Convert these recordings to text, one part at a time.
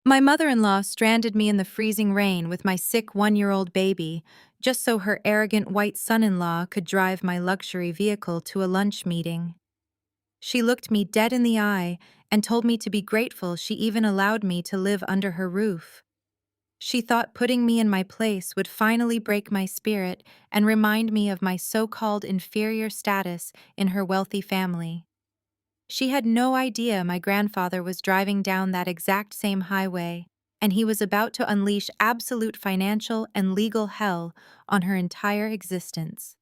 My mother-in-law stranded me in the freezing rain with my sick one-year-old baby, just so her arrogant white son-in-law could drive my luxury vehicle to a lunch meeting. She looked me dead in the eye and told me to be grateful she even allowed me to live under her roof. She thought putting me in my place would finally break my spirit and remind me of my so-called inferior status in her wealthy family. She had no idea my grandfather was driving down that exact same highway, and he was about to unleash absolute financial and legal hell on her entire existence.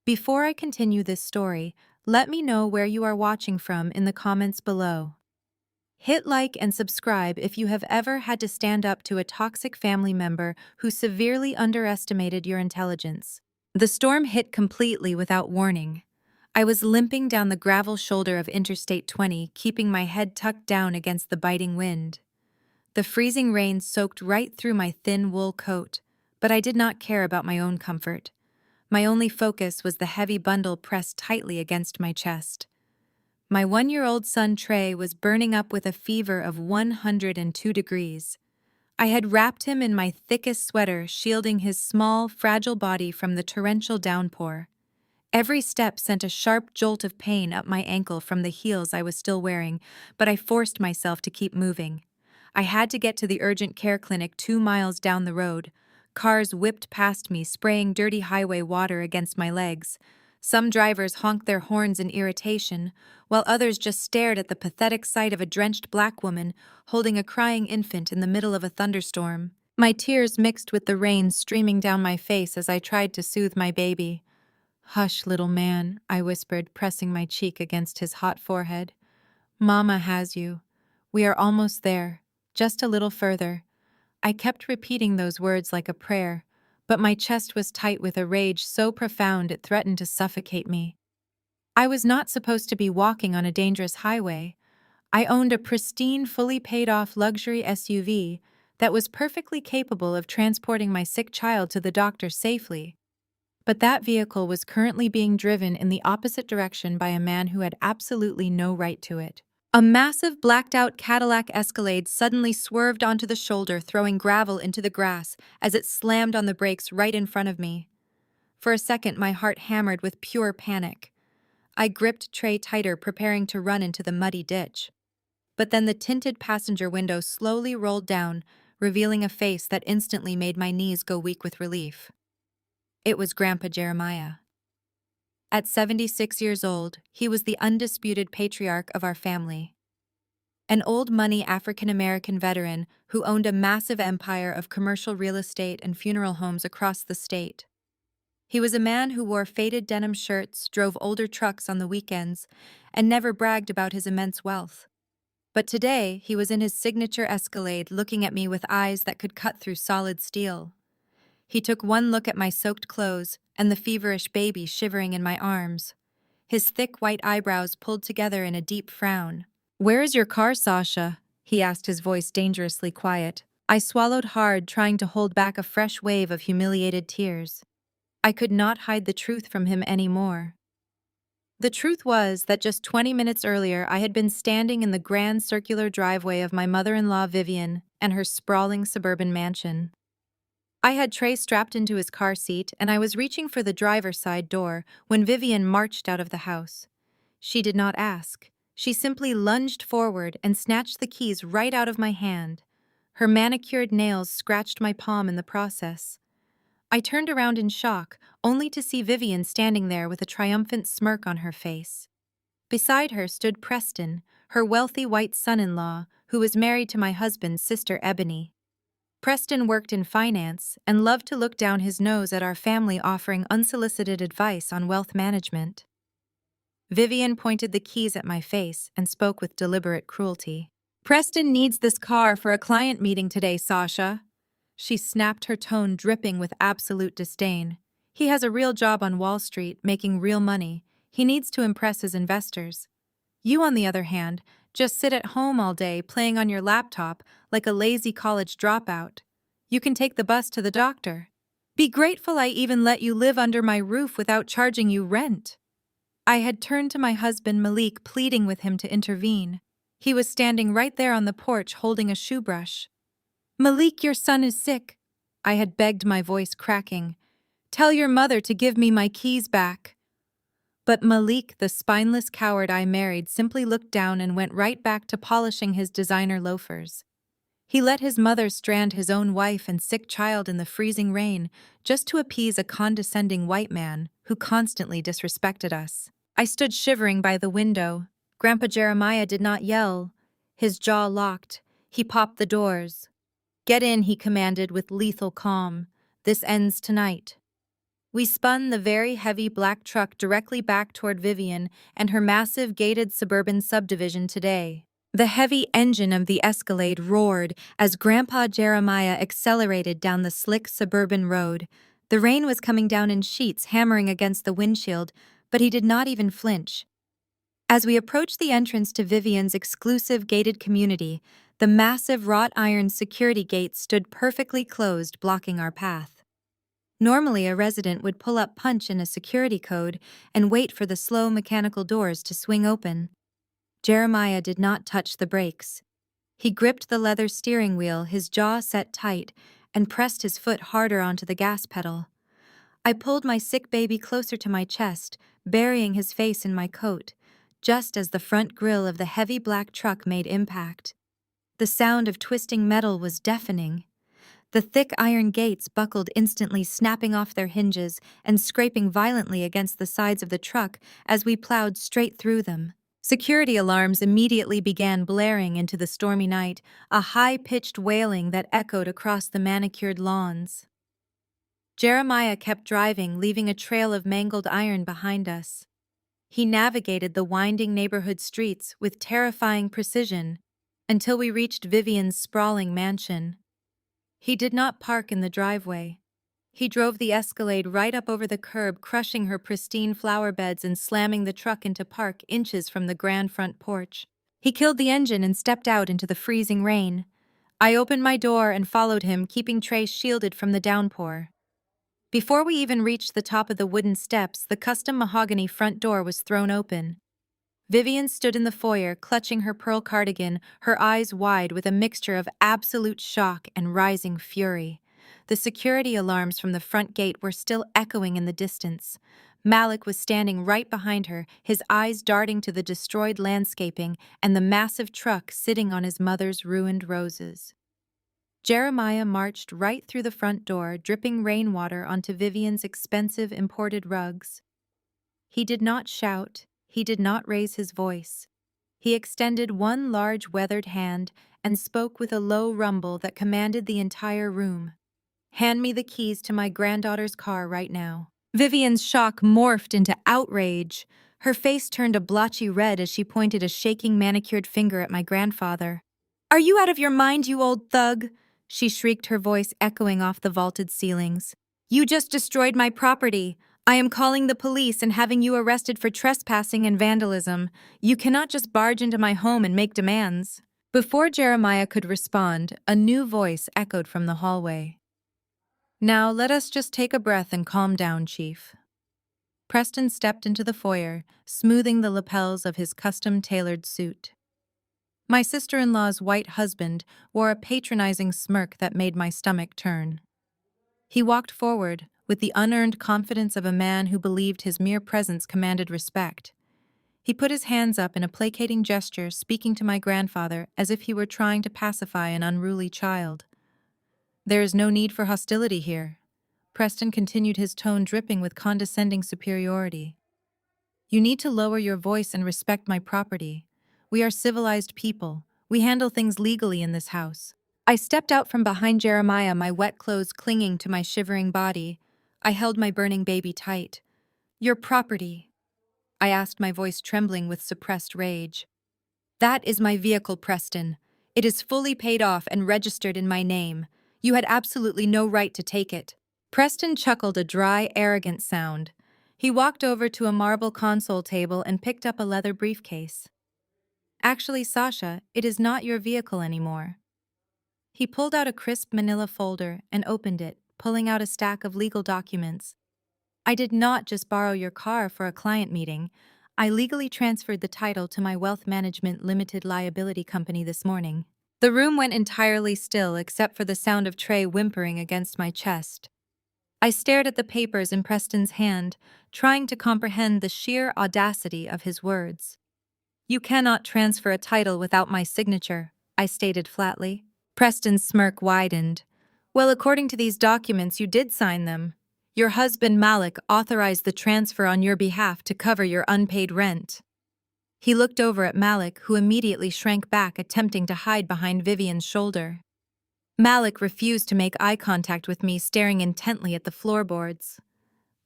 Before I continue this story, let me know where you are watching from in the comments below. Hit like and subscribe if you have ever had to stand up to a toxic family member who severely underestimated your intelligence. The storm hit completely without warning. I was limping down the gravel shoulder of Interstate 20, keeping my head tucked down against the biting wind. The freezing rain soaked right through my thin wool coat, but I did not care about my own comfort. My only focus was the heavy bundle pressed tightly against my chest. My one-year-old son Trey was burning up with a fever of 102 degrees. I had wrapped him in my thickest sweater, shielding his small, fragile body from the torrential downpour. Every step sent a sharp jolt of pain up my ankle from the heels I was still wearing, but I forced myself to keep moving. I had to get to the urgent care clinic 2 miles down the road. Cars whipped past me, spraying dirty highway water against my legs. Some drivers honked their horns in irritation, while others just stared at the pathetic sight of a drenched black woman holding a crying infant in the middle of a thunderstorm. My tears mixed with the rain streaming down my face as I tried to soothe my baby. "Hush, little man," I whispered, pressing my cheek against his hot forehead. "Mama has you. We are almost there. Just a little further." I kept repeating those words like a prayer, but my chest was tight with a rage so profound it threatened to suffocate me. I was not supposed to be walking on a dangerous highway. I owned a pristine, fully paid-off luxury SUV that was perfectly capable of transporting my sick child to the doctor safely. But that vehicle was currently being driven in the opposite direction by a man who had absolutely no right to it. A massive blacked-out Cadillac Escalade suddenly swerved onto the shoulder, throwing gravel into the grass as it slammed on the brakes right in front of me. For a second, my heart hammered with pure panic. I gripped Trey tighter, preparing to run into the muddy ditch. But then the tinted passenger window slowly rolled down, revealing a face that instantly made my knees go weak with relief. It was Grandpa Jeremiah. At 76 years old, he was the undisputed patriarch of our family. An old-money African-American veteran who owned a massive empire of commercial real estate and funeral homes across the state. He was a man who wore faded denim shirts, drove older trucks on the weekends, and never bragged about his immense wealth. But today, he was in his signature Escalade, looking at me with eyes that could cut through solid steel. He took one look at my soaked clothes and the feverish baby shivering in my arms. His thick white eyebrows pulled together in a deep frown. "Where is your car, Sasha?" he asked, his voice dangerously quiet. I swallowed hard, trying to hold back a fresh wave of humiliated tears. I could not hide the truth from him anymore. The truth was that just 20 minutes earlier I had been standing in the grand circular driveway of my mother-in-law Vivian and her sprawling suburban mansion. I had Trey strapped into his car seat, and I was reaching for the driver's side door when Vivian marched out of the house. She did not ask. She simply lunged forward and snatched the keys right out of my hand. Her manicured nails scratched my palm in the process. I turned around in shock, only to see Vivian standing there with a triumphant smirk on her face. Beside her stood Preston, her wealthy white son-in-law, who was married to my husband's sister Ebony. Preston worked in finance and loved to look down his nose at our family offering unsolicited advice on wealth management. Vivian pointed the keys at my face and spoke with deliberate cruelty. "Preston needs this car for a client meeting today, Sasha." She snapped, her tone dripping with absolute disdain. "He has a real job on Wall Street, making real money. He needs to impress his investors. You, on the other hand, just sit at home all day playing on your laptop like a lazy college dropout. You can take the bus to the doctor. Be grateful I even let you live under my roof without charging you rent." I had turned to my husband Malik, pleading with him to intervene. He was standing right there on the porch holding a shoe brush. "Malik, your son is sick," I had begged, my voice cracking. "Tell your mother to give me my keys back." But Malik, the spineless coward I married, simply looked down and went right back to polishing his designer loafers. He let his mother strand his own wife and sick child in the freezing rain just to appease a condescending white man who constantly disrespected us. I stood shivering by the window. Grandpa Jeremiah did not yell. His jaw locked. He popped the doors. "Get in," he commanded with lethal calm. "This ends tonight." We spun the very heavy black truck directly back toward Vivian and her massive gated suburban subdivision today. The heavy engine of the Escalade roared as Grandpa Jeremiah accelerated down the slick suburban road. The rain was coming down in sheets, hammering against the windshield, but he did not even flinch. As we approached the entrance to Vivian's exclusive gated community, the massive wrought iron security gate stood perfectly closed, blocking our path. Normally, a resident would pull up, punch in a security code, and wait for the slow mechanical doors to swing open. Jeremiah did not touch the brakes. He gripped the leather steering wheel, his jaw set tight, and pressed his foot harder onto the gas pedal. I pulled my sick baby closer to my chest, burying his face in my coat, just as the front grille of the heavy black truck made impact. The sound of twisting metal was deafening. The thick iron gates buckled instantly, snapping off their hinges and scraping violently against the sides of the truck as we plowed straight through them. Security alarms immediately began blaring into the stormy night, a high-pitched wailing that echoed across the manicured lawns. Jeremiah kept driving, leaving a trail of mangled iron behind us. He navigated the winding neighborhood streets with terrifying precision until we reached Vivian's sprawling mansion. He did not park in the driveway. He drove the Escalade right up over the curb, crushing her pristine flower beds and slamming the truck into park inches from the grand front porch. He killed the engine and stepped out into the freezing rain. I opened my door and followed him, keeping Trace shielded from the downpour. Before we even reached the top of the wooden steps, the custom mahogany front door was thrown open. Vivian stood in the foyer, clutching her pearl cardigan, her eyes wide with a mixture of absolute shock and rising fury. The security alarms from the front gate were still echoing in the distance. Malik was standing right behind her, his eyes darting to the destroyed landscaping and the massive truck sitting on his mother's ruined roses. Jeremiah marched right through the front door, dripping rainwater onto Vivian's expensive imported rugs. He did not shout. He did not raise his voice. He extended one large weathered hand and spoke with a low rumble that commanded the entire room. "Hand me the keys to my granddaughter's car right now." Vivian's shock morphed into outrage. Her face turned a blotchy red as she pointed a shaking manicured finger at my grandfather. "Are you out of your mind, you old thug?" she shrieked, her voice echoing off the vaulted ceilings. "You just destroyed my property. I am calling the police and having you arrested for trespassing and vandalism. You cannot just barge into my home and make demands." Before Jeremiah could respond, a new voice echoed from the hallway. "Now let us just take a breath and calm down, Chief." Preston stepped into the foyer, smoothing the lapels of his custom-tailored suit. My sister-in-law's white husband wore a patronizing smirk that made my stomach turn. He walked forward, with the unearned confidence of a man who believed his mere presence commanded respect. He put his hands up in a placating gesture, speaking to my grandfather as if he were trying to pacify an unruly child. "There is no need for hostility here." Preston continued, his tone dripping with condescending superiority. "You need to lower your voice and respect my property. We are civilized people. We handle things legally in this house." I stepped out from behind Jeremiah, my wet clothes clinging to my shivering body. I held my burning baby tight. "Your property?" I asked, my voice trembling with suppressed rage. "That is my vehicle, Preston. It is fully paid off and registered in my name. You had absolutely no right to take it." Preston chuckled, a dry, arrogant sound. He walked over to a marble console table and picked up a leather briefcase. "Actually, Sasha, it is not your vehicle anymore." He pulled out a crisp manila folder and opened it, pulling out a stack of legal documents. "I did not just borrow your car for a client meeting. I legally transferred the title to my wealth management limited liability company this morning. The room went entirely still except for the sound of Trey whimpering against my chest. I stared at the papers in Preston's hand, trying to comprehend the sheer audacity of his words. "You cannot transfer a title without my signature," I stated flatly. Preston's smirk widened. "Well, according to these documents, you did sign them. Your husband Malik authorized the transfer on your behalf to cover your unpaid rent." He looked over at Malik, who immediately shrank back, attempting to hide behind Vivian's shoulder. Malik refused to make eye contact with me, staring intently at the floorboards.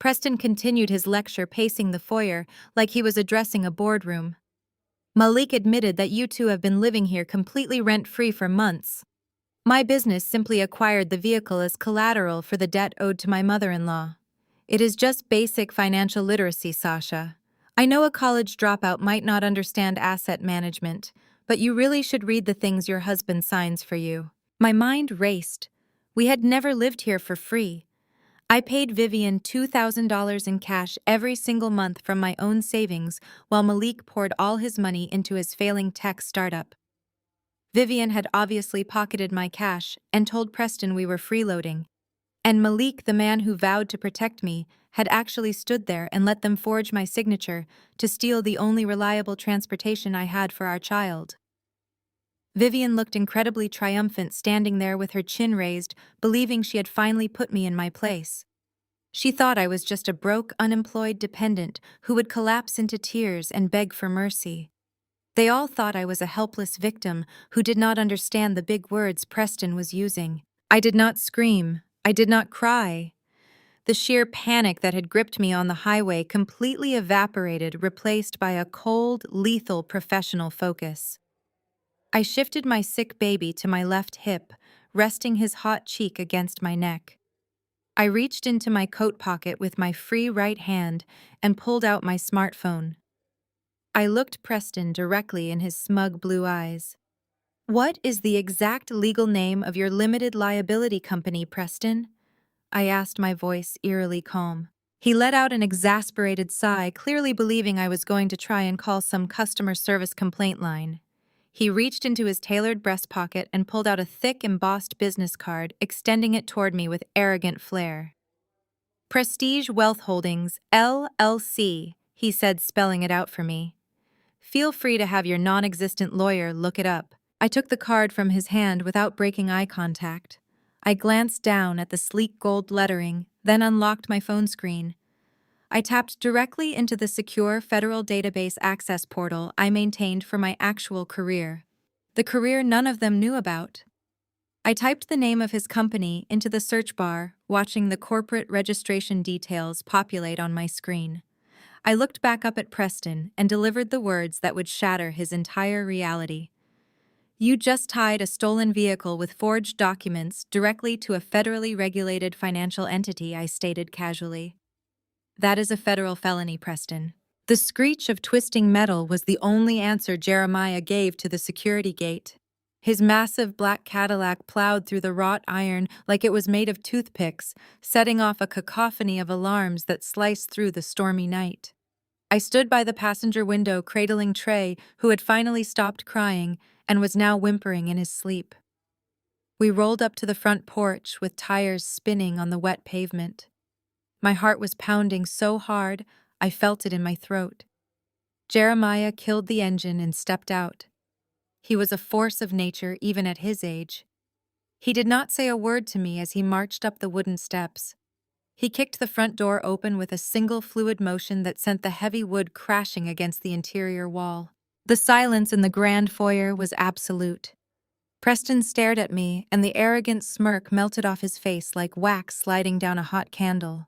Preston continued his lecture, pacing the foyer like he was addressing a boardroom. "Malik admitted that you two have been living here completely rent-free for months. My business simply acquired the vehicle as collateral for the debt owed to my mother-in-law. It is just basic financial literacy, Sasha. I know a college dropout might not understand asset management, but you really should read the things your husband signs for you." My mind raced. We had never lived here for free. I paid Vivian $2,000 in cash every single month from my own savings, while Malik poured all his money into his failing tech startup. Vivian had obviously pocketed my cash and told Preston we were freeloading. And Malik, the man who vowed to protect me, had actually stood there and let them forge my signature to steal the only reliable transportation I had for our child. Vivian looked incredibly triumphant, standing there with her chin raised, believing she had finally put me in my place. She thought I was just a broke, unemployed dependent who would collapse into tears and beg for mercy. They all thought I was a helpless victim who did not understand the big words Preston was using. I did not scream. I did not cry. The sheer panic that had gripped me on the highway completely evaporated, replaced by a cold, lethal professional focus. I shifted my sick baby to my left hip, resting his hot cheek against my neck. I reached into my coat pocket with my free right hand and pulled out my smartphone. I looked Preston directly in his smug blue eyes. "What is the exact legal name of your limited liability company, Preston?" I asked, my voice eerily calm. He let out an exasperated sigh, clearly believing I was going to try and call some customer service complaint line. He reached into his tailored breast pocket and pulled out a thick, embossed business card, extending it toward me with arrogant flair. "Prestige Wealth Holdings, LLC," he said, spelling it out for me. "Feel free to have your non-existent lawyer look it up." I took the card from his hand without breaking eye contact. I glanced down at the sleek gold lettering, then unlocked my phone screen. I tapped directly into the secure federal database access portal I maintained for my actual career. The career none of them knew about. I typed the name of his company into the search bar, watching the corporate registration details populate on my screen. I looked back up at Preston and delivered the words that would shatter his entire reality. "You just tied a stolen vehicle with forged documents directly to a federally regulated financial entity," I stated casually. "That is a federal felony, Preston." The screech of twisting metal was the only answer Jeremiah gave to the security gate. His massive black Cadillac plowed through the wrought iron like it was made of toothpicks, setting off a cacophony of alarms that sliced through the stormy night. I stood by the passenger window, cradling Trey, who had finally stopped crying and was now whimpering in his sleep. We rolled up to the front porch with tires spinning on the wet pavement. My heart was pounding so hard, I felt it in my throat. Jeremiah killed the engine and stepped out. He was a force of nature even at his age. He did not say a word to me as he marched up the wooden steps. He kicked the front door open with a single fluid motion that sent the heavy wood crashing against the interior wall. The silence in the grand foyer was absolute. Preston stared at me, and the arrogant smirk melted off his face like wax sliding down a hot candle.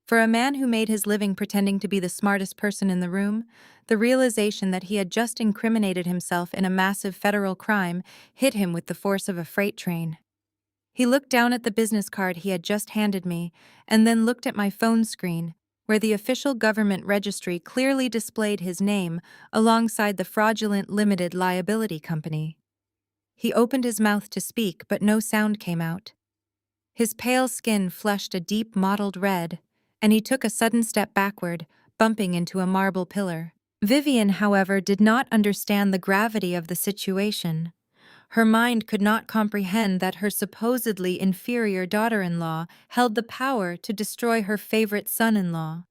For a man who made his living pretending to be the smartest person in the room, the realization that he had just incriminated himself in a massive federal crime hit him with the force of a freight train. He looked down at the business card he had just handed me, and then looked at my phone screen, where the official government registry clearly displayed his name alongside the fraudulent limited liability company. He opened his mouth to speak, but no sound came out. His pale skin flushed a deep mottled red, and he took a sudden step backward, bumping into a marble pillar. Vivian, however, did not understand the gravity of the situation. Her mind could not comprehend that her supposedly inferior daughter-in-law held the power to destroy her favorite son-in-law.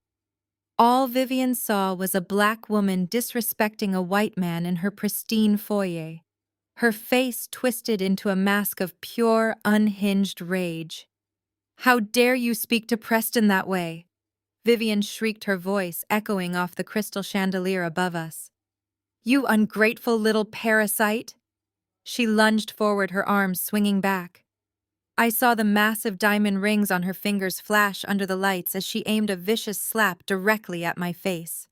All Vivian saw was a black woman disrespecting a white man in her pristine foyer, her face twisted into a mask of pure, unhinged rage. "How dare you speak to Preston that way?" Vivian shrieked, her voice echoing off the crystal chandelier above us. "You ungrateful little parasite!" She lunged forward, her arms swinging back. I saw the massive diamond rings on her fingers flash under the lights as she aimed a vicious slap directly at my face.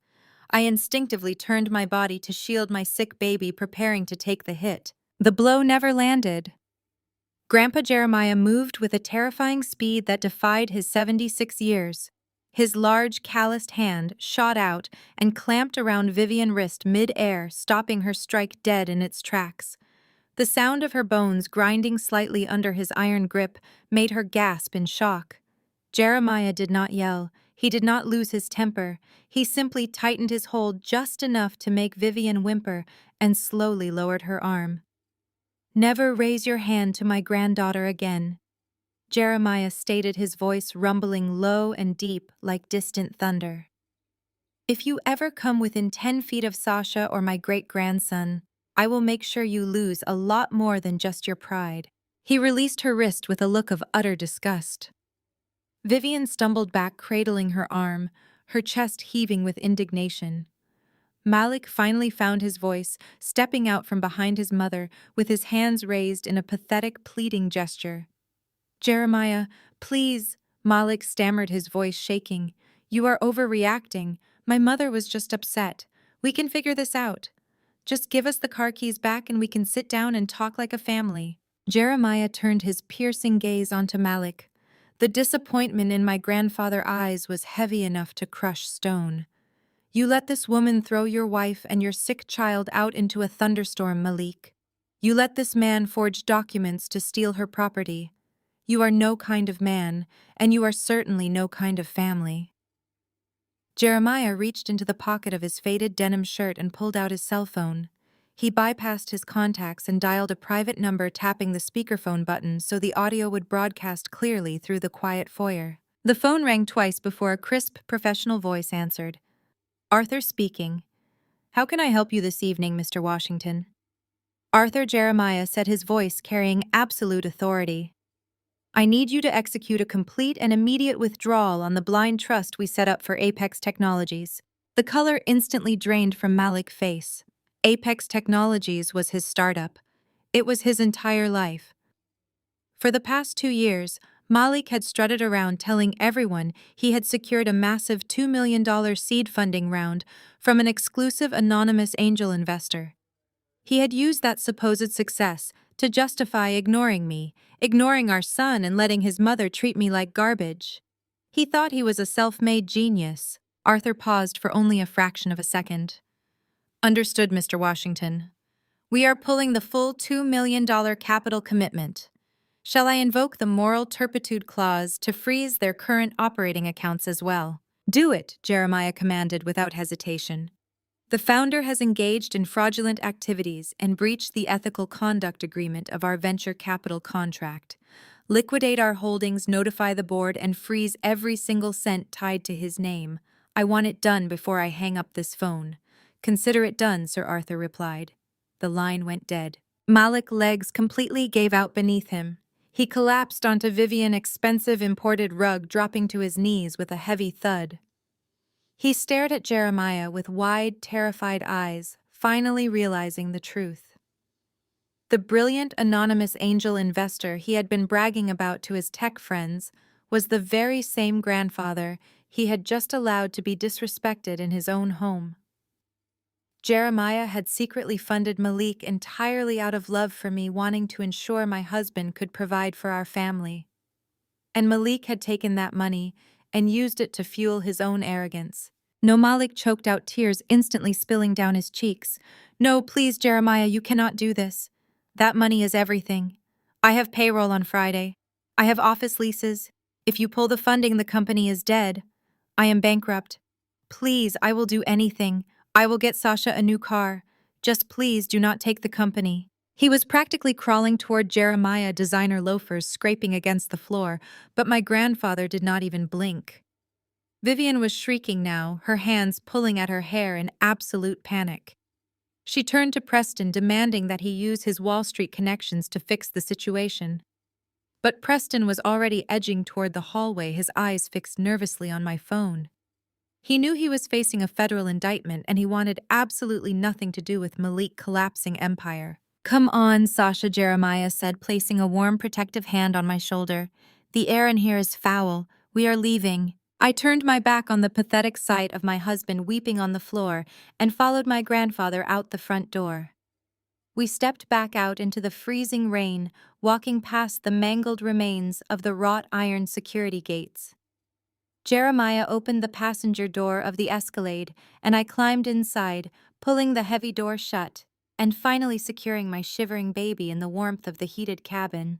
I instinctively turned my body to shield my sick baby, preparing to take the hit. The blow never landed. Grandpa Jeremiah moved with a terrifying speed that defied his 76 years. His large, calloused hand shot out and clamped around Vivian's wrist mid-air, stopping her strike dead in its tracks. The sound of her bones grinding slightly under his iron grip made her gasp in shock. Jeremiah did not yell. He did not lose his temper. He simply tightened his hold just enough to make Vivian whimper and slowly lowered her arm. "Never raise your hand to my granddaughter again," Jeremiah stated, his voice rumbling low and deep like distant thunder. "If you ever come within 10 feet of Sasha or my great-grandson, I will make sure you lose a lot more than just your pride." He released her wrist with a look of utter disgust. Vivian stumbled back, cradling her arm, her chest heaving with indignation. Malik finally found his voice, stepping out from behind his mother with his hands raised in a pathetic, pleading gesture. "Jeremiah, please," Malik stammered, his voice shaking. "You are overreacting. My mother was just upset. We can figure this out. Just give us the car keys back and we can sit down and talk like a family." Jeremiah turned his piercing gaze onto Malik. The disappointment in my grandfather's eyes was heavy enough to crush stone. "You let this woman throw your wife and your sick child out into a thunderstorm, Malik. You let this man forge documents to steal her property. You are no kind of man, and you are certainly no kind of family." Jeremiah reached into the pocket of his faded denim shirt and pulled out his cell phone. He bypassed his contacts and dialed a private number, tapping the speakerphone button so the audio would broadcast clearly through the quiet foyer. The phone rang twice before a crisp, professional voice answered. "Arthur speaking. How can I help you this evening, Mr. Washington?" Arthur, Jeremiah said, his voice carrying absolute authority. "I need you to execute a complete and immediate withdrawal on the blind trust we set up for Apex Technologies." The color instantly drained from Malik's face. Apex Technologies was his startup. It was his entire life. For the past 2 years, Malik had strutted around telling everyone he had secured a massive $2 million seed funding round from an exclusive anonymous angel investor. He had used that supposed success to justify ignoring me, ignoring our son, and letting his mother treat me like garbage. He thought he was a self-made genius. Arthur paused for only a fraction of a second. "Understood, Mr. Washington. We are pulling the full $2 million capital commitment. Shall I invoke the moral turpitude clause to freeze their current operating accounts as well?" "Do it," Jeremiah commanded without hesitation. "The founder has engaged in fraudulent activities and breached the ethical conduct agreement of our venture capital contract. Liquidate our holdings, notify the board, and freeze every single cent tied to his name. I want it done before I hang up this phone." "Consider it done," Sir Arthur replied. The line went dead. Malik's legs completely gave out beneath him. He collapsed onto Vivian's expensive imported rug, dropping to his knees with a heavy thud. He stared at Jeremiah with wide, terrified eyes, finally realizing the truth. The brilliant anonymous angel investor he had been bragging about to his tech friends was the very same grandfather he had just allowed to be disrespected in his own home. Jeremiah had secretly funded Malik entirely out of love for me, wanting to ensure my husband could provide for our family. And Malik had taken that money and used it to fuel his own arrogance. "No," Malik choked out, tears instantly spilling down his cheeks. "No, please, Jeremiah, you cannot do this. That money is everything. I have payroll on Friday. I have office leases. If you pull the funding, the company is dead. I am bankrupt. Please, I will do anything. I will get Sasha a new car. Just please do not take the company. He was practically crawling toward Jeremiah designer loafers scraping against the floor, but my grandfather did not even blink. Vivian was shrieking now, her hands pulling at her hair in absolute panic. She turned to Preston, demanding that he use his Wall Street connections to fix the situation. But Preston was already edging toward the hallway, his eyes fixed nervously on my phone. He knew he was facing a federal indictment and he wanted absolutely nothing to do with Malik's collapsing empire. Come on, Sasha, Jeremiah said, placing a warm, protective hand on my shoulder. The air in here is foul. We are leaving. I turned my back on the pathetic sight of my husband weeping on the floor and followed my grandfather out the front door. We stepped back out into the freezing rain, walking past the mangled remains of the wrought iron security gates. Jeremiah opened the passenger door of the Escalade, and I climbed inside, pulling the heavy door shut, and finally securing my shivering baby in the warmth of the heated cabin.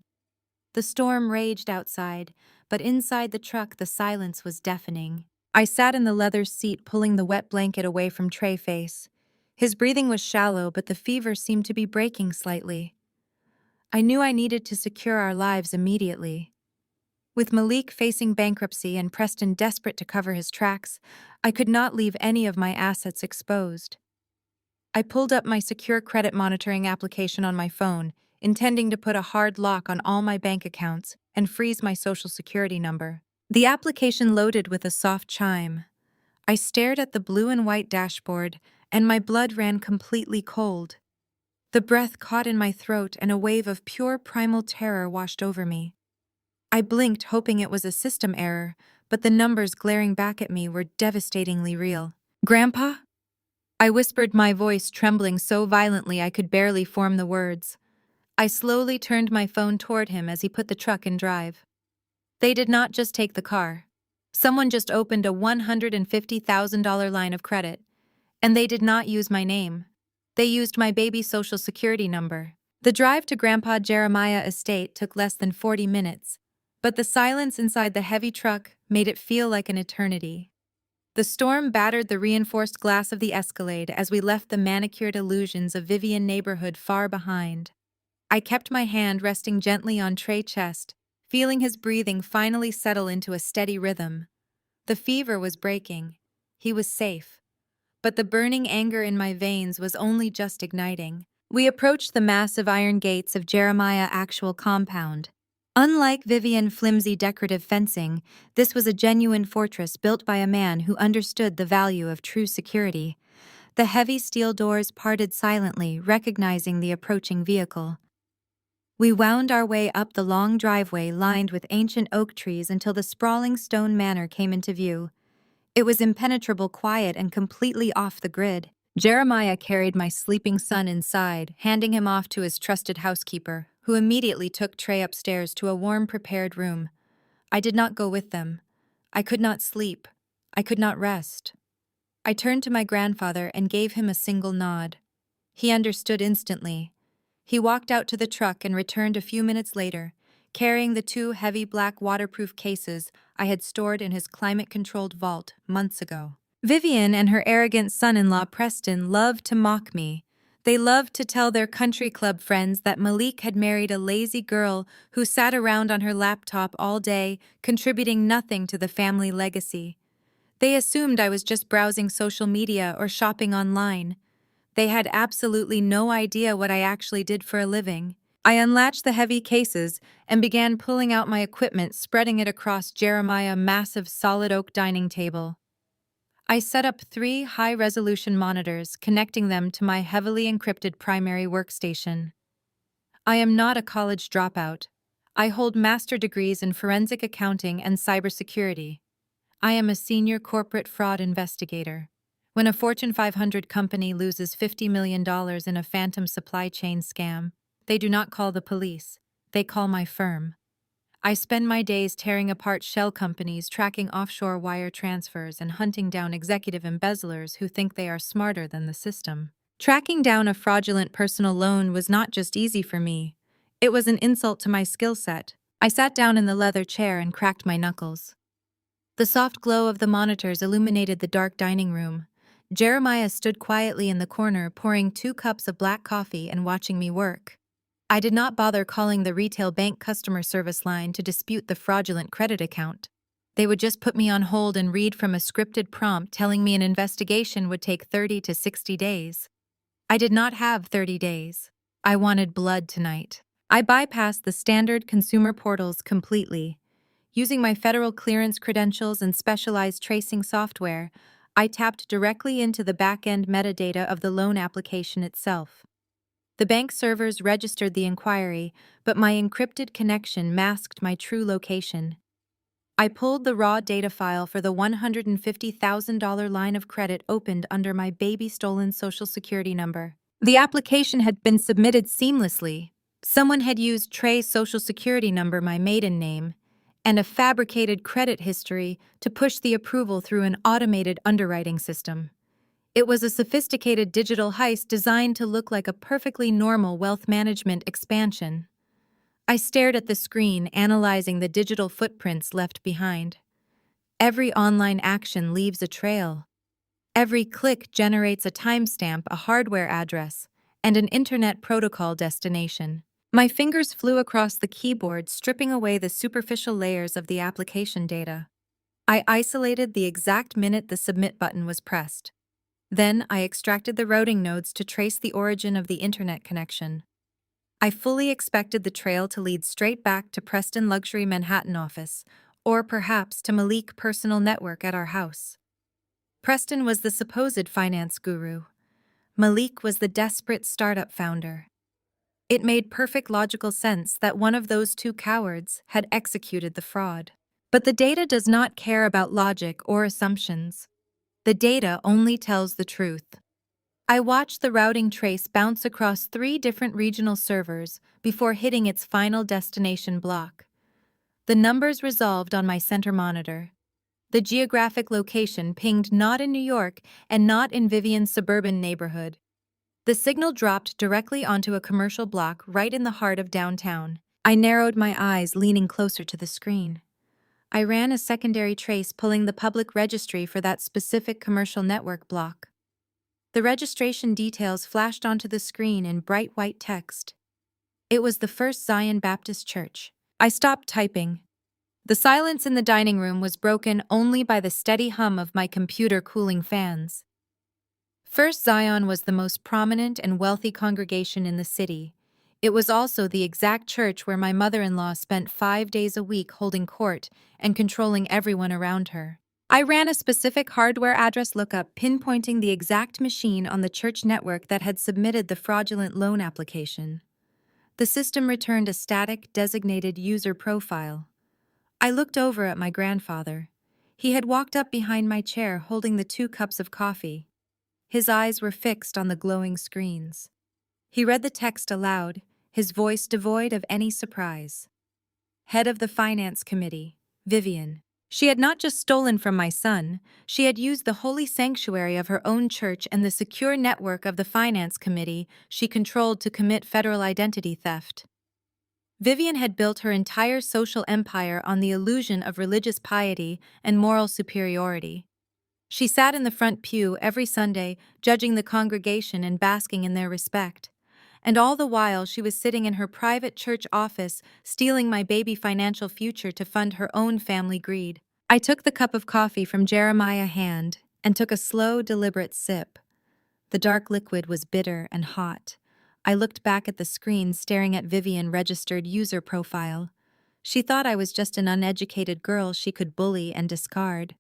The storm raged outside, but inside the truck the silence was deafening. I sat in the leather seat, pulling the wet blanket away from Trey's face. His breathing was shallow, but the fever seemed to be breaking slightly. I knew I needed to secure our lives immediately. With Malik facing bankruptcy and Preston desperate to cover his tracks, I could not leave any of my assets exposed. I pulled up my secure credit monitoring application on my phone, intending to put a hard lock on all my bank accounts and freeze my social security number. The application loaded with a soft chime. I stared at the blue and white dashboard, and my blood ran completely cold. The breath caught in my throat and a wave of pure primal terror washed over me. I blinked, hoping it was a system error, but the numbers glaring back at me were devastatingly real. Grandpa? I whispered, my voice trembling so violently I could barely form the words. I slowly turned my phone toward him as he put the truck in drive. They did not just take the car. Someone just opened a $150,000 line of credit. And they did not use my name. They used my baby's social security number. The drive to Grandpa Jeremiah estate took less than 40 minutes, but the silence inside the heavy truck made it feel like an eternity. The storm battered the reinforced glass of the Escalade as we left the manicured illusions of Vivian neighborhood far behind. I kept my hand resting gently on Trey's chest, feeling his breathing finally settle into a steady rhythm. The fever was breaking. He was safe. But the burning anger in my veins was only just igniting. We approached the massive iron gates of Jeremiah's actual compound. Unlike Vivian's flimsy decorative fencing, this was a genuine fortress built by a man who understood the value of true security. The heavy steel doors parted silently, recognizing the approaching vehicle. We wound our way up the long driveway lined with ancient oak trees until the sprawling stone manor came into view. It was impenetrable, quiet, and completely off the grid. Jeremiah carried my sleeping son inside, handing him off to his trusted housekeeper, who immediately took Trey upstairs to a warm, prepared room. I did not go with them. I could not sleep. I could not rest. I turned to my grandfather and gave him a single nod. He understood instantly. He walked out to the truck and returned a few minutes later, carrying the two heavy black waterproof cases I had stored in his climate-controlled vault months ago. Vivian and her arrogant son-in-law Preston loved to mock me. They loved to tell their country club friends that Malik had married a lazy girl who sat around on her laptop all day, contributing nothing to the family legacy. They assumed I was just browsing social media or shopping online. They had absolutely no idea what I actually did for a living. I unlatched the heavy cases and began pulling out my equipment, spreading it across Jeremiah's massive solid oak dining table. I set up 3 high-resolution monitors, connecting them to my heavily encrypted primary workstation. I am not a college dropout. I hold master degrees in forensic accounting and cybersecurity. I am a senior corporate fraud investigator. When a Fortune 500 company loses $50 million in a phantom supply chain scam, they do not call the police. They call my firm. I spend my days tearing apart shell companies, tracking offshore wire transfers, and hunting down executive embezzlers who think they are smarter than the system. Tracking down a fraudulent personal loan was not just easy for me. It was an insult to my skill set. I sat down in the leather chair and cracked my knuckles. The soft glow of the monitors illuminated the dark dining room. Jeremiah stood quietly in the corner, pouring 2 cups of black coffee and watching me work. I did not bother calling the retail bank customer service line to dispute the fraudulent credit account. They would just put me on hold and read from a scripted prompt telling me an investigation would take 30 to 60 days. I did not have 30 days. I wanted blood tonight. I bypassed the standard consumer portals completely. Using my federal clearance credentials and specialized tracing software, I tapped directly into the back-end metadata of the loan application itself. The bank servers registered the inquiry, but my encrypted connection masked my true location. I pulled the raw data file for the $150,000 line of credit opened under my baby-stolen Social Security number. The application had been submitted seamlessly. Someone had used Trey's Social Security number, my maiden name, and a fabricated credit history to push the approval through an automated underwriting system. It was a sophisticated digital heist designed to look like a perfectly normal wealth management expansion. I stared at the screen, analyzing the digital footprints left behind. Every online action leaves a trail. Every click generates a timestamp, a hardware address, and an internet protocol destination. My fingers flew across the keyboard, stripping away the superficial layers of the application data. I isolated the exact minute the submit button was pressed. Then I extracted the routing nodes to trace the origin of the internet connection. I fully expected the trail to lead straight back to Preston Luxury Manhattan office, or perhaps to Malik personal network at our house. Preston was the supposed finance guru. Malik was the desperate startup founder. It made perfect logical sense that one of those two cowards had executed the fraud. But the data does not care about logic or assumptions. The data only tells the truth. I watched the routing trace bounce across 3 different regional servers before hitting its final destination block. The numbers resolved on my center monitor. The geographic location pinged not in New York and not in Vivian's suburban neighborhood. The signal dropped directly onto a commercial block right in the heart of downtown. I narrowed my eyes, leaning closer to the screen. I ran a secondary trace, pulling the public registry for that specific commercial network block. The registration details flashed onto the screen in bright white text. It was the First Zion Baptist Church. I stopped typing. The silence in the dining room was broken only by the steady hum of my computer cooling fans. First Zion was the most prominent and wealthy congregation in the city. It was also the exact church where my mother-in-law spent 5 days a week holding court and controlling everyone around her. I ran a specific hardware address lookup, pinpointing the exact machine on the church network that had submitted the fraudulent loan application. The system returned a static, designated user profile. I looked over at my grandfather. He had walked up behind my chair, holding the 2 cups of coffee. His eyes were fixed on the glowing screens. He read the text aloud, his voice devoid of any surprise. Head of the Finance Committee, Vivian. She had not just stolen from my son, she had used the holy sanctuary of her own church and the secure network of the Finance Committee she controlled to commit federal identity theft. Vivian had built her entire social empire on the illusion of religious piety and moral superiority. She sat in the front pew every Sunday, judging the congregation and basking in their respect. And all the while she was sitting in her private church office, stealing my baby financial future to fund her own family greed. I took the cup of coffee from Jeremiah's hand and took a slow, deliberate sip. The dark liquid was bitter and hot. I looked back at the screen, staring at Vivian's registered user profile. She thought I was just an uneducated girl she could bully and discard.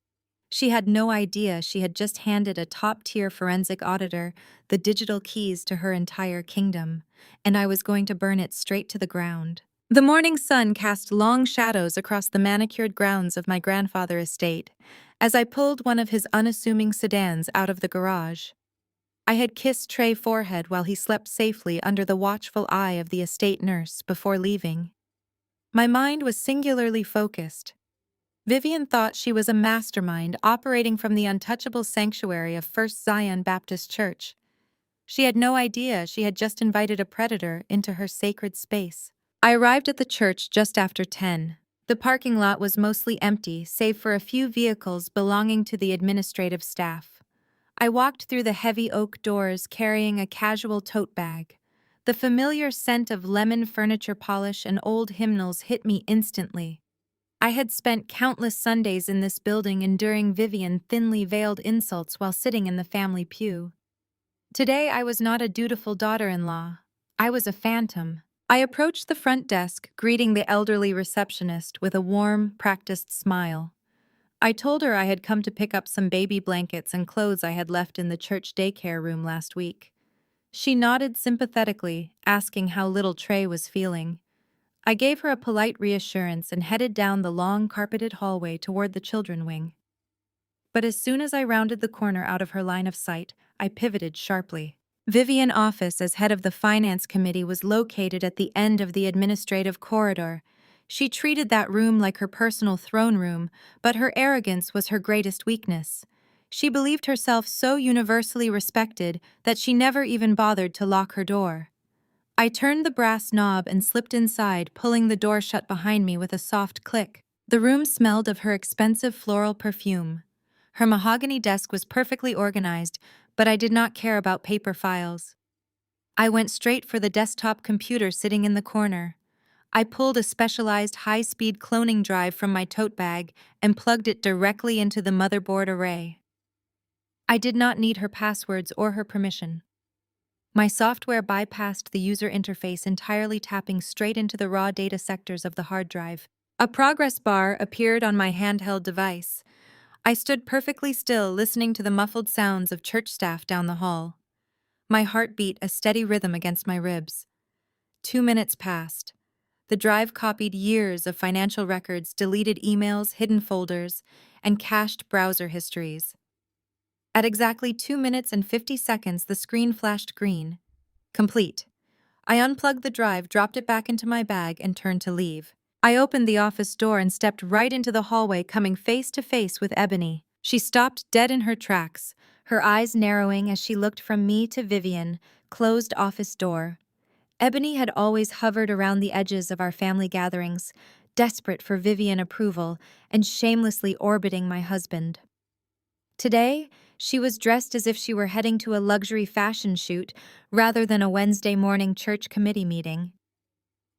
She had no idea she had just handed a top-tier forensic auditor the digital keys to her entire kingdom, and I was going to burn it straight to the ground. The morning sun cast long shadows across the manicured grounds of my grandfather's estate as I pulled one of his unassuming sedans out of the garage. I had kissed Trey's forehead while he slept safely under the watchful eye of the estate nurse before leaving. My mind was singularly focused. Vivian thought she was a mastermind operating from the untouchable sanctuary of First Zion Baptist Church. She had no idea she had just invited a predator into her sacred space. I arrived at the church just after 10. The parking lot was mostly empty, save for a few vehicles belonging to the administrative staff. I walked through the heavy oak doors carrying a casual tote bag. The familiar scent of lemon furniture polish and old hymnals hit me instantly. I had spent countless Sundays in this building enduring Vivian thinly veiled insults while sitting in the family pew. Today I was not a dutiful daughter-in-law. I was a phantom. I approached the front desk, greeting the elderly receptionist with a warm, practiced smile. I told her I had come to pick up some baby blankets and clothes I had left in the church daycare room last week. She nodded sympathetically, asking how little Trey was feeling. I gave her a polite reassurance and headed down the long carpeted hallway toward the children wing. But as soon as I rounded the corner out of her line of sight, I pivoted sharply. Vivian's office as head of the finance committee was located at the end of the administrative corridor. She treated that room like her personal throne room, but her arrogance was her greatest weakness. She believed herself so universally respected that she never even bothered to lock her door. I turned the brass knob and slipped inside, pulling the door shut behind me with a soft click. The room smelled of her expensive floral perfume. Her mahogany desk was perfectly organized, but I did not care about paper files. I went straight for the desktop computer sitting in the corner. I pulled a specialized high-speed cloning drive from my tote bag and plugged it directly into the motherboard array. I did not need her passwords or her permission. My software bypassed the user interface entirely, tapping straight into the raw data sectors of the hard drive. A progress bar appeared on my handheld device. I stood perfectly still, listening to the muffled sounds of church staff down the hall. My heart beat a steady rhythm against my ribs. 2 minutes passed. The drive copied years of financial records, deleted emails, hidden folders, and cached browser histories. At exactly 2 minutes and 50 seconds, the screen flashed green. Complete. I unplugged the drive, dropped it back into my bag, and turned to leave. I opened the office door and stepped right into the hallway, coming face to face with Ebony. She stopped dead in her tracks, her eyes narrowing as she looked from me to Vivian, closed office door. Ebony had always hovered around the edges of our family gatherings, desperate for Vivian approval and shamelessly orbiting my husband. Today, she was dressed as if she were heading to a luxury fashion shoot rather than a Wednesday morning church committee meeting.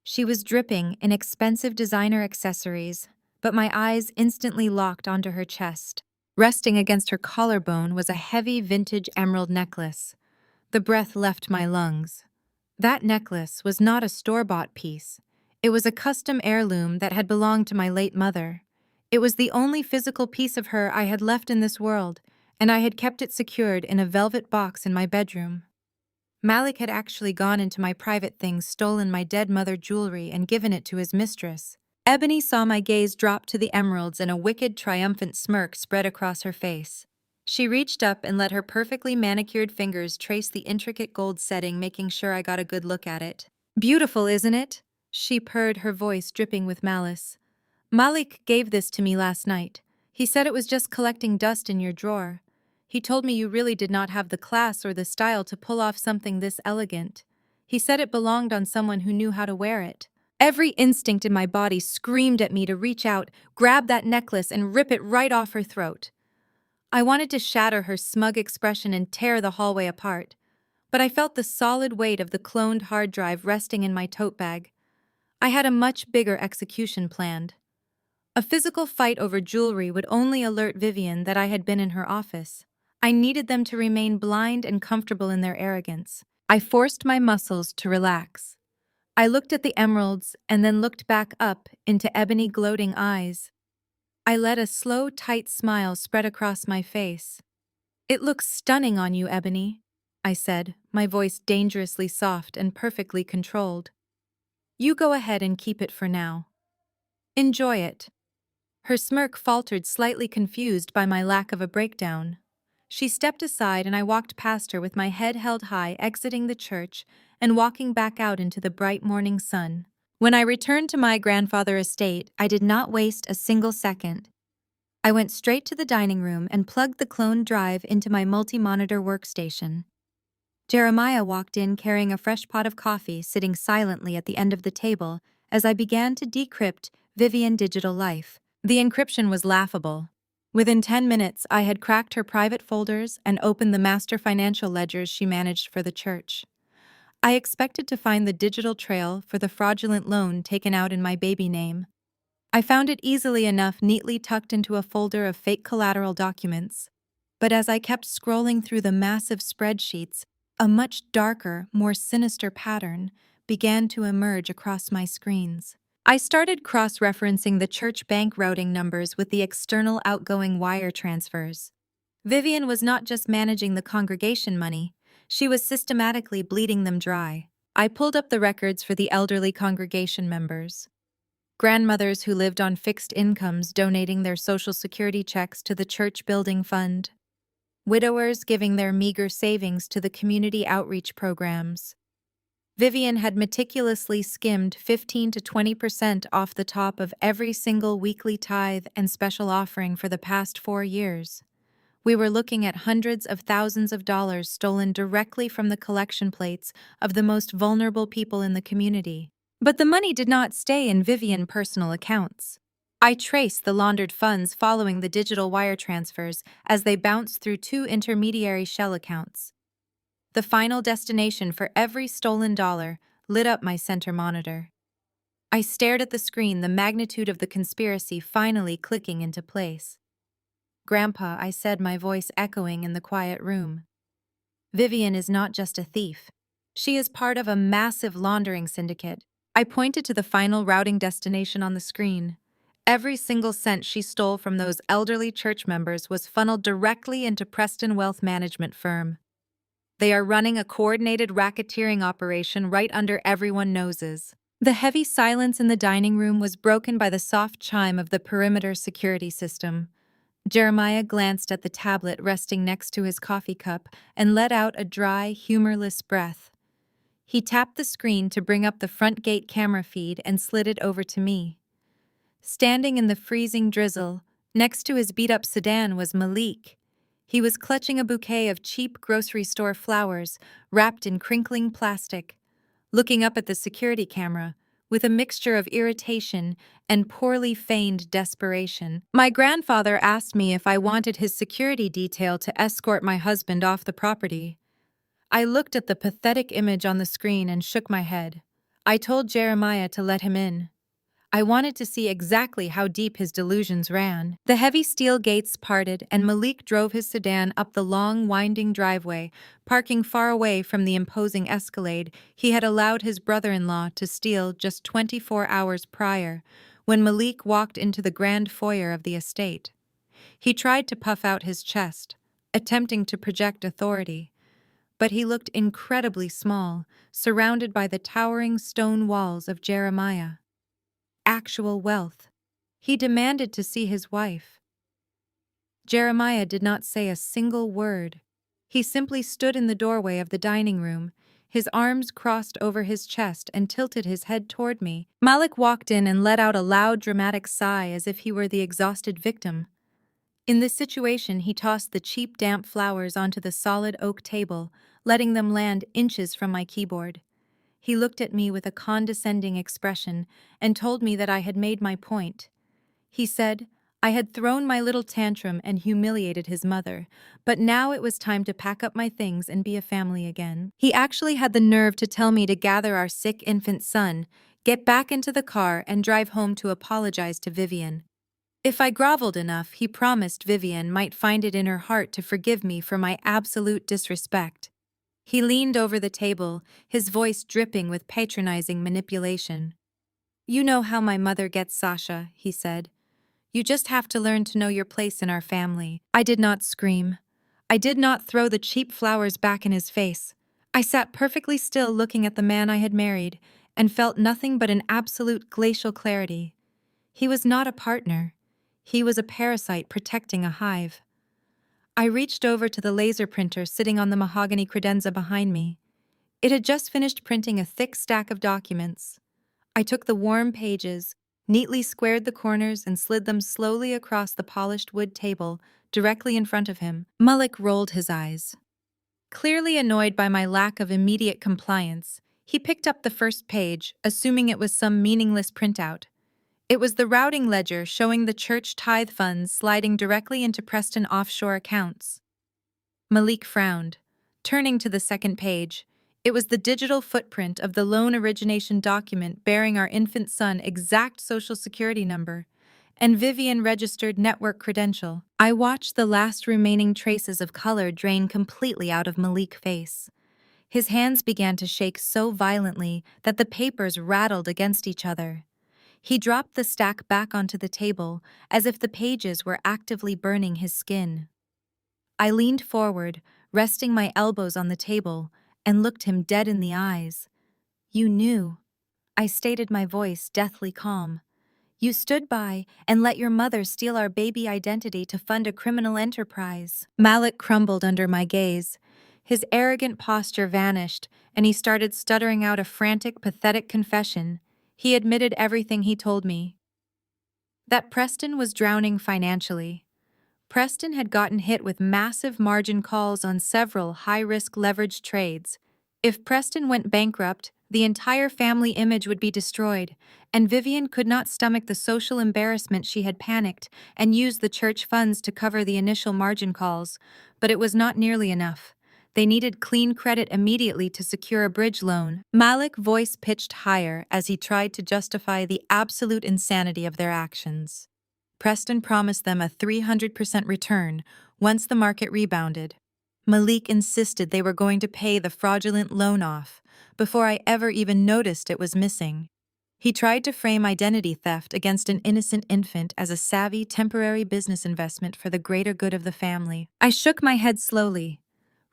She was dripping in expensive designer accessories, but my eyes instantly locked onto her chest. Resting against her collarbone was a heavy vintage emerald necklace. The breath left my lungs. That necklace was not a store-bought piece. It was a custom heirloom that had belonged to my late mother. It was the only physical piece of her I had left in this world, and I had kept it secured in a velvet box in my bedroom. Malik had actually gone into my private things, stolen my dead mother jewelry, and given it to his mistress. Ebony saw my gaze drop to the emeralds, and a wicked, triumphant smirk spread across her face. She reached up and let her perfectly manicured fingers trace the intricate gold setting, making sure I got a good look at it. "Beautiful, isn't it?" she purred, her voice dripping with malice. "Malik gave this to me last night. He said it was just collecting dust in your drawer. He told me you really did not have the class or the style to pull off something this elegant. He said it belonged on someone who knew how to wear it." Every instinct in my body screamed at me to reach out, grab that necklace, and rip it right off her throat. I wanted to shatter her smug expression and tear the hallway apart, but I felt the solid weight of the cloned hard drive resting in my tote bag. I had a much bigger execution planned. A physical fight over jewelry would only alert Vivian that I had been in her office. I needed them to remain blind and comfortable in their arrogance. I forced my muscles to relax. I looked at the emeralds and then looked back up into Ebony gloating eyes. I let a slow, tight smile spread across my face. "It looks stunning on you, Ebony," I said, my voice dangerously soft and perfectly controlled. "You go ahead and keep it for now. Enjoy it." Her smirk faltered, slightly confused by my lack of a breakdown. She stepped aside and I walked past her with my head held high, exiting the church and walking back out into the bright morning sun. When I returned to my grandfather's estate, I did not waste a single second. I went straight to the dining room and plugged the clone drive into my multi-monitor workstation. Jeremiah walked in carrying a fresh pot of coffee, sitting silently at the end of the table as I began to decrypt Vivian Digital Life. The encryption was laughable. Within 10 minutes, I had cracked her private folders and opened the master financial ledgers she managed for the church. I expected to find the digital trail for the fraudulent loan taken out in my baby name. I found it easily enough neatly tucked into a folder of fake collateral documents. But as I kept scrolling through the massive spreadsheets, a much darker, more sinister pattern began to emerge across my screens. I started cross-referencing the church bank routing numbers with the external outgoing wire transfers. Vivian was not just managing the congregation money, she was systematically bleeding them dry. I pulled up the records for the elderly congregation members. Grandmothers who lived on fixed incomes donating their Social Security checks to the church building fund. Widowers giving their meager savings to the community outreach programs. Vivian had meticulously skimmed 15 to 20% off the top of every single weekly tithe and special offering for the past 4 years. We were looking at hundreds of thousands of dollars stolen directly from the collection plates of the most vulnerable people in the community. But the money did not stay in Vivian personal accounts. I traced the laundered funds following the digital wire transfers as they bounced through 2 intermediary shell accounts. The final destination for every stolen dollar lit up my center monitor. I stared at the screen, the magnitude of the conspiracy finally clicking into place. "Grandpa," I said, my voice echoing in the quiet room. "Vivian is not just a thief. She is part of a massive laundering syndicate." I pointed to the final routing destination on the screen. Every single cent she stole from those elderly church members was funneled directly into Preston Wealth Management Firm. They are running a coordinated racketeering operation right under everyone's noses. The heavy silence in the dining room was broken by the soft chime of the perimeter security system. Jeremiah glanced at the tablet resting next to his coffee cup and let out a dry, humorless breath. He tapped the screen to bring up the front gate camera feed and slid it over to me. Standing in the freezing drizzle, next to his beat-up sedan was Malik. He was clutching a bouquet of cheap grocery store flowers wrapped in crinkling plastic, looking up at the security camera with a mixture of irritation and poorly feigned desperation. My grandfather asked me if I wanted his security detail to escort my husband off the property. I looked at the pathetic image on the screen and shook my head. I told Jeremiah to let him in. I wanted to see exactly how deep his delusions ran. The heavy steel gates parted and Malik drove his sedan up the long, winding driveway, parking far away from the imposing Escalade he had allowed his brother-in-law to steal just 24 hours prior, when Malik walked into the grand foyer of the estate. He tried to puff out his chest, attempting to project authority, but he looked incredibly small, surrounded by the towering stone walls of Jeremiah. Actual wealth. He demanded to see his wife. Jeremiah did not say a single word. He simply stood in the doorway of the dining room, his arms crossed over his chest and tilted his head toward me. Malik walked in and let out a loud, dramatic sigh as if he were the exhausted victim. In this situation, he tossed the cheap, damp flowers onto the solid oak table, letting them land inches from my keyboard. He looked at me with a condescending expression and told me that I had made my point. He said, I had thrown my little tantrum and humiliated his mother, but now it was time to pack up my things and be a family again. He actually had the nerve to tell me to gather our sick infant son, get back into the car, and drive home to apologize to Vivian. If I groveled enough, he promised Vivian might find it in her heart to forgive me for my absolute disrespect. He leaned over the table, his voice dripping with patronizing manipulation. "You know how my mother gets, Sasha," he said. "You just have to learn to know your place in our family." I did not scream. I did not throw the cheap flowers back in his face. I sat perfectly still looking at the man I had married and felt nothing but an absolute glacial clarity. He was not a partner. He was a parasite protecting a hive. I reached over to the laser printer sitting on the mahogany credenza behind me. It had just finished printing a thick stack of documents. I took the warm pages, neatly squared the corners, and slid them slowly across the polished wood table directly in front of him. Malik rolled his eyes. Clearly annoyed by my lack of immediate compliance, he picked up the first page, assuming it was some meaningless printout. It was the routing ledger showing the church tithe funds sliding directly into Preston offshore accounts. Malik frowned, turning to the second page. It was the digital footprint of the loan origination document bearing our infant son's exact social security number and Vivian registered network credential. I watched the last remaining traces of color drain completely out of Malik's face. His hands began to shake so violently that the papers rattled against each other. He dropped the stack back onto the table as if the pages were actively burning his skin. I leaned forward, resting my elbows on the table, and looked him dead in the eyes. "You knew," I stated, my voice deathly calm. "You stood by and let your mother steal our baby identity to fund a criminal enterprise." Malik crumbled under my gaze. His arrogant posture vanished, and he started stuttering out a frantic, pathetic confession. He admitted everything he told me. That Preston was drowning financially. Preston had gotten hit with massive margin calls on several high-risk leveraged trades. If Preston went bankrupt, the entire family image would be destroyed, and Vivian could not stomach the social embarrassment. She had panicked and used the church funds to cover the initial margin calls, but it was not nearly enough. They needed clean credit immediately to secure a bridge loan. Malik's voice pitched higher as he tried to justify the absolute insanity of their actions. Preston promised them a 300% return once the market rebounded. Malik insisted they were going to pay the fraudulent loan off before I ever even noticed it was missing. He tried to frame identity theft against an innocent infant as a savvy, temporary business investment for the greater good of the family. I shook my head slowly,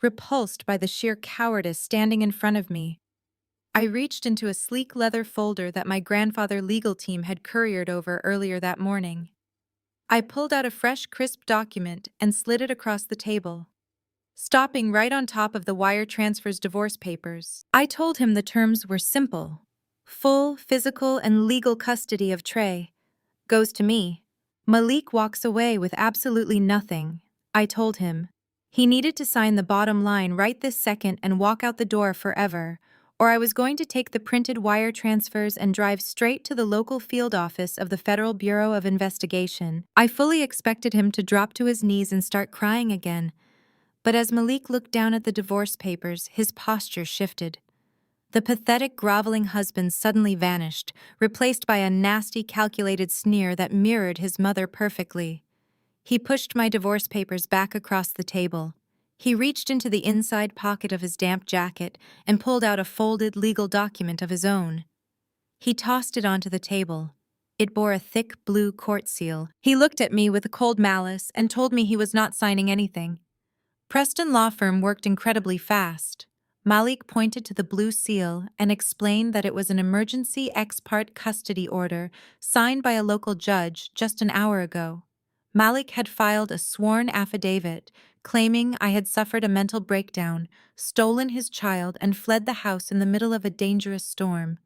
repulsed by the sheer cowardice standing in front of me. I reached into a sleek leather folder that my grandfather's legal team had couriered over earlier that morning. I pulled out a fresh, crisp document and slid it across the table, stopping right on top of the wire transfer's divorce papers. I told him the terms were simple: full physical and legal custody of Trey goes to me. Malik walks away with absolutely nothing, I told him. He needed to sign the bottom line right this second and walk out the door forever, or I was going to take the printed wire transfers and drive straight to the local field office of the Federal Bureau of Investigation. I fully expected him to drop to his knees and start crying again, but as Malik looked down at the divorce papers, his posture shifted. The pathetic, groveling husband suddenly vanished, replaced by a nasty, calculated sneer that mirrored his mother perfectly. He pushed my divorce papers back across the table. He reached into the inside pocket of his damp jacket and pulled out a folded legal document of his own. He tossed it onto the table. It bore a thick blue court seal. He looked at me with a cold malice and told me he was not signing anything. Preston Law Firm worked incredibly fast. Malik pointed to the blue seal and explained that it was an emergency ex parte custody order signed by a local judge just an hour ago. Malik had filed a sworn affidavit claiming I had suffered a mental breakdown, stolen his child, and fled the house in the middle of a dangerous storm.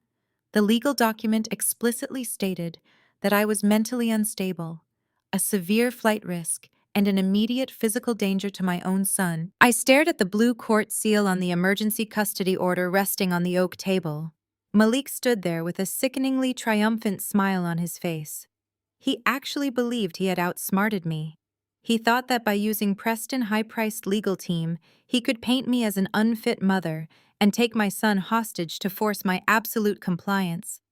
The legal document explicitly stated that I was mentally unstable, a severe flight risk, and an immediate physical danger to my own son. I stared at the blue court seal on the emergency custody order resting on the oak table. Malik stood there with a sickeningly triumphant smile on his face. He actually believed he had outsmarted me. He thought that by using Preston's high-priced legal team, he could paint me as an unfit mother and take my son hostage to force my absolute compliance.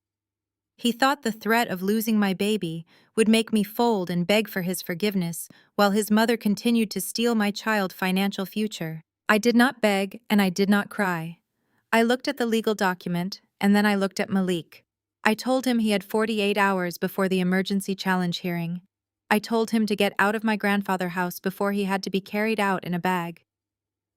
He thought the threat of losing my baby would make me fold and beg for his forgiveness, while his mother continued to steal my child's financial future. I did not beg, and I did not cry. I looked at the legal document, and then I looked at Malik. I told him he had 48 hours before the emergency challenge hearing. I told him to get out of my grandfather's house before he had to be carried out in a bag.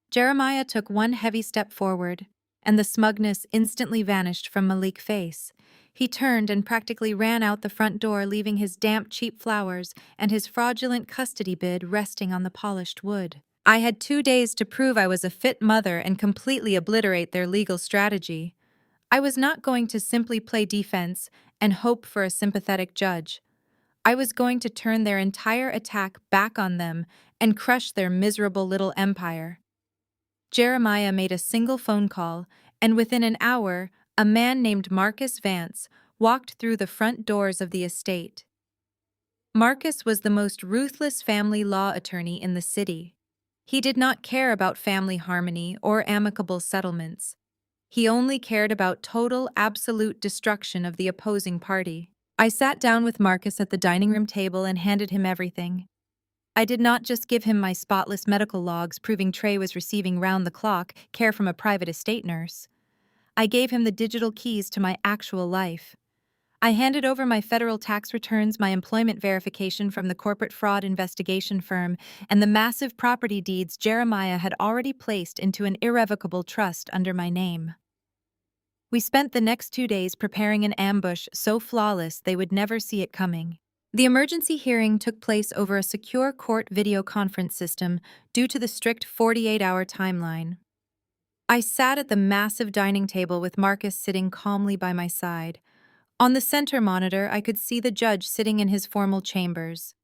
Jeremiah took one heavy step forward, and the smugness instantly vanished from Malik's face. He turned and practically ran out the front door, leaving his damp, cheap flowers and his fraudulent custody bid resting on the polished wood. I had 2 days to prove I was a fit mother and completely obliterate their legal strategy. I was not going to simply play defense and hope for a sympathetic judge. I was going to turn their entire attack back on them and crush their miserable little empire. Jeremiah made a single phone call, and within an hour, a man named Marcus Vance walked through the front doors of the estate. Marcus was the most ruthless family law attorney in the city. He did not care about family harmony or amicable settlements. He only cared about total, absolute destruction of the opposing party. I sat down with Marcus at the dining room table and handed him everything. I did not just give him my spotless medical logs proving Trey was receiving round-the-clock care from a private estate nurse. I gave him the digital keys to my actual life. I handed over my federal tax returns, my employment verification from the corporate fraud investigation firm, and the massive property deeds Jeremiah had already placed into an irrevocable trust under my name. We spent the next 2 days preparing an ambush so flawless they would never see it coming. The emergency hearing took place over a secure court video conference system due to the strict 48-hour timeline. I sat at the massive dining table with Marcus sitting calmly by my side. On the center monitor, I could see the judge sitting in his formal chambers.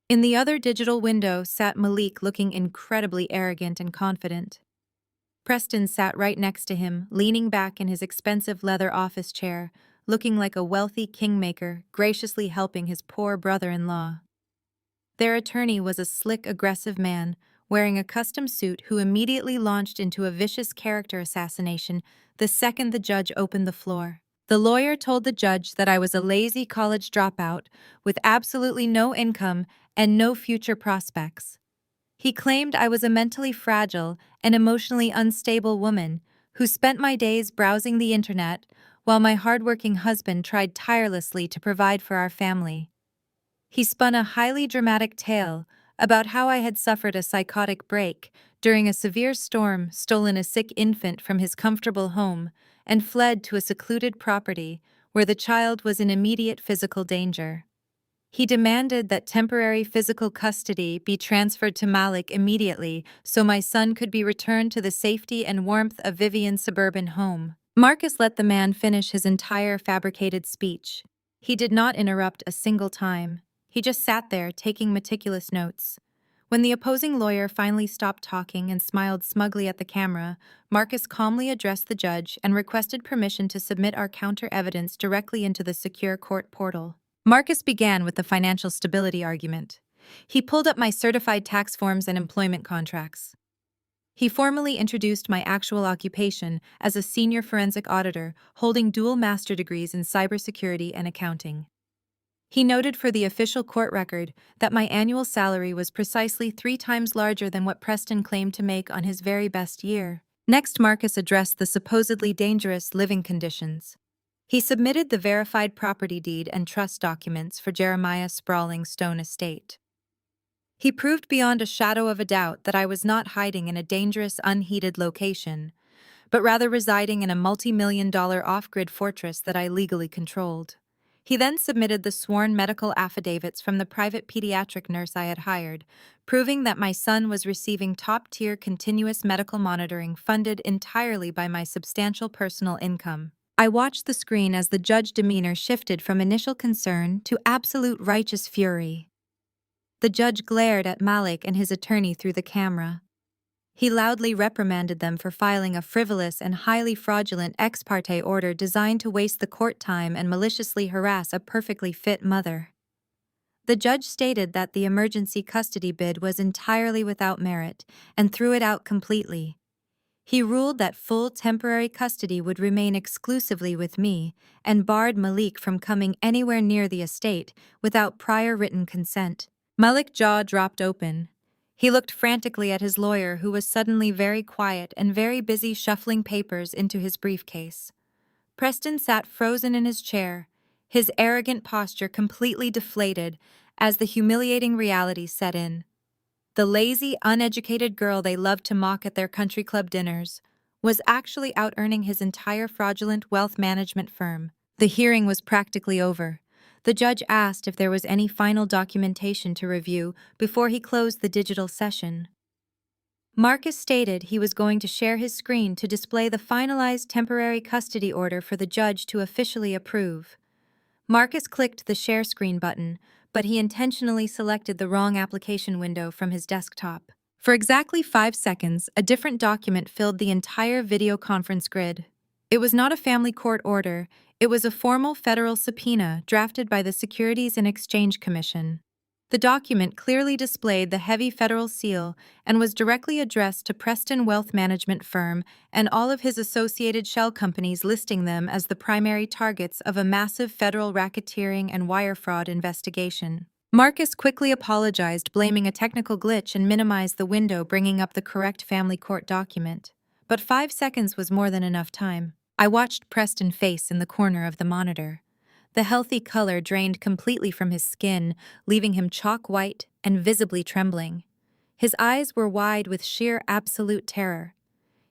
In the other digital window sat Malik looking incredibly arrogant and confident. Preston sat right next to him, leaning back in his expensive leather office chair, looking like a wealthy kingmaker, graciously helping his poor brother-in-law. Their attorney was a slick, aggressive man, wearing a custom suit who immediately launched into a vicious character assassination the second the judge opened the floor. The lawyer told the judge that I was a lazy college dropout with absolutely no income and no future prospects. He claimed I was a mentally fragile and emotionally unstable woman who spent my days browsing the internet while my hardworking husband tried tirelessly to provide for our family. He spun a highly dramatic tale about how I had suffered a psychotic break during a severe storm, stolen a sick infant from his comfortable home, and fled to a secluded property where the child was in immediate physical danger. He demanded that temporary physical custody be transferred to Malik immediately so my son could be returned to the safety and warmth of Vivian's suburban home. Marcus let the man finish his entire fabricated speech. He did not interrupt a single time. He just sat there, taking meticulous notes. When the opposing lawyer finally stopped talking and smiled smugly at the camera, Marcus calmly addressed the judge and requested permission to submit our counter-evidence directly into the secure court portal. Marcus began with the financial stability argument. He pulled up my certified tax forms and employment contracts. He formally introduced my actual occupation as a senior forensic auditor holding dual master degrees in cybersecurity and accounting. He noted for the official court record that my annual salary was precisely 3 times larger than what Preston claimed to make on his very best year. Next, Marcus addressed the supposedly dangerous living conditions. He submitted the verified property deed and trust documents for Jeremiah's sprawling stone estate. He proved beyond a shadow of a doubt that I was not hiding in a dangerous, unheated location, but rather residing in a multi-million-dollar off-grid fortress that I legally controlled. He then submitted the sworn medical affidavits from the private pediatric nurse I had hired, proving that my son was receiving top-tier continuous medical monitoring funded entirely by my substantial personal income. I watched the screen as the judge's demeanor shifted from initial concern to absolute righteous fury. The judge glared at Malik and his attorney through the camera. He loudly reprimanded them for filing a frivolous and highly fraudulent ex parte order designed to waste the court time and maliciously harass a perfectly fit mother. The judge stated that the emergency custody bid was entirely without merit and threw it out completely. He ruled that full temporary custody would remain exclusively with me and barred Malik from coming anywhere near the estate without prior written consent. Malik's jaw dropped open. He looked frantically at his lawyer, who was suddenly very quiet and very busy shuffling papers into his briefcase. Preston sat frozen in his chair, his arrogant posture completely deflated as the humiliating reality set in. The lazy, uneducated girl they loved to mock at their country club dinners was actually out-earning his entire fraudulent wealth management firm. The hearing was practically over. The judge asked if there was any final documentation to review before he closed the digital session. Marcus stated he was going to share his screen to display the finalized temporary custody order for the judge to officially approve. Marcus clicked the share screen button, but he intentionally selected the wrong application window from his desktop. For exactly 5 seconds, a different document filled the entire video conference grid. It was not a family court order, It was a formal federal subpoena drafted by the Securities and Exchange Commission. The document clearly displayed the heavy federal seal and was directly addressed to Preston Wealth Management Firm and all of his associated shell companies, listing them as the primary targets of a massive federal racketeering and wire fraud investigation. Marcus quickly apologized, blaming a technical glitch, and minimized the window, bringing up the correct family court document. But 5 seconds was more than enough time. I watched Preston face in the corner of the monitor. The healthy color drained completely from his skin, leaving him chalk white and visibly trembling. His eyes were wide with sheer absolute terror.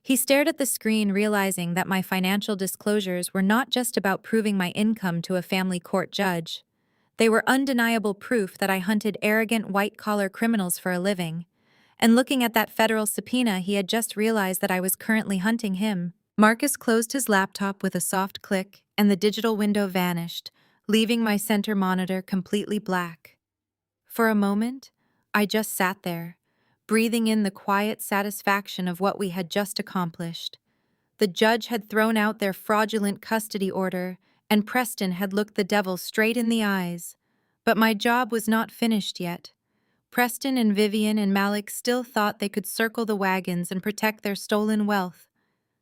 He stared at the screen, realizing that my financial disclosures were not just about proving my income to a family court judge. They were undeniable proof that I hunted arrogant white-collar criminals for a living. And looking at that federal subpoena, he had just realized that I was currently hunting him. Marcus closed his laptop with a soft click, and the digital window vanished, leaving my center monitor completely black. For a moment, I just sat there, breathing in the quiet satisfaction of what we had just accomplished. The judge had thrown out their fraudulent custody order, and Preston had looked the devil straight in the eyes. But my job was not finished yet. Preston and Vivian and Malik still thought they could circle the wagons and protect their stolen wealth.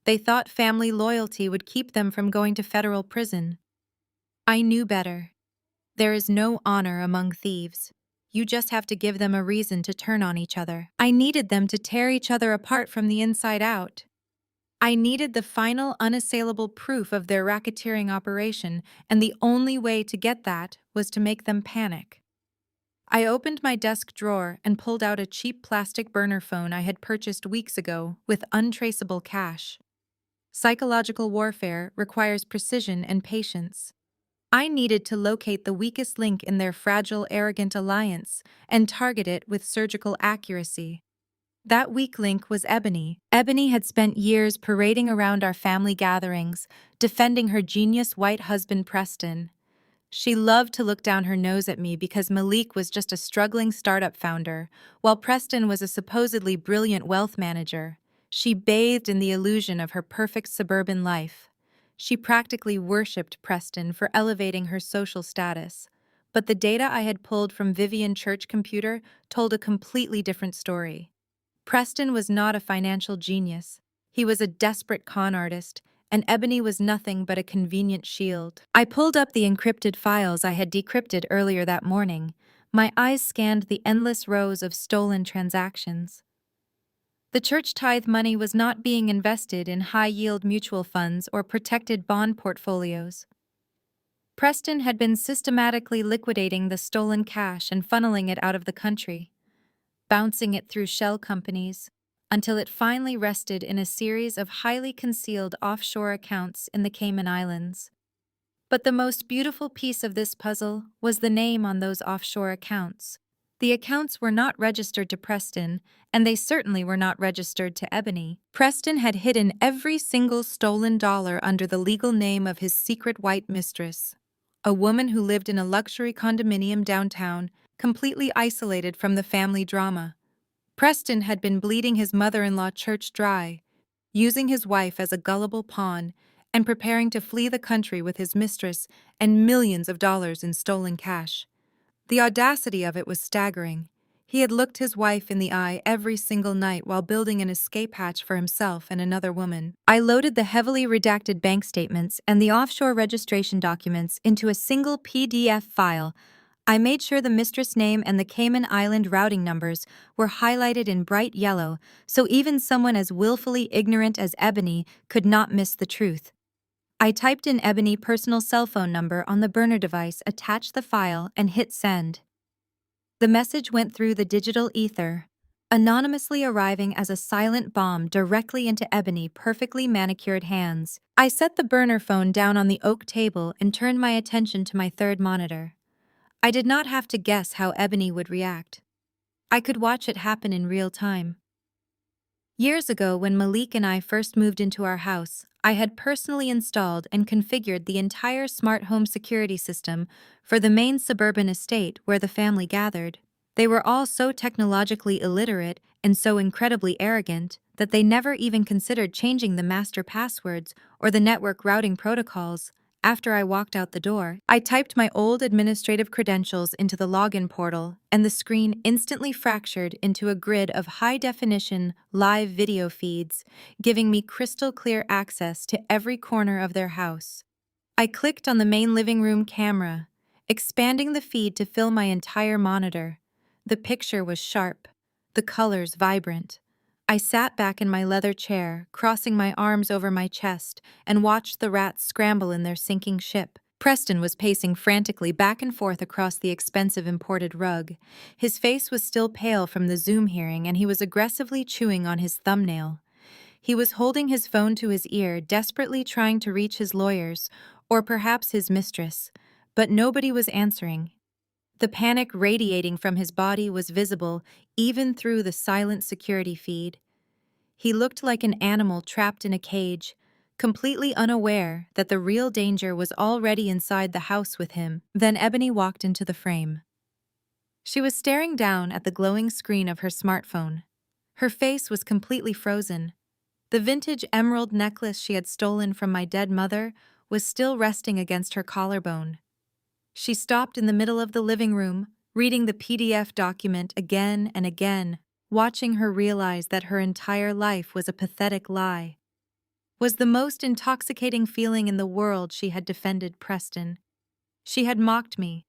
They thought family loyalty would keep them from going to federal prison. I knew better. There is no honor among thieves. You just have to give them a reason to turn on each other. I needed them to tear each other apart from the inside out. I needed the final unassailable proof of their racketeering operation, and the only way to get that was to make them panic. I opened my desk drawer and pulled out a cheap plastic burner phone I had purchased weeks ago with untraceable cash. Psychological warfare requires precision and patience. I needed to locate the weakest link in their fragile, arrogant alliance and target it with surgical accuracy. That weak link was Ebony. Ebony had spent years parading around our family gatherings, defending her genius white husband Preston. She loved to look down her nose at me because Malik was just a struggling startup founder, while Preston was a supposedly brilliant wealth manager. She bathed in the illusion of her perfect suburban life. She practically worshipped Preston for elevating her social status. But the data I had pulled from Vivian Church computer told a completely different story. Preston was not a financial genius. He was a desperate con artist, and Ebony was nothing but a convenient shield. I pulled up the encrypted files I had decrypted earlier that morning. My eyes scanned the endless rows of stolen transactions. The church tithe money was not being invested in high-yield mutual funds or protected bond portfolios. Preston had been systematically liquidating the stolen cash and funneling it out of the country, bouncing it through shell companies, until it finally rested in a series of highly concealed offshore accounts in the Cayman Islands. But the most beautiful piece of this puzzle was the name on those offshore accounts. The accounts were not registered to Preston, and they certainly were not registered to Ebony. Preston had hidden every single stolen dollar under the legal name of his secret white mistress, a woman who lived in a luxury condominium downtown, completely isolated from the family drama. Preston had been bleeding his mother-in-law Church dry, using his wife as a gullible pawn, and preparing to flee the country with his mistress and millions of dollars in stolen cash. The audacity of it was staggering. He had looked his wife in the eye every single night while building an escape hatch for himself and another woman. I loaded the heavily redacted bank statements and the offshore registration documents into a single PDF file. I made sure the mistress name and the Cayman Island routing numbers were highlighted in bright yellow, so even someone as willfully ignorant as Ebony could not miss the truth. I typed in Ebony's personal cell phone number on the burner device, attached the file, and hit send. The message went through the digital ether, anonymously arriving as a silent bomb directly into Ebony's perfectly manicured hands. I set the burner phone down on the oak table and turned my attention to my third monitor. I did not have to guess how Ebony would react. I could watch it happen in real time. Years ago, when Malik and I first moved into our house, I had personally installed and configured the entire smart home security system for the main suburban estate where the family gathered. They were all so technologically illiterate and so incredibly arrogant that they never even considered changing the master passwords or the network routing protocols. After I walked out the door, I typed my old administrative credentials into the login portal, and the screen instantly fractured into a grid of high-definition live video feeds, giving me crystal clear access to every corner of their house. I clicked on the main living room camera, expanding the feed to fill my entire monitor. The picture was sharp, the colors vibrant. I sat back in my leather chair, crossing my arms over my chest, and watched the rats scramble in their sinking ship. Preston was pacing frantically back and forth across the expensive imported rug. His face was still pale from the Zoom hearing, and he was aggressively chewing on his thumbnail. He was holding his phone to his ear, desperately trying to reach his lawyers, or perhaps his mistress, but nobody was answering. The panic radiating from his body was visible even through the silent security feed. He looked like an animal trapped in a cage, completely unaware that the real danger was already inside the house with him. Then Ebony walked into the frame. She was staring down at the glowing screen of her smartphone. Her face was completely frozen. The vintage emerald necklace she had stolen from my dead mother was still resting against her collarbone. She stopped in the middle of the living room, reading the PDF document again and again, watching her realize that her entire life was a pathetic lie. Was the most intoxicating feeling in the world she had defended Preston. She had mocked me.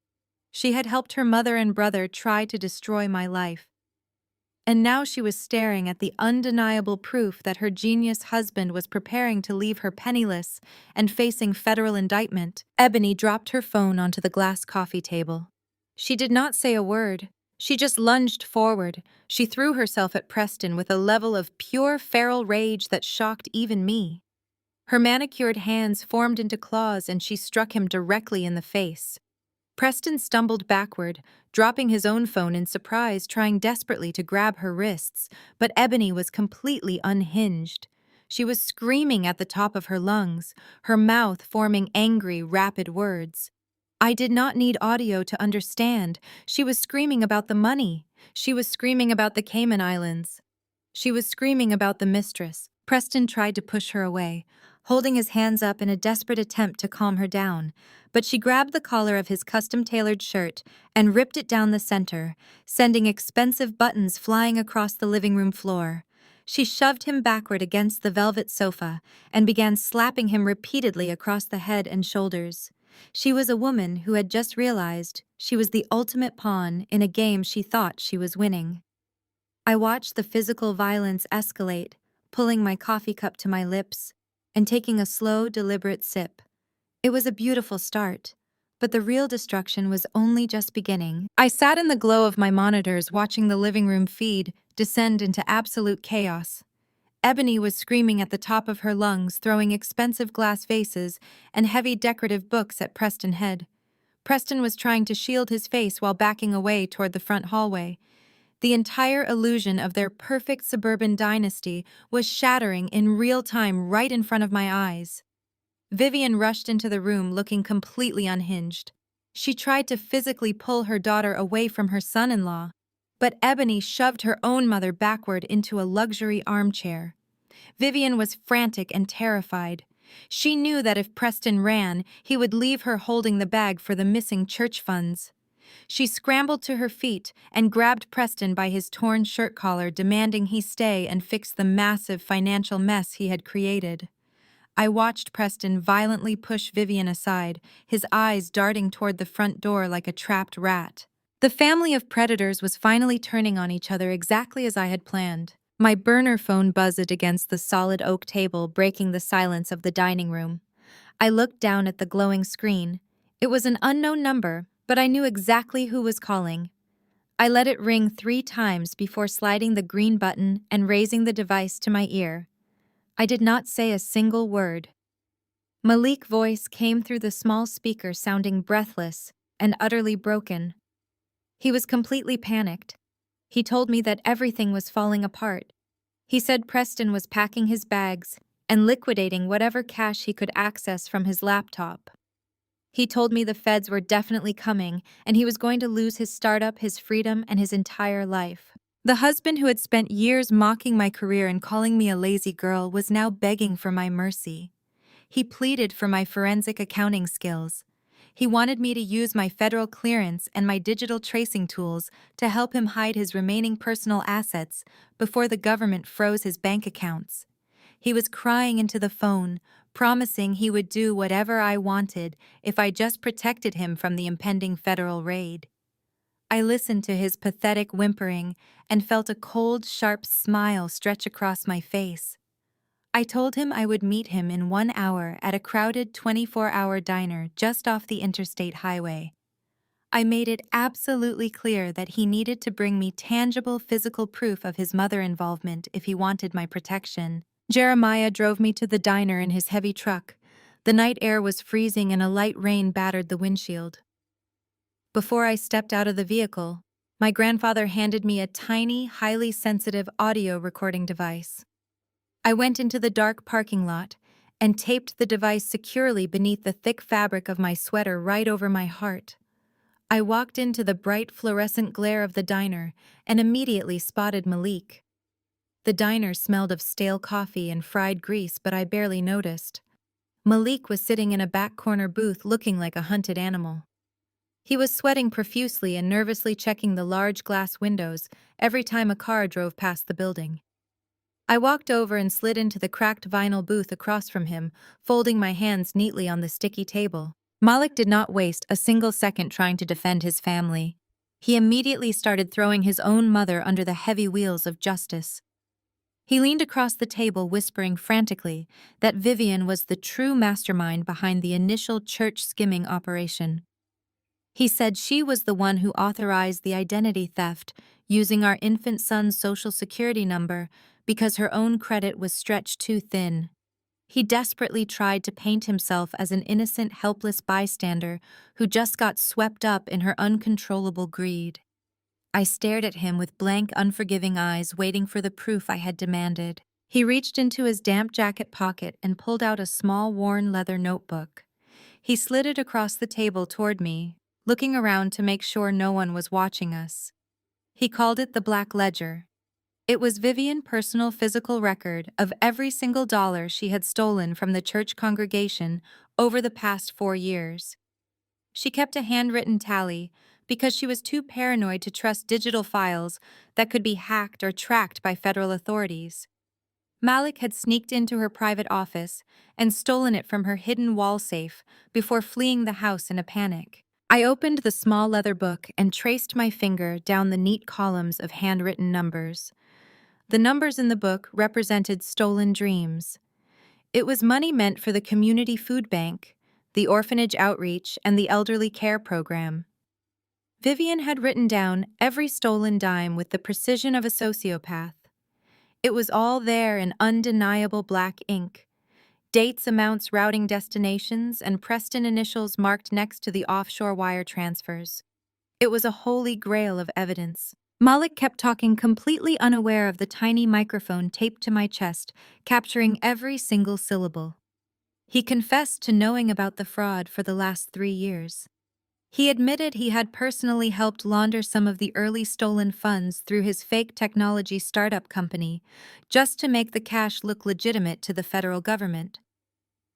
She had helped her mother and brother try to destroy my life. And now she was staring at the undeniable proof that her genius husband was preparing to leave her penniless and facing federal indictment. Ebony dropped her phone onto the glass coffee table. She did not say a word. She just lunged forward. She threw herself at Preston with a level of pure feral rage that shocked even me. Her manicured hands formed into claws and she struck him directly in the face. Preston stumbled backward, dropping his own phone in surprise, trying desperately to grab her wrists, but Ebony was completely unhinged. She was screaming at the top of her lungs, her mouth forming angry, rapid words. I did not need audio to understand. She was screaming about the money. She was screaming about the Cayman Islands. She was screaming about the mistress. Preston tried to push her away, holding his hands up in a desperate attempt to calm her down, but she grabbed the collar of his custom-tailored shirt and ripped it down the center, sending expensive buttons flying across the living room floor. She shoved him backward against the velvet sofa and began slapping him repeatedly across the head and shoulders. She was a woman who had just realized she was the ultimate pawn in a game she thought she was winning. I watched the physical violence escalate, pulling my coffee cup to my lips and taking a slow, deliberate sip. It was a beautiful start, but the real destruction was only just beginning. I sat in the glow of my monitors watching the living room feed descend into absolute chaos. Ebony was screaming at the top of her lungs, throwing expensive glass vases and heavy decorative books at Preston's head. Preston was trying to shield his face while backing away toward the front hallway. The entire illusion of their perfect suburban dynasty was shattering in real time right in front of my eyes. Vivian rushed into the room looking completely unhinged. She tried to physically pull her daughter away from her son-in-law, but Ebony shoved her own mother backward into a luxury armchair. Vivian was frantic and terrified. She knew that if Preston ran, he would leave her holding the bag for the missing church funds. She scrambled to her feet and grabbed Preston by his torn shirt collar, demanding he stay and fix the massive financial mess he had created. I watched Preston violently push Vivian aside, his eyes darting toward the front door like a trapped rat. The family of predators was finally turning on each other exactly as I had planned. My burner phone buzzed against the solid oak table, breaking the silence of the dining room. I looked down at the glowing screen. It was an unknown number, but I knew exactly who was calling. I let it ring 3 times before sliding the green button and raising the device to my ear. I did not say a single word. Malik's voice came through the small speaker, sounding breathless and utterly broken. He was completely panicked. He told me that everything was falling apart. He said Preston was packing his bags and liquidating whatever cash he could access from his laptop. He told me the feds were definitely coming, and he was going to lose his startup, his freedom, and his entire life. The husband who had spent years mocking my career and calling me a lazy girl was now begging for my mercy. He pleaded for my forensic accounting skills. He wanted me to use my federal clearance and my digital tracing tools to help him hide his remaining personal assets before the government froze his bank accounts. He was crying into the phone, promising he would do whatever I wanted if I just protected him from the impending federal raid. I listened to his pathetic whimpering and felt a cold, sharp smile stretch across my face. I told him I would meet him in 1 hour at a crowded 24-hour diner just off the interstate highway. I made it absolutely clear that he needed to bring me tangible physical proof of his mother involvement if he wanted my protection. Jeremiah drove me to the diner in his heavy truck. The night air was freezing and a light rain battered the windshield. Before I stepped out of the vehicle, my grandfather handed me a tiny, highly sensitive audio recording device. I went into the dark parking lot and taped the device securely beneath the thick fabric of my sweater right over my heart. I walked into the bright fluorescent glare of the diner and immediately spotted Malik. The diner smelled of stale coffee and fried grease, but I barely noticed. Malik was sitting in a back corner booth looking like a hunted animal. He was sweating profusely and nervously checking the large glass windows every time a car drove past the building. I walked over and slid into the cracked vinyl booth across from him, folding my hands neatly on the sticky table. Malik did not waste a single second trying to defend his family. He immediately started throwing his own mother under the heavy wheels of justice. He leaned across the table, whispering frantically that Vivian was the true mastermind behind the initial church skimming operation. He said she was the one who authorized the identity theft, using our infant son's social security number because her own credit was stretched too thin. He desperately tried to paint himself as an innocent, helpless bystander who just got swept up in her uncontrollable greed. I stared at him with blank, unforgiving eyes, waiting for the proof I had demanded. He reached into his damp jacket pocket and pulled out a small, worn leather notebook. He slid it across the table toward me, looking around to make sure no one was watching us. He called it the Black Ledger. It was Vivian's personal physical record of every single dollar she had stolen from the church congregation over the past 4 years. She kept a handwritten tally because she was too paranoid to trust digital files that could be hacked or tracked by federal authorities. Malik had sneaked into her private office and stolen it from her hidden wall safe before fleeing the house in a panic. I opened the small leather book and traced my finger down the neat columns of handwritten numbers. The numbers in the book represented stolen dreams. It was money meant for the community food bank, the orphanage outreach, and the elderly care program. Vivian had written down every stolen dime with the precision of a sociopath. It was all there in undeniable black ink. Dates, amounts, routing destinations, and Preston initials marked next to the offshore wire transfers. It was a holy grail of evidence. Malik kept talking, completely unaware of the tiny microphone taped to my chest, capturing every single syllable. He confessed to knowing about the fraud for the last 3 years. He admitted he had personally helped launder some of the early stolen funds through his fake technology startup company, just to make the cash look legitimate to the federal government.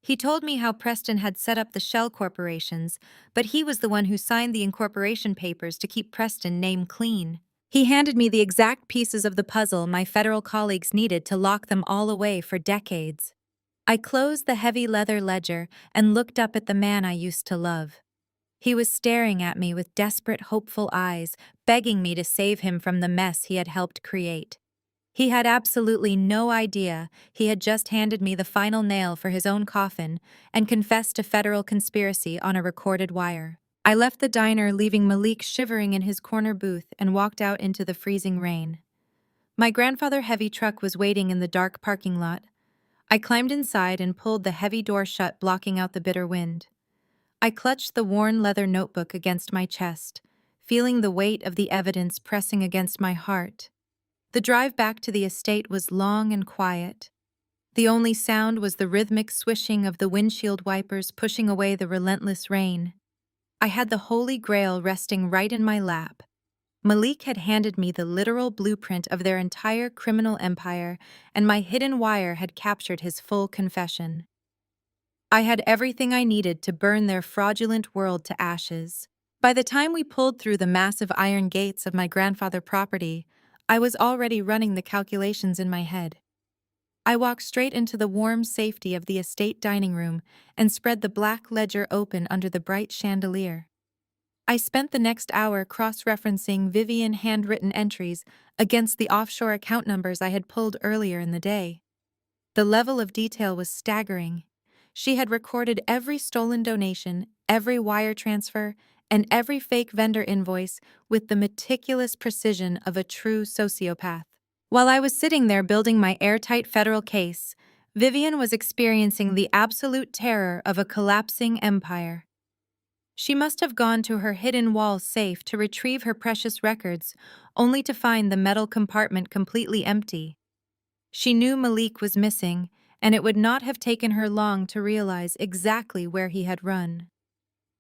He told me how Preston had set up the shell corporations, but he was the one who signed the incorporation papers to keep Preston name clean. He handed me the exact pieces of the puzzle my federal colleagues needed to lock them all away for decades. I closed the heavy leather ledger and looked up at the man I used to love. He was staring at me with desperate, hopeful eyes, begging me to save him from the mess he had helped create. He had absolutely no idea he had just handed me the final nail for his own coffin and confessed to federal conspiracy on a recorded wire. I left the diner, leaving Malik shivering in his corner booth, and walked out into the freezing rain. My grandfather's heavy truck was waiting in the dark parking lot. I climbed inside and pulled the heavy door shut, blocking out the bitter wind. I clutched the worn leather notebook against my chest, feeling the weight of the evidence pressing against my heart. The drive back to the estate was long and quiet. The only sound was the rhythmic swishing of the windshield wipers pushing away the relentless rain. I had the Holy Grail resting right in my lap. Malik had handed me the literal blueprint of their entire criminal empire, and my hidden wire had captured his full confession. I had everything I needed to burn their fraudulent world to ashes. By the time we pulled through the massive iron gates of my grandfather's property, I was already running the calculations in my head. I walked straight into the warm safety of the estate dining room and spread the black ledger open under the bright chandelier. I spent the next hour cross-referencing Vivian handwritten entries against the offshore account numbers I had pulled earlier in the day. The level of detail was staggering. She had recorded every stolen donation, every wire transfer, and every fake vendor invoice with the meticulous precision of a true sociopath. While I was sitting there building my airtight federal case, Vivian was experiencing the absolute terror of a collapsing empire. She must have gone to her hidden wall safe to retrieve her precious records, only to find the metal compartment completely empty. She knew Malik was missing, and it would not have taken her long to realize exactly where he had run.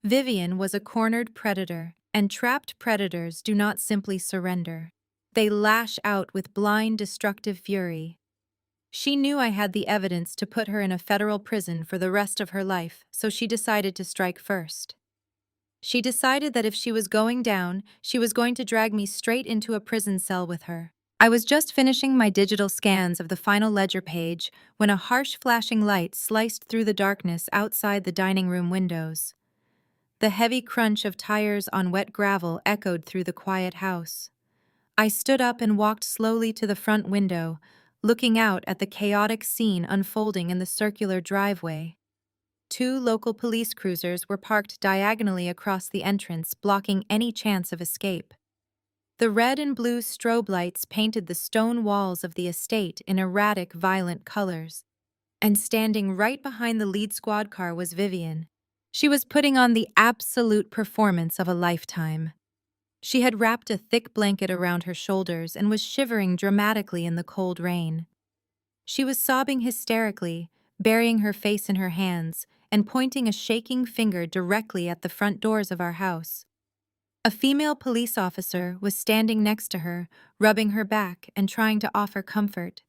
Vivian was a cornered predator, and trapped predators do not simply surrender. They lash out with blind, destructive fury. She knew I had the evidence to put her in a federal prison for the rest of her life, so she decided to strike first. She decided that if she was going down, she was going to drag me straight into a prison cell with her. I was just finishing my digital scans of the final ledger page when a harsh flashing light sliced through the darkness outside the dining room windows. The heavy crunch of tires on wet gravel echoed through the quiet house. I stood up and walked slowly to the front window, looking out at the chaotic scene unfolding in the circular driveway. 2 local police cruisers were parked diagonally across the entrance, blocking any chance of escape. The red and blue strobe lights painted the stone walls of the estate in erratic, violent colors. And standing right behind the lead squad car was Vivian. She was putting on the absolute performance of a lifetime. She had wrapped a thick blanket around her shoulders and was shivering dramatically in the cold rain. She was sobbing hysterically, burying her face in her hands, and pointing a shaking finger directly at the front doors of our house. A female police officer was standing next to her, rubbing her back and trying to offer comfort.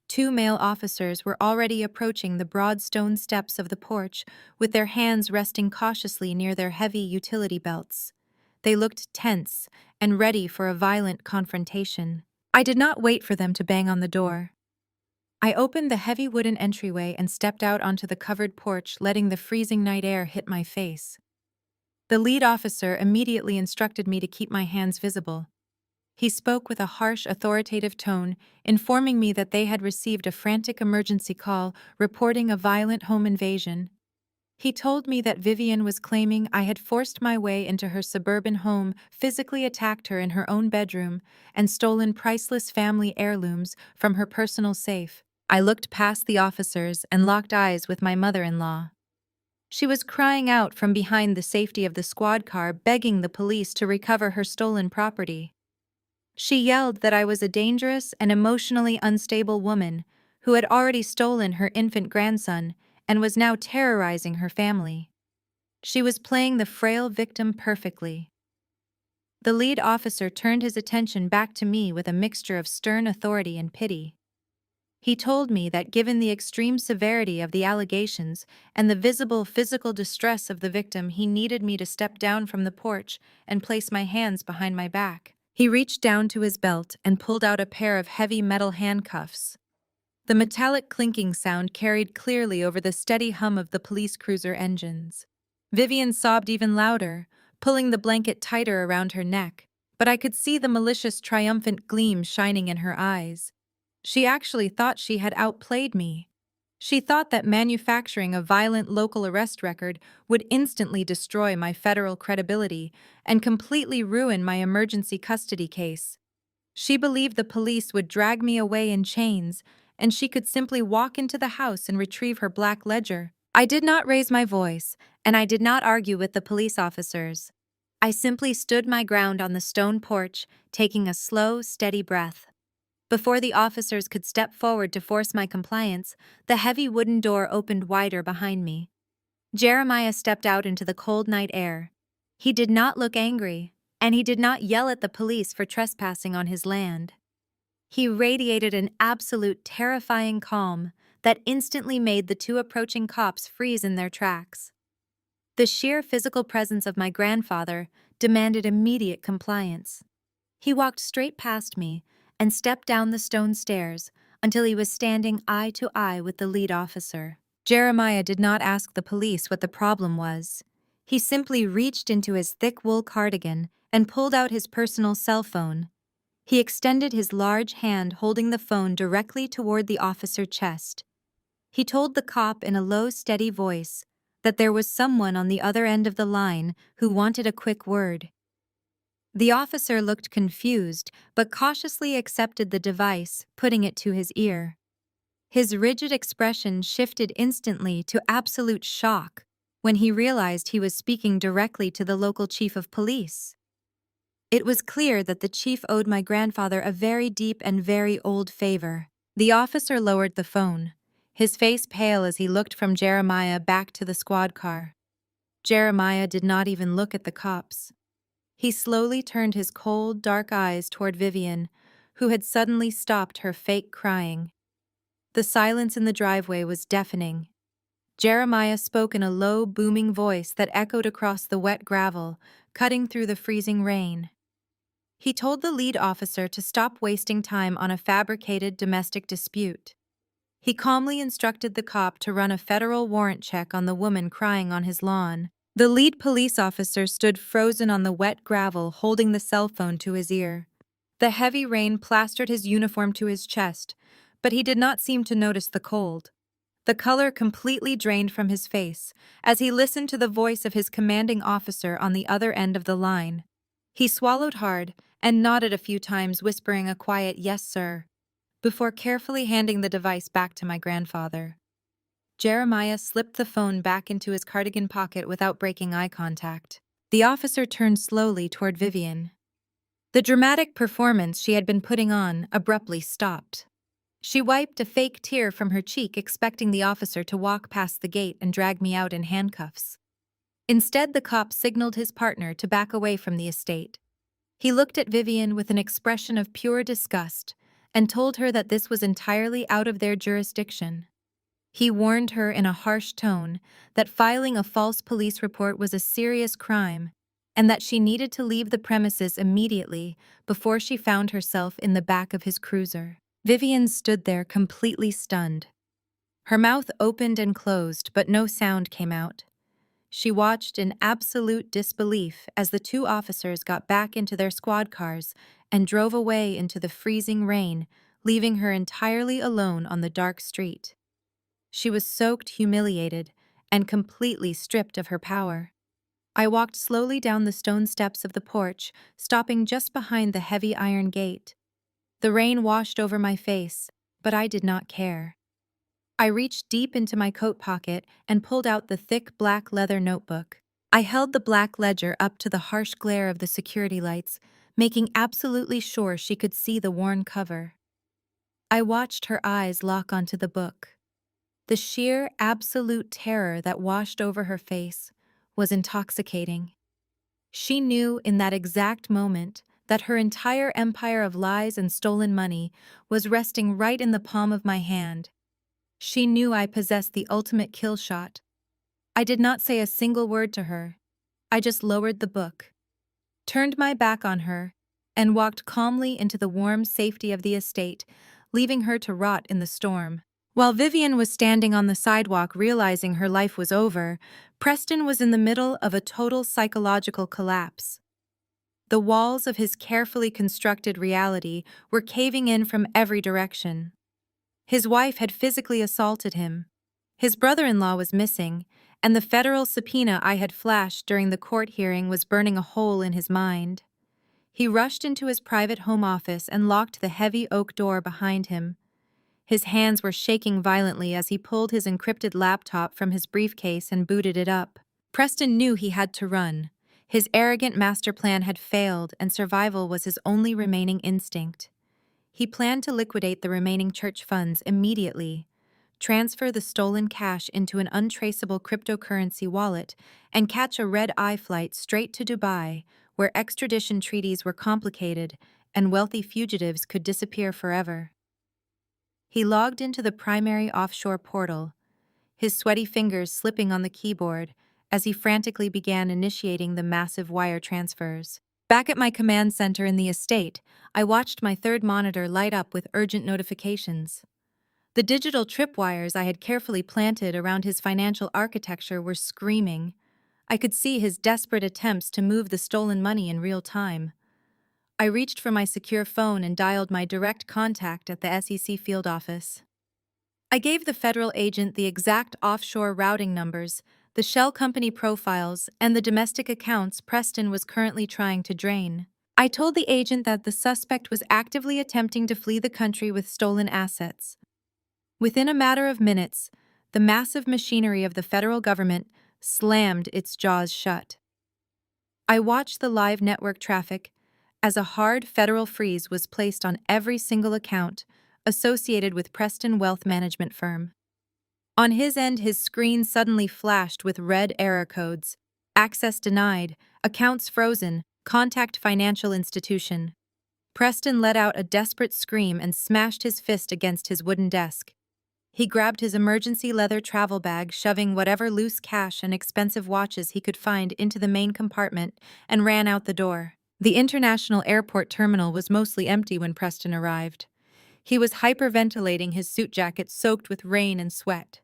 2 male officers were already approaching the broad stone steps of the porch, with their hands resting cautiously near their heavy utility belts. They looked tense and ready for a violent confrontation. I did not wait for them to bang on the door. I opened the heavy wooden entryway and stepped out onto the covered porch, letting the freezing night air hit my face. The lead officer immediately instructed me to keep my hands visible. He spoke with a harsh, authoritative tone, informing me that they had received a frantic emergency call reporting a violent home invasion. He told me that Vivian was claiming I had forced my way into her suburban home, physically attacked her in her own bedroom, and stolen priceless family heirlooms from her personal safe. I looked past the officers and locked eyes with my mother-in-law. She was crying out from behind the safety of the squad car, begging the police to recover her stolen property. She yelled that I was a dangerous and emotionally unstable woman who had already stolen her infant grandson and was now terrorizing her family. She was playing the frail victim perfectly. The lead officer turned his attention back to me with a mixture of stern authority and pity. He told me that given the extreme severity of the allegations and the visible physical distress of the victim, he needed me to step down from the porch and place my hands behind my back. He reached down to his belt and pulled out a pair of heavy metal handcuffs. The metallic clinking sound carried clearly over the steady hum of the police cruiser engines. Vivian sobbed even louder, pulling the blanket tighter around her neck, but I could see the malicious, triumphant gleam shining in her eyes. She actually thought she had outplayed me. She thought that manufacturing a violent local arrest record would instantly destroy my federal credibility and completely ruin my emergency custody case. She believed the police would drag me away in chains, and she could simply walk into the house and retrieve her black ledger. I did not raise my voice, and I did not argue with the police officers. I simply stood my ground on the stone porch, taking a slow, steady breath. Before the officers could step forward to force my compliance, the heavy wooden door opened wider behind me. Jeremiah stepped out into the cold night air. He did not look angry, and he did not yell at the police for trespassing on his land. He radiated an absolute terrifying calm, that instantly made the two approaching cops freeze in their tracks. The sheer physical presence of my grandfather demanded immediate compliance. He walked straight past me and stepped down the stone stairs until he was standing eye to eye with the lead officer. Jeremiah did not ask the police what the problem was. He simply reached into his thick wool cardigan and pulled out his personal cell phone. He extended his large hand holding the phone directly toward the officer's chest. He told the cop in a low, steady voice that there was someone on the other end of the line who wanted a quick word. The officer looked confused, but cautiously accepted the device, putting it to his ear. His rigid expression shifted instantly to absolute shock when he realized he was speaking directly to the local chief of police. It was clear that the chief owed my grandfather a very deep and very old favor. The officer lowered the phone, his face pale as he looked from Jeremiah back to the squad car. Jeremiah did not even look at the cops. He slowly turned his cold, dark eyes toward Vivian, who had suddenly stopped her fake crying. The silence in the driveway was deafening. Jeremiah spoke in a low, booming voice that echoed across the wet gravel, cutting through the freezing rain. He told the lead officer to stop wasting time on a fabricated domestic dispute. He calmly instructed the cop to run a federal warrant check on the woman crying on his lawn. The lead police officer stood frozen on the wet gravel, holding the cell phone to his ear. The heavy rain plastered his uniform to his chest, but he did not seem to notice the cold. The color completely drained from his face as he listened to the voice of his commanding officer on the other end of the line. He swallowed hard and nodded a few times, whispering a quiet "yes, sir," before carefully handing the device back to my grandfather. Jeremiah slipped the phone back into his cardigan pocket without breaking eye contact. The officer turned slowly toward Vivian. The dramatic performance she had been putting on abruptly stopped. She wiped a fake tear from her cheek, expecting the officer to walk past the gate and drag me out in handcuffs. Instead, the cop signaled his partner to back away from the estate. He looked at Vivian with an expression of pure disgust and told her that this was entirely out of their jurisdiction. He warned her in a harsh tone that filing a false police report was a serious crime and that she needed to leave the premises immediately before she found herself in the back of his cruiser. Vivian stood there completely stunned. Her mouth opened and closed, but no sound came out. She watched in absolute disbelief as the two officers got back into their squad cars and drove away into the freezing rain, leaving her entirely alone on the dark street. She was soaked, humiliated, and completely stripped of her power. I walked slowly down the stone steps of the porch, stopping just behind the heavy iron gate. The rain washed over my face, but I did not care. I reached deep into my coat pocket and pulled out the thick black leather notebook. I held the black ledger up to the harsh glare of the security lights, making absolutely sure she could see the worn cover. I watched her eyes lock onto the book. The sheer, absolute terror that washed over her face was intoxicating. She knew in that exact moment that her entire empire of lies and stolen money was resting right in the palm of my hand. She knew I possessed the ultimate kill shot. I did not say a single word to her. I just lowered the book, turned my back on her, and walked calmly into the warm safety of the estate, leaving her to rot in the storm. While Vivian was standing on the sidewalk realizing her life was over, Preston was in the middle of a total psychological collapse. The walls of his carefully constructed reality were caving in from every direction. His wife had physically assaulted him. His brother-in-law was missing, and the federal subpoena I had flashed during the court hearing was burning a hole in his mind. He rushed into his private home office and locked the heavy oak door behind him. His hands were shaking violently as he pulled his encrypted laptop from his briefcase and booted it up. Preston knew he had to run. His arrogant master plan had failed, and survival was his only remaining instinct. He planned to liquidate the remaining church funds immediately, transfer the stolen cash into an untraceable cryptocurrency wallet, and catch a red-eye flight straight to Dubai, where extradition treaties were complicated and wealthy fugitives could disappear forever. He logged into the primary offshore portal, his sweaty fingers slipping on the keyboard as he frantically began initiating the massive wire transfers. Back at my command center in the estate, I watched my third monitor light up with urgent notifications. The digital tripwires I had carefully planted around his financial architecture were screaming. I could see his desperate attempts to move the stolen money in real time. I reached for my secure phone and dialed my direct contact at the SEC field office. I gave the federal agent the exact offshore routing numbers, the shell company profiles, and the domestic accounts Preston was currently trying to drain. I told the agent that the suspect was actively attempting to flee the country with stolen assets. Within a matter of minutes, the massive machinery of the federal government slammed its jaws shut. I watched the live network traffic as a hard federal freeze was placed on every single account associated with Preston Wealth Management Firm. On his end, his screen suddenly flashed with red error codes: access denied, accounts frozen, contact financial institution. Preston let out a desperate scream and smashed his fist against his wooden desk. He grabbed his emergency leather travel bag, shoving whatever loose cash and expensive watches he could find into the main compartment, and ran out the door. The international airport terminal was mostly empty when Preston arrived. He was hyperventilating, his suit jacket soaked with rain and sweat.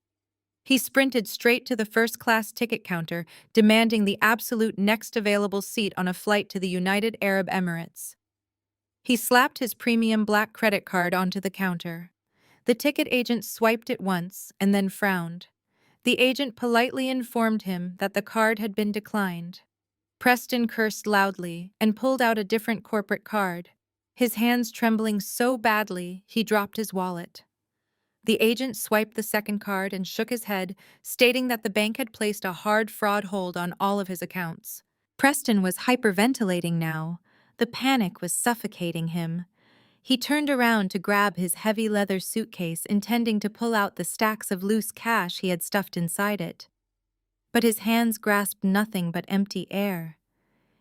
He sprinted straight to the first-class ticket counter, demanding the absolute next available seat on a flight to the United Arab Emirates. He slapped his premium black credit card onto the counter. The ticket agent swiped it once and then frowned. The agent politely informed him that the card had been declined. Preston cursed loudly and pulled out a different corporate card, his hands trembling so badly he dropped his wallet. The agent swiped the second card and shook his head, stating that the bank had placed a hard fraud hold on all of his accounts. Preston was hyperventilating now. The panic was suffocating him. He turned around to grab his heavy leather suitcase, intending to pull out the stacks of loose cash he had stuffed inside it. But his hands grasped nothing but empty air.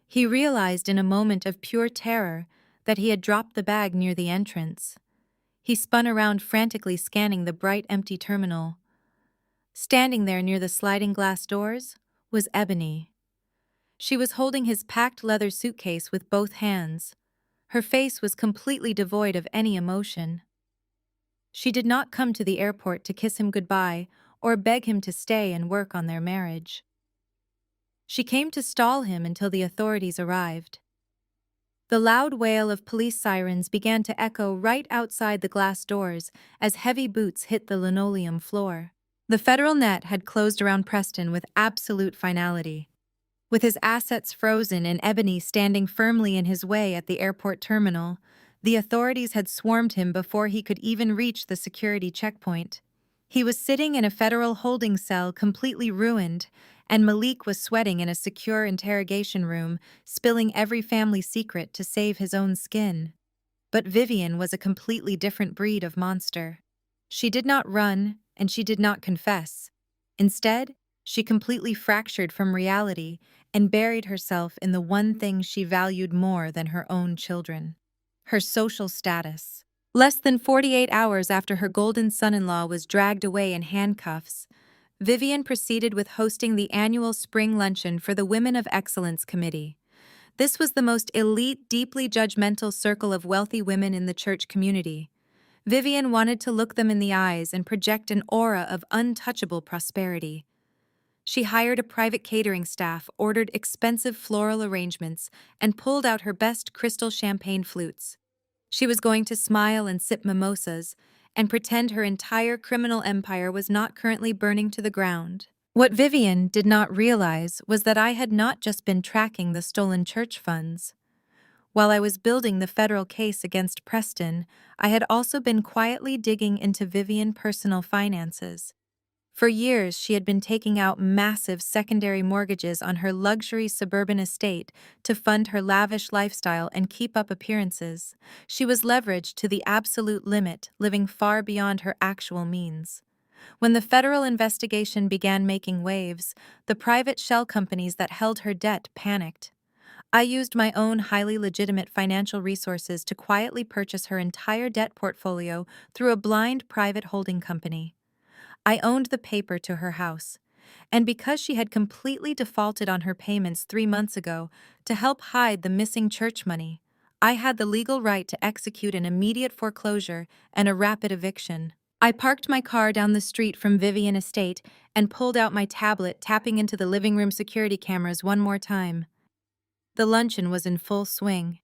He realized in a moment of pure terror that he had dropped the bag near the entrance. He spun around, frantically scanning the bright, empty terminal. Standing there near the sliding glass doors was Ebony. She was holding his packed leather suitcase with both hands. Her face was completely devoid of any emotion. She did not come to the airport to kiss him goodbye or beg him to stay and work on their marriage. She came to stall him until the authorities arrived. The loud wail of police sirens began to echo right outside the glass doors as heavy boots hit the linoleum floor. The federal net had closed around Preston with absolute finality. With his assets frozen and Ebony standing firmly in his way at the airport terminal, the authorities had swarmed him before he could even reach the security checkpoint. He was sitting in a federal holding cell, completely ruined, and Malik was sweating in a secure interrogation room, spilling every family secret to save his own skin. But Vivian was a completely different breed of monster. She did not run, and she did not confess. Instead, she completely fractured from reality and buried herself in the one thing she valued more than her own children: her social status. Less than 48 hours after her golden son-in-law was dragged away in handcuffs, Vivian proceeded with hosting the annual spring luncheon for the Women of Excellence Committee. This was the most elite, deeply judgmental circle of wealthy women in the church community. Vivian wanted to look them in the eyes and project an aura of untouchable prosperity. She hired a private catering staff, ordered expensive floral arrangements, and pulled out her best crystal champagne flutes. She was going to smile and sip mimosas and pretend her entire criminal empire was not currently burning to the ground. What Vivian did not realize was that I had not just been tracking the stolen church funds. While I was building the federal case against Preston, I had also been quietly digging into Vivian's personal finances. For years, she had been taking out massive secondary mortgages on her luxury suburban estate to fund her lavish lifestyle and keep up appearances. She was leveraged to the absolute limit, living far beyond her actual means. When the federal investigation began making waves, the private shell companies that held her debt panicked. I used my own highly legitimate financial resources to quietly purchase her entire debt portfolio through a blind private holding company. I owned the paper to her house. And because she had completely defaulted on her payments 3 months ago, to help hide the missing church money, I had the legal right to execute an immediate foreclosure and a rapid eviction. I parked my car down the street from Vivian Estate and pulled out my tablet, tapping into the living room security cameras one more time. The luncheon was in full swing.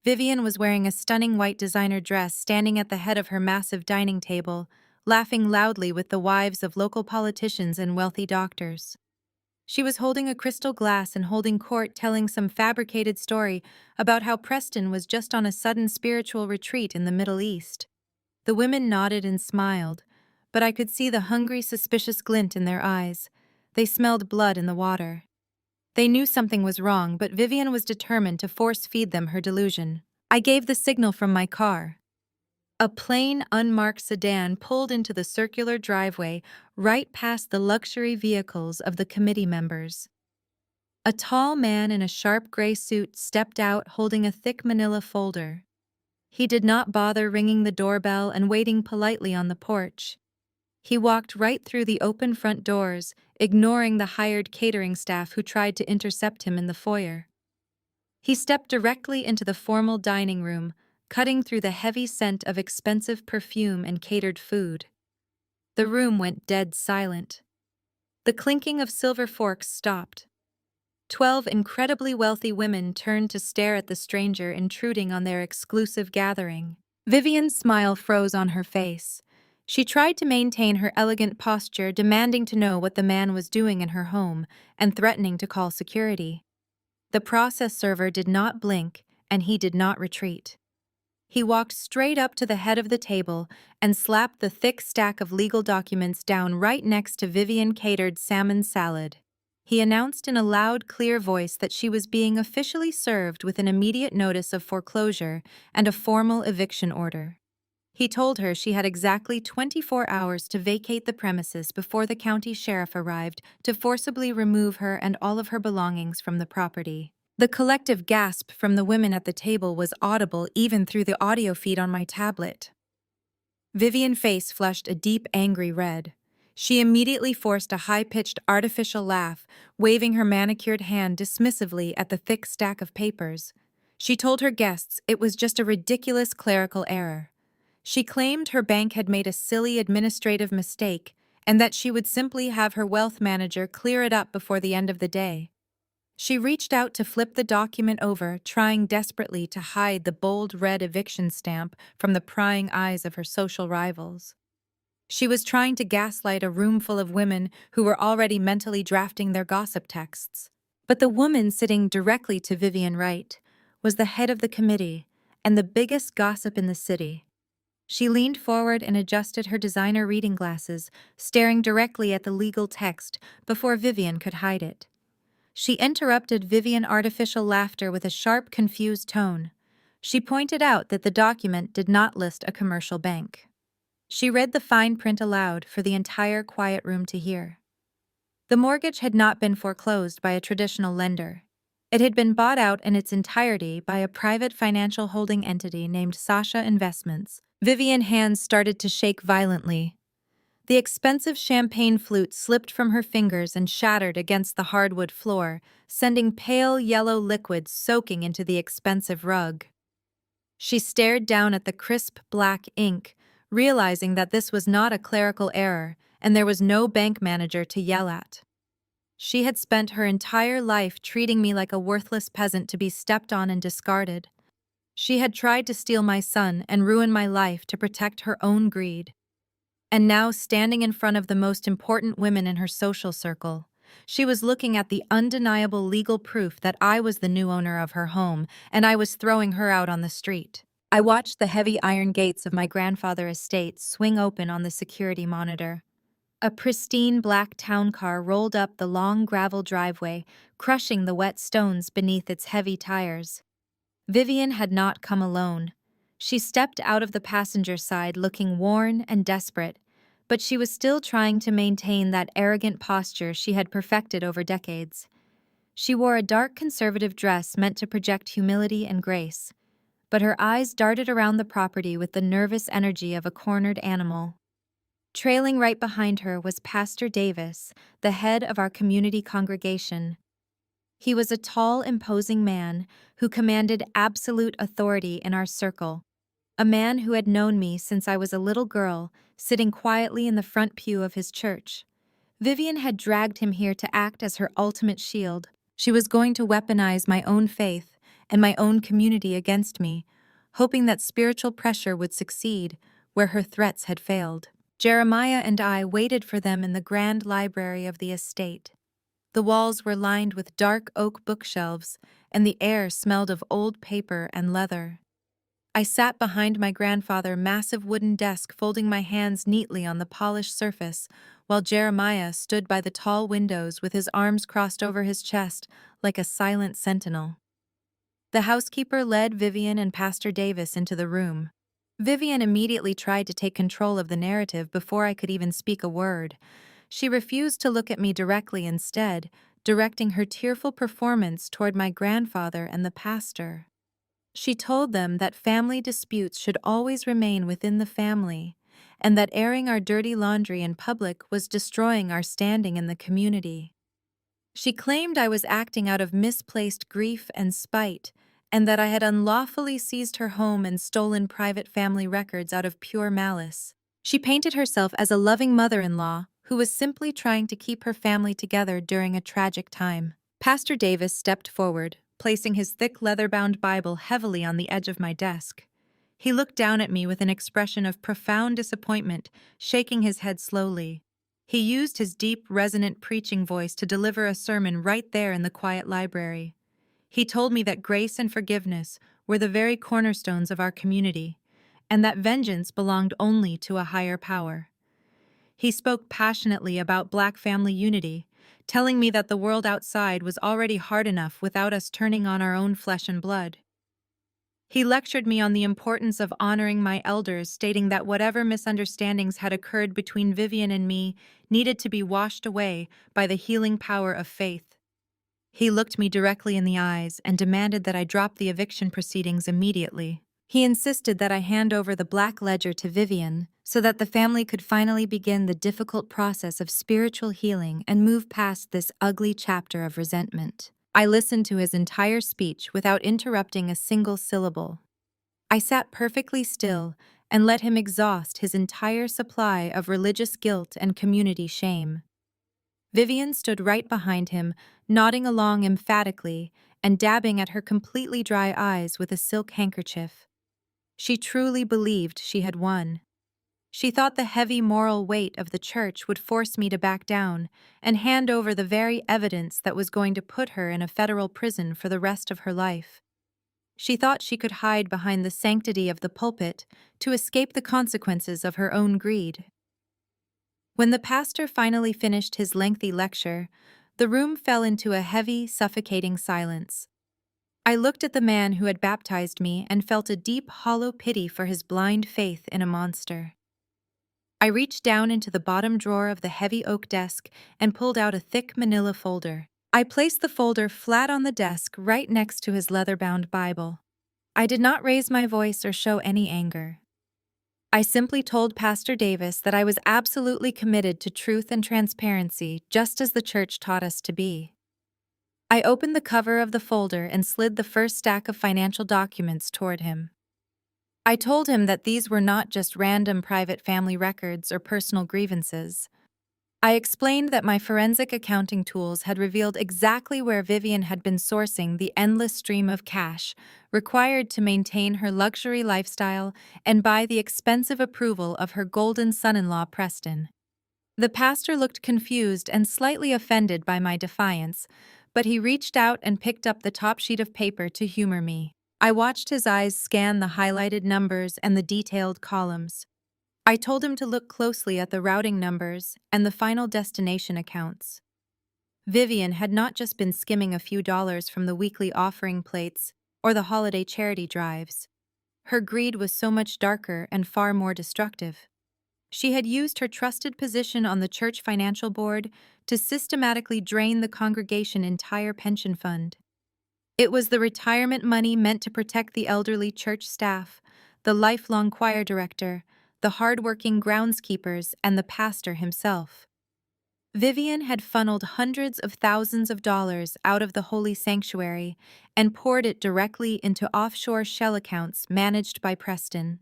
Vivian was wearing a stunning white designer dress, standing at the head of her massive dining table, laughing loudly with the wives of local politicians and wealthy doctors. She was holding a crystal glass and holding court, telling some fabricated story about how Preston was just on a sudden spiritual retreat in the Middle East. The women nodded and smiled, but I could see the hungry, suspicious glint in their eyes. They smelled blood in the water. They knew something was wrong, but Vivian was determined to force-feed them her delusion. I gave the signal from my car. A plain, unmarked sedan pulled into the circular driveway right past the luxury vehicles of the committee members. A tall man in a sharp gray suit stepped out holding a thick manila folder. He did not bother ringing the doorbell and waiting politely on the porch. He walked right through the open front doors, ignoring the hired catering staff who tried to intercept him in the foyer. He stepped directly into the formal dining room, cutting through the heavy scent of expensive perfume and catered food. The room went dead silent. The clinking of silver forks stopped. 12 incredibly wealthy women turned to stare at the stranger intruding on their exclusive gathering. Vivian's smile froze on her face. She tried to maintain her elegant posture, demanding to know what the man was doing in her home and threatening to call security. The process server did not blink, and he did not retreat. He walked straight up to the head of the table and slapped the thick stack of legal documents down right next to Vivian catered salmon salad. He announced in a loud, clear voice that she was being officially served with an immediate notice of foreclosure and a formal eviction order. He told her she had exactly 24 hours to vacate the premises before the county sheriff arrived to forcibly remove her and all of her belongings from the property. The collective gasp from the women at the table was audible even through the audio feed on my tablet. Vivian's face flushed a deep, angry red. She immediately forced a high-pitched, artificial laugh, waving her manicured hand dismissively at the thick stack of papers. She told her guests it was just a ridiculous clerical error. She claimed her bank had made a silly administrative mistake and that she would simply have her wealth manager clear it up before the end of the day. She reached out to flip the document over, trying desperately to hide the bold red eviction stamp from the prying eyes of her social rivals. She was trying to gaslight a room full of women who were already mentally drafting their gossip texts. But the woman sitting directly to Vivian Wright was the head of the committee and the biggest gossip in the city. She leaned forward and adjusted her designer reading glasses, staring directly at the legal text before Vivian could hide it. She interrupted Vivian's artificial laughter with a sharp, confused tone. She pointed out that the document did not list a commercial bank. She read the fine print aloud for the entire quiet room to hear. The mortgage had not been foreclosed by a traditional lender. It had been bought out in its entirety by a private financial holding entity named Sasha Investments. Vivian's hands started to shake violently. The expensive champagne flute slipped from her fingers and shattered against the hardwood floor, sending pale yellow liquid soaking into the expensive rug. She stared down at the crisp black ink, realizing that this was not a clerical error and there was no bank manager to yell at. She had spent her entire life treating me like a worthless peasant to be stepped on and discarded. She had tried to steal my son and ruin my life to protect her own greed. And now, standing in front of the most important women in her social circle, she was looking at the undeniable legal proof that I was the new owner of her home and I was throwing her out on the street. I watched the heavy iron gates of my grandfather's estate swing open on the security monitor. A pristine black town car rolled up the long gravel driveway, crushing the wet stones beneath its heavy tires. Vivian had not come alone. She stepped out of the passenger side looking worn and desperate, but she was still trying to maintain that arrogant posture she had perfected over decades. She wore a dark conservative dress meant to project humility and grace, but her eyes darted around the property with the nervous energy of a cornered animal. Trailing right behind her was Pastor Davis, the head of our community congregation. He was a tall, imposing man who commanded absolute authority in our circle. A man who had known me since I was a little girl, sitting quietly in the front pew of his church. Vivian had dragged him here to act as her ultimate shield. She was going to weaponize my own faith and my own community against me, hoping that spiritual pressure would succeed where her threats had failed. Jeremiah and I waited for them in the grand library of the estate. The walls were lined with dark oak bookshelves, and the air smelled of old paper and leather. I sat behind my grandfather's massive wooden desk, folding my hands neatly on the polished surface, while Jeremiah stood by the tall windows with his arms crossed over his chest like a silent sentinel. The housekeeper led Vivian and Pastor Davis into the room. Vivian immediately tried to take control of the narrative before I could even speak a word. She refused to look at me directly, instead, directing her tearful performance toward my grandfather and the pastor. She told them that family disputes should always remain within the family, and that airing our dirty laundry in public was destroying our standing in the community. She claimed I was acting out of misplaced grief and spite, and that I had unlawfully seized her home and stolen private family records out of pure malice. She painted herself as a loving mother-in-law who was simply trying to keep her family together during a tragic time. Pastor Davis stepped forward, placing his thick leather-bound Bible heavily on the edge of my desk. He looked down at me with an expression of profound disappointment, shaking his head slowly. He used his deep, resonant preaching voice to deliver a sermon right there in the quiet library. He told me that grace and forgiveness were the very cornerstones of our community, and that vengeance belonged only to a higher power. He spoke passionately about Black family unity, telling me that the world outside was already hard enough without us turning on our own flesh and blood. He lectured me on the importance of honoring my elders, stating that whatever misunderstandings had occurred between Vivian and me needed to be washed away by the healing power of faith. He looked me directly in the eyes and demanded that I drop the eviction proceedings immediately. He insisted that I hand over the black ledger to Vivian so that the family could finally begin the difficult process of spiritual healing and move past this ugly chapter of resentment. I listened to his entire speech without interrupting a single syllable. I sat perfectly still and let him exhaust his entire supply of religious guilt and community shame. Vivian stood right behind him, nodding along emphatically and dabbing at her completely dry eyes with a silk handkerchief. She truly believed she had won. She thought the heavy moral weight of the church would force me to back down and hand over the very evidence that was going to put her in a federal prison for the rest of her life. She thought she could hide behind the sanctity of the pulpit to escape the consequences of her own greed. When the pastor finally finished his lengthy lecture, the room fell into a heavy, suffocating silence. I looked at the man who had baptized me and felt a deep, hollow pity for his blind faith in a monster. I reached down into the bottom drawer of the heavy oak desk and pulled out a thick manila folder. I placed the folder flat on the desk right next to his leather-bound Bible. I did not raise my voice or show any anger. I simply told Pastor Davis that I was absolutely committed to truth and transparency, just as the church taught us to be. I opened the cover of the folder and slid the first stack of financial documents toward him. I told him that these were not just random private family records or personal grievances. I explained that my forensic accounting tools had revealed exactly where Vivian had been sourcing the endless stream of cash required to maintain her luxury lifestyle and buy the expensive approval of her golden son-in-law Preston. The pastor looked confused and slightly offended by my defiance, but he reached out and picked up the top sheet of paper to humor me. I watched his eyes scan the highlighted numbers and the detailed columns. I told him to look closely at the routing numbers and the final destination accounts. Vivian had not just been skimming a few dollars from the weekly offering plates or the holiday charity drives. Her greed was so much darker and far more destructive. She had used her trusted position on the church financial board to systematically drain the congregation's entire pension fund. It was the retirement money meant to protect the elderly church staff, the lifelong choir director, the hard-working groundskeepers, and the pastor himself. Vivian had funneled hundreds of thousands of dollars out of the holy sanctuary and poured it directly into offshore shell accounts managed by Preston.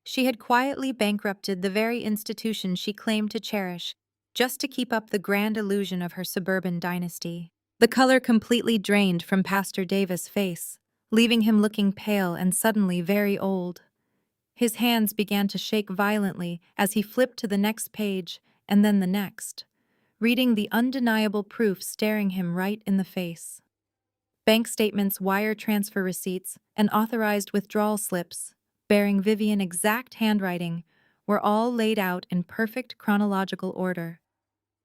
She had quietly bankrupted the very institution she claimed to cherish, just to keep up the grand illusion of her suburban dynasty. The color completely drained from Pastor Davis' face, leaving him looking pale and suddenly very old. His hands began to shake violently as he flipped to the next page and then the next, reading the undeniable proof staring him right in the face. Bank statements, wire transfer receipts, and authorized withdrawal slips, bearing Vivian's exact handwriting, were all laid out in perfect chronological order.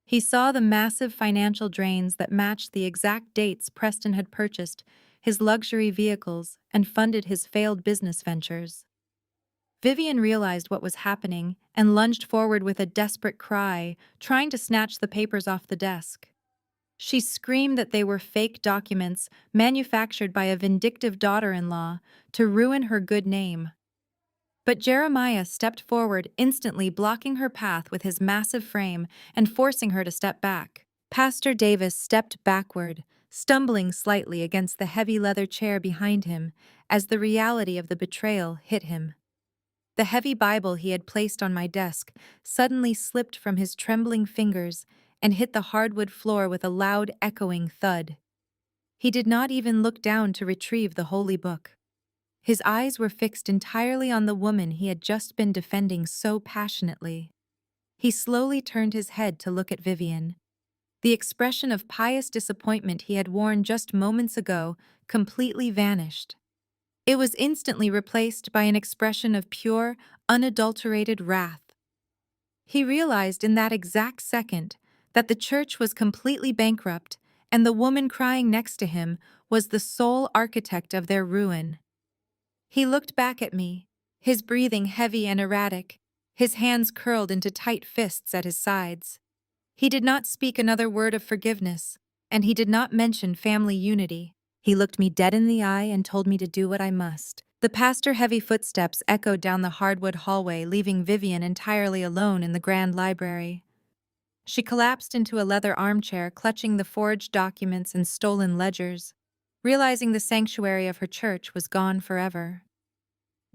He saw the massive financial drains that matched the exact dates Preston had purchased his luxury vehicles and funded his failed business ventures. Vivian realized what was happening and lunged forward with a desperate cry, trying to snatch the papers off the desk. She screamed that they were fake documents manufactured by a vindictive daughter-in-law to ruin her good name. But Jeremiah stepped forward, instantly blocking her path with his massive frame and forcing her to step back. Pastor Davis stepped backward, stumbling slightly against the heavy leather chair behind him as the reality of the betrayal hit him. The heavy Bible he had placed on my desk suddenly slipped from his trembling fingers and hit the hardwood floor with a loud, echoing thud. He did not even look down to retrieve the holy book. His eyes were fixed entirely on the woman he had just been defending so passionately. He slowly turned his head to look at Vivian. The expression of pious disappointment he had worn just moments ago completely vanished. It was instantly replaced by an expression of pure, unadulterated wrath. He realized in that exact second that the church was completely bankrupt and the woman crying next to him was the sole architect of their ruin. He looked back at me, his breathing heavy and erratic, his hands curled into tight fists at his sides. He did not speak another word of forgiveness, and he did not mention family unity. He looked me dead in the eye and told me to do what I must. The pastor-heavy footsteps echoed down the hardwood hallway, leaving Vivian entirely alone in the grand library. She collapsed into a leather armchair, clutching the forged documents and stolen ledgers, realizing the sanctuary of her church was gone forever.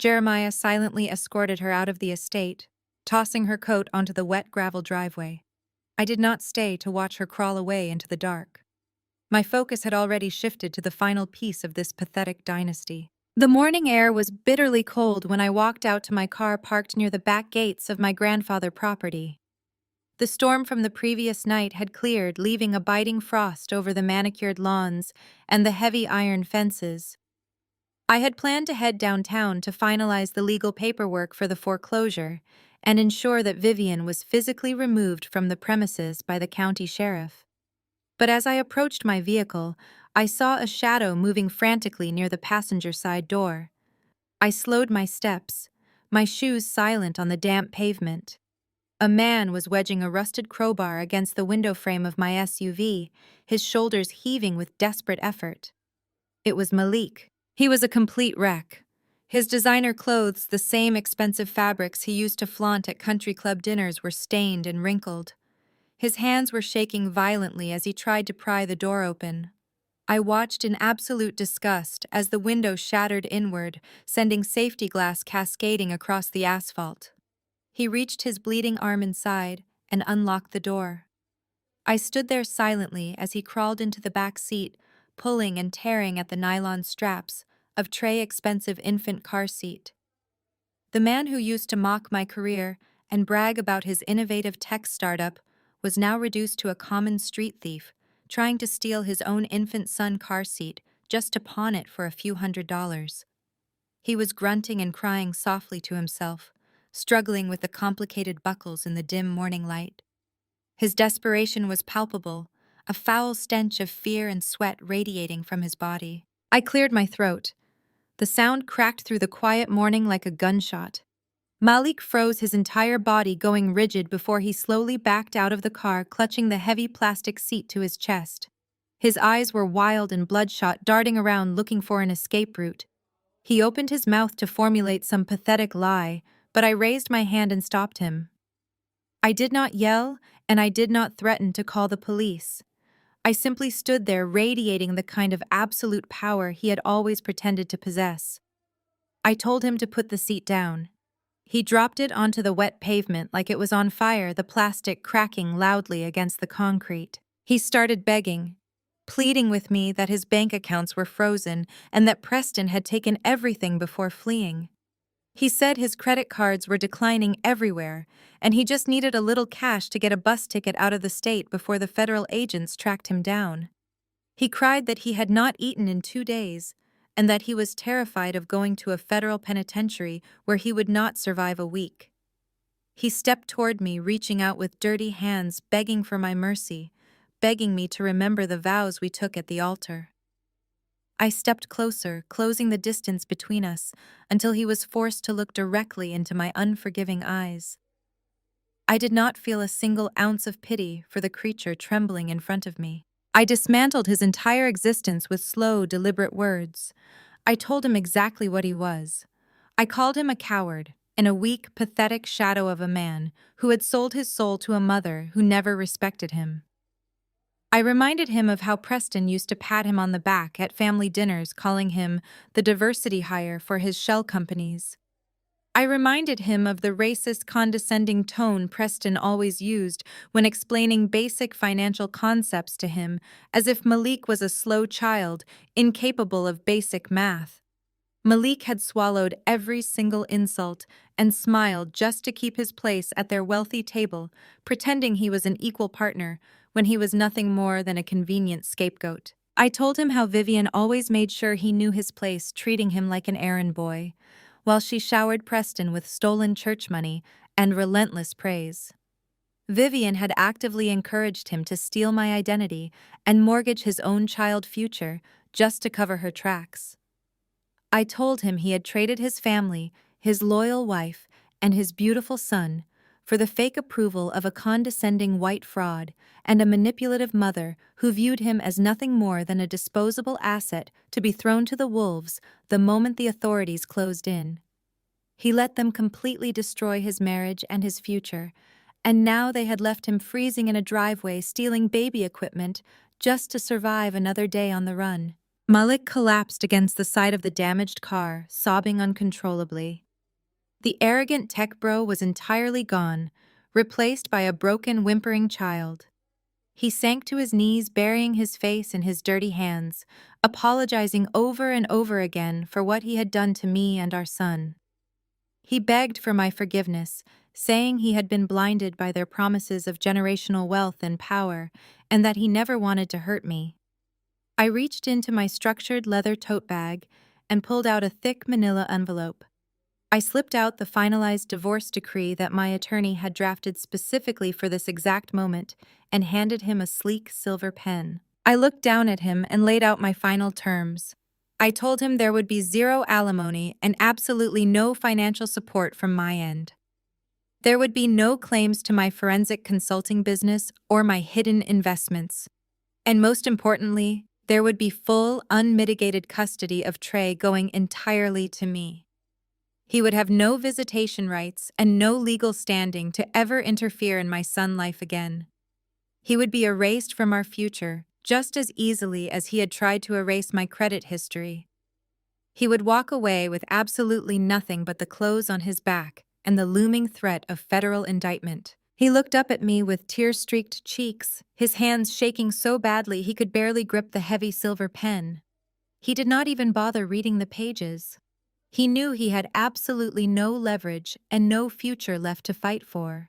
Jeremiah silently escorted her out of the estate, tossing her coat onto the wet gravel driveway. I did not stay to watch her crawl away into the dark. My focus had already shifted to the final piece of this pathetic dynasty. The morning air was bitterly cold when I walked out to my car parked near the back gates of my grandfather's property. The storm from the previous night had cleared, leaving a biting frost over the manicured lawns and the heavy iron fences. I had planned to head downtown to finalize the legal paperwork for the foreclosure and ensure that Vivian was physically removed from the premises by the county sheriff. But as I approached my vehicle, I saw a shadow moving frantically near the passenger side door. I slowed my steps, my shoes silent on the damp pavement. A man was wedging a rusted crowbar against the window frame of my SUV, his shoulders heaving with desperate effort. It was Malik. He was a complete wreck. His designer clothes, the same expensive fabrics he used to flaunt at country club dinners, were stained and wrinkled. His hands were shaking violently as he tried to pry the door open. I watched in absolute disgust as the window shattered inward, sending safety glass cascading across the asphalt. He reached his bleeding arm inside and unlocked the door. I stood there silently as he crawled into the back seat, pulling and tearing at the nylon straps of Trey's expensive infant car seat. The man who used to mock my career and brag about his innovative tech startup was now reduced to a common street thief, trying to steal his own infant son car seat just to pawn it for a few $100s. He was grunting and crying softly to himself, struggling with the complicated buckles in the dim morning light. His desperation was palpable, a foul stench of fear and sweat radiating from his body. I cleared my throat. The sound cracked through the quiet morning like a gunshot. Malik froze, his entire body going rigid before he slowly backed out of the car, clutching the heavy plastic seat to his chest. His eyes were wild and bloodshot, darting around looking for an escape route. He opened his mouth to formulate some pathetic lie, but I raised my hand and stopped him. I did not yell, and I did not threaten to call the police. I simply stood there, radiating the kind of absolute power he had always pretended to possess. I told him to put the seat down. He dropped it onto the wet pavement like it was on fire, the plastic cracking loudly against the concrete. He started begging, pleading with me that his bank accounts were frozen and that Preston had taken everything before fleeing. He said his credit cards were declining everywhere, and he just needed a little cash to get a bus ticket out of the state before the federal agents tracked him down. He cried that he had not eaten in 2 days, and that he was terrified of going to a federal penitentiary where he would not survive a week. He stepped toward me, reaching out with dirty hands, begging for my mercy, begging me to remember the vows we took at the altar. I stepped closer, closing the distance between us, until he was forced to look directly into my unforgiving eyes. I did not feel a single ounce of pity for the creature trembling in front of me. I dismantled his entire existence with slow, deliberate words. I told him exactly what he was. I called him a coward and a weak, pathetic shadow of a man who had sold his soul to a mother who never respected him. I reminded him of how Preston used to pat him on the back at family dinners, calling him the diversity hire for his shell companies. I reminded him of the racist, condescending tone Preston always used when explaining basic financial concepts to him, as if Malik was a slow child, incapable of basic math. Malik had swallowed every single insult and smiled just to keep his place at their wealthy table, pretending he was an equal partner when he was nothing more than a convenient scapegoat. I told him how Vivian always made sure he knew his place, treating him like an errand boy, while she showered Preston with stolen church money and relentless praise. Vivian had actively encouraged him to steal my identity and mortgage his own child's future just to cover her tracks. I told him he had traded his family, his loyal wife, and his beautiful son for the fake approval of a condescending white fraud and a manipulative mother who viewed him as nothing more than a disposable asset to be thrown to the wolves the moment the authorities closed in. He let them completely destroy his marriage and his future, and now they had left him freezing in a driveway, stealing baby equipment just to survive another day on the run. Malik collapsed against the side of the damaged car, sobbing uncontrollably. The arrogant tech bro was entirely gone, replaced by a broken, whimpering child. He sank to his knees, burying his face in his dirty hands, apologizing over and over again for what he had done to me and our son. He begged for my forgiveness, saying he had been blinded by their promises of generational wealth and power, and that he never wanted to hurt me. I reached into my structured leather tote bag and pulled out a thick manila envelope. I slipped out the finalized divorce decree that my attorney had drafted specifically for this exact moment and handed him a sleek silver pen. I looked down at him and laid out my final terms. I told him there would be zero alimony and absolutely no financial support from my end. There would be no claims to my forensic consulting business or my hidden investments. And most importantly, there would be full, unmitigated custody of Trey going entirely to me. He would have no visitation rights and no legal standing to ever interfere in my son's life again. He would be erased from our future just as easily as he had tried to erase my credit history. He would walk away with absolutely nothing but the clothes on his back and the looming threat of federal indictment. He looked up at me with tear-streaked cheeks, his hands shaking so badly he could barely grip the heavy silver pen. He did not even bother reading the pages. He knew he had absolutely no leverage and no future left to fight for.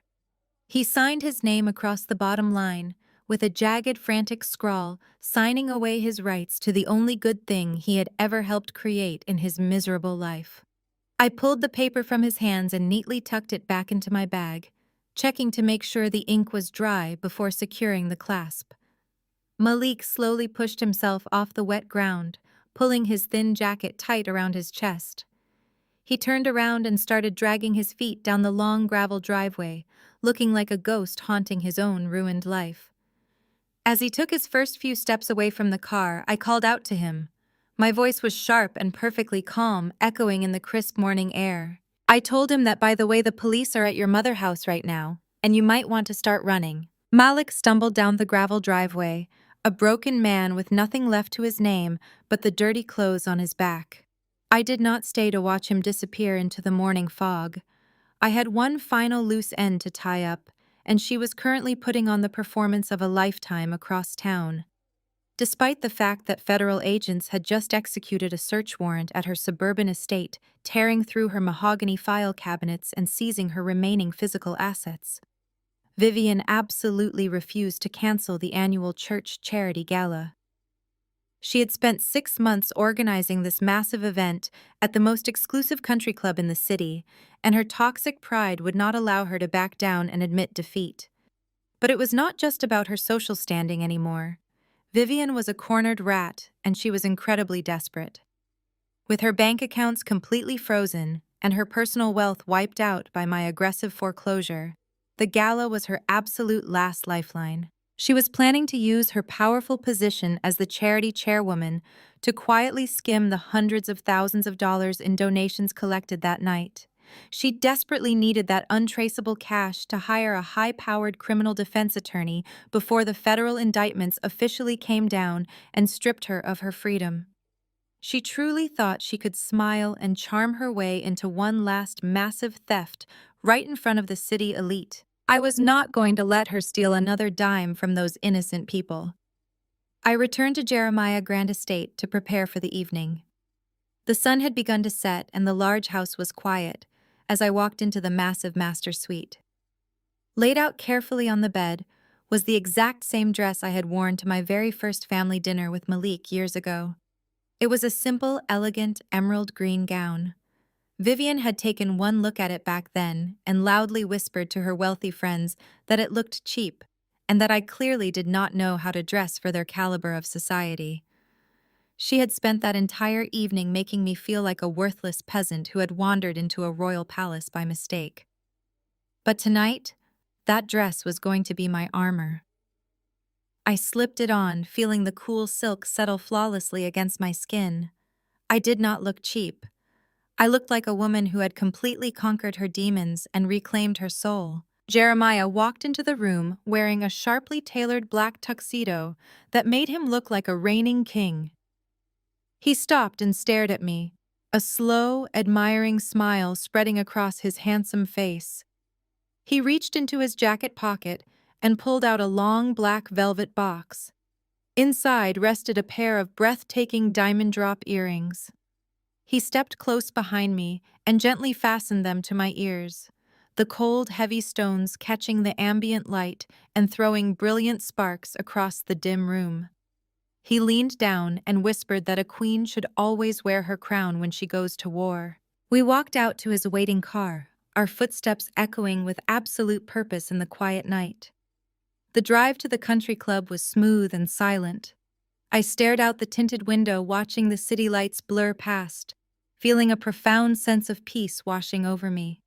He signed his name across the bottom line, with a jagged, frantic scrawl, signing away his rights to the only good thing he had ever helped create in his miserable life. I pulled the paper from his hands and neatly tucked it back into my bag, checking to make sure the ink was dry before securing the clasp. Malik slowly pushed himself off the wet ground, pulling his thin jacket tight around his chest. He turned around and started dragging his feet down the long gravel driveway, looking like a ghost haunting his own ruined life. As he took his first few steps away from the car, I called out to him. My voice was sharp and perfectly calm, echoing in the crisp morning air. I told him that, by the way, the police are at your mother house right now, and you might want to start running. Malik stumbled down the gravel driveway, a broken man with nothing left to his name but the dirty clothes on his back. I did not stay to watch him disappear into the morning fog. I had one final loose end to tie up, and she was currently putting on the performance of a lifetime across town. Despite the fact that federal agents had just executed a search warrant at her suburban estate, tearing through her mahogany file cabinets and seizing her remaining physical assets, Vivian absolutely refused to cancel the annual church charity gala. She had spent 6 months organizing this massive event at the most exclusive country club in the city, and her toxic pride would not allow her to back down and admit defeat. But it was not just about her social standing anymore. Vivian was a cornered rat, and she was incredibly desperate. With her bank accounts completely frozen and her personal wealth wiped out by my aggressive foreclosure, the gala was her absolute last lifeline. She was planning to use her powerful position as the charity chairwoman to quietly skim the hundreds of thousands of dollars in donations collected that night. She desperately needed that untraceable cash to hire a high-powered criminal defense attorney before the federal indictments officially came down and stripped her of her freedom. She truly thought she could smile and charm her way into one last massive theft right in front of the city elite. I was not going to let her steal another dime from those innocent people. I returned to Jeremiah Grand Estate to prepare for the evening. The sun had begun to set and the large house was quiet as I walked into the massive master suite. Laid out carefully on the bed was the exact same dress I had worn to my very first family dinner with Malik years ago. It was a simple, elegant, emerald green gown. Vivian had taken one look at it back then and loudly whispered to her wealthy friends that it looked cheap and that I clearly did not know how to dress for their caliber of society. She had spent that entire evening making me feel like a worthless peasant who had wandered into a royal palace by mistake. But tonight, that dress was going to be my armor. I slipped it on, feeling the cool silk settle flawlessly against my skin. I did not look cheap. I looked like a woman who had completely conquered her demons and reclaimed her soul. Jeremiah walked into the room wearing a sharply tailored black tuxedo that made him look like a reigning king. He stopped and stared at me, a slow, admiring smile spreading across his handsome face. He reached into his jacket pocket and pulled out a long black velvet box. Inside rested a pair of breathtaking diamond drop earrings. He stepped close behind me and gently fastened them to my ears, the cold, heavy stones catching the ambient light and throwing brilliant sparks across the dim room. He leaned down and whispered that a queen should always wear her crown when she goes to war. We walked out to his waiting car, our footsteps echoing with absolute purpose in the quiet night. The drive to the country club was smooth and silent. I stared out the tinted window, watching the city lights blur past, feeling a profound sense of peace washing over me.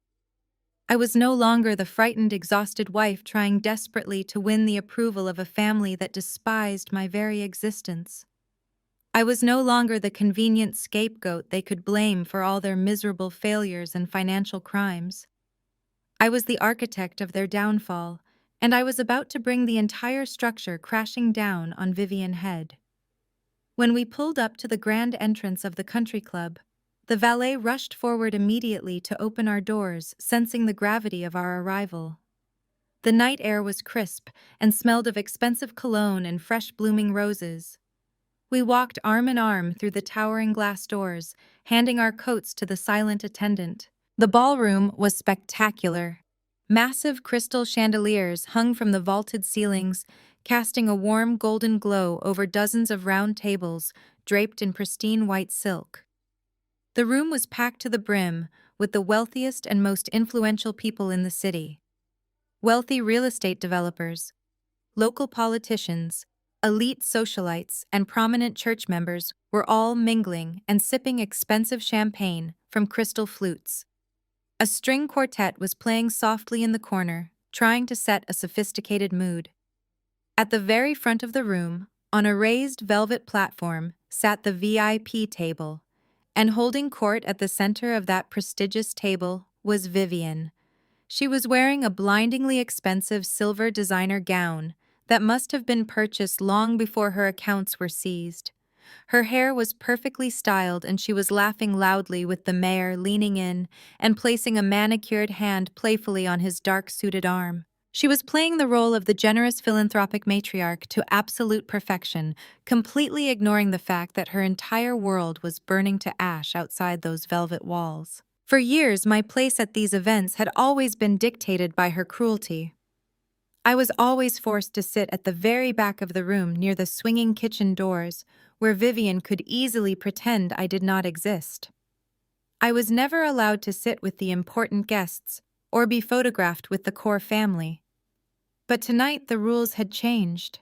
I was no longer the frightened, exhausted wife trying desperately to win the approval of a family that despised my very existence. I was no longer the convenient scapegoat they could blame for all their miserable failures and financial crimes. I was the architect of their downfall, and I was about to bring the entire structure crashing down on Vivian's head. When we pulled up to the grand entrance of the country club, the valet rushed forward immediately to open our doors, sensing the gravity of our arrival. The night air was crisp and smelled of expensive cologne and fresh blooming roses. We walked arm in arm through the towering glass doors, handing our coats to the silent attendant. The ballroom was spectacular. Massive crystal chandeliers hung from the vaulted ceilings, casting a warm golden glow over dozens of round tables draped in pristine white silk. The room was packed to the brim with the wealthiest and most influential people in the city. Wealthy real estate developers, local politicians, elite socialites, and prominent church members were all mingling and sipping expensive champagne from crystal flutes. A string quartet was playing softly in the corner, trying to set a sophisticated mood. At the very front of the room, on a raised velvet platform, sat the VIP table, and holding court at the center of that prestigious table was Vivian. She was wearing a blindingly expensive silver designer gown that must have been purchased long before her accounts were seized. Her hair was perfectly styled, and she was laughing loudly with the mayor leaning in and placing a manicured hand playfully on his dark-suited arm. She was playing the role of the generous philanthropic matriarch to absolute perfection, completely ignoring the fact that her entire world was burning to ash outside those velvet walls. For years, my place at these events had always been dictated by her cruelty. I was always forced to sit at the very back of the room near the swinging kitchen doors, where Vivian could easily pretend I did not exist. I was never allowed to sit with the important guests or be photographed with the core family. But tonight the rules had changed.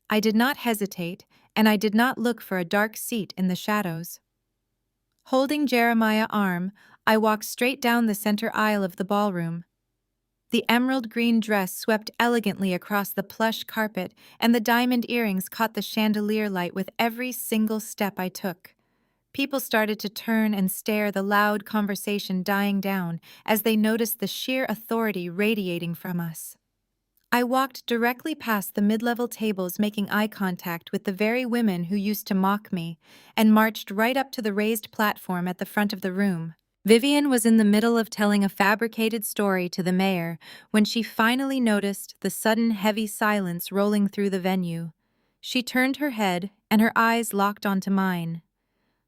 I did not hesitate, and I did not look for a dark seat in the shadows. Holding Jeremiah's arm, I walked straight down the center aisle of the ballroom. The emerald green dress swept elegantly across the plush carpet, and the diamond earrings caught the chandelier light with every single step I took. People started to turn and stare, the loud conversation dying down as they noticed the sheer authority radiating from us. I walked directly past the mid-level tables, making eye contact with the very women who used to mock me, and marched right up to the raised platform at the front of the room. Vivian was in the middle of telling a fabricated story to the mayor when she finally noticed the sudden heavy silence rolling through the venue. She turned her head, and her eyes locked onto mine.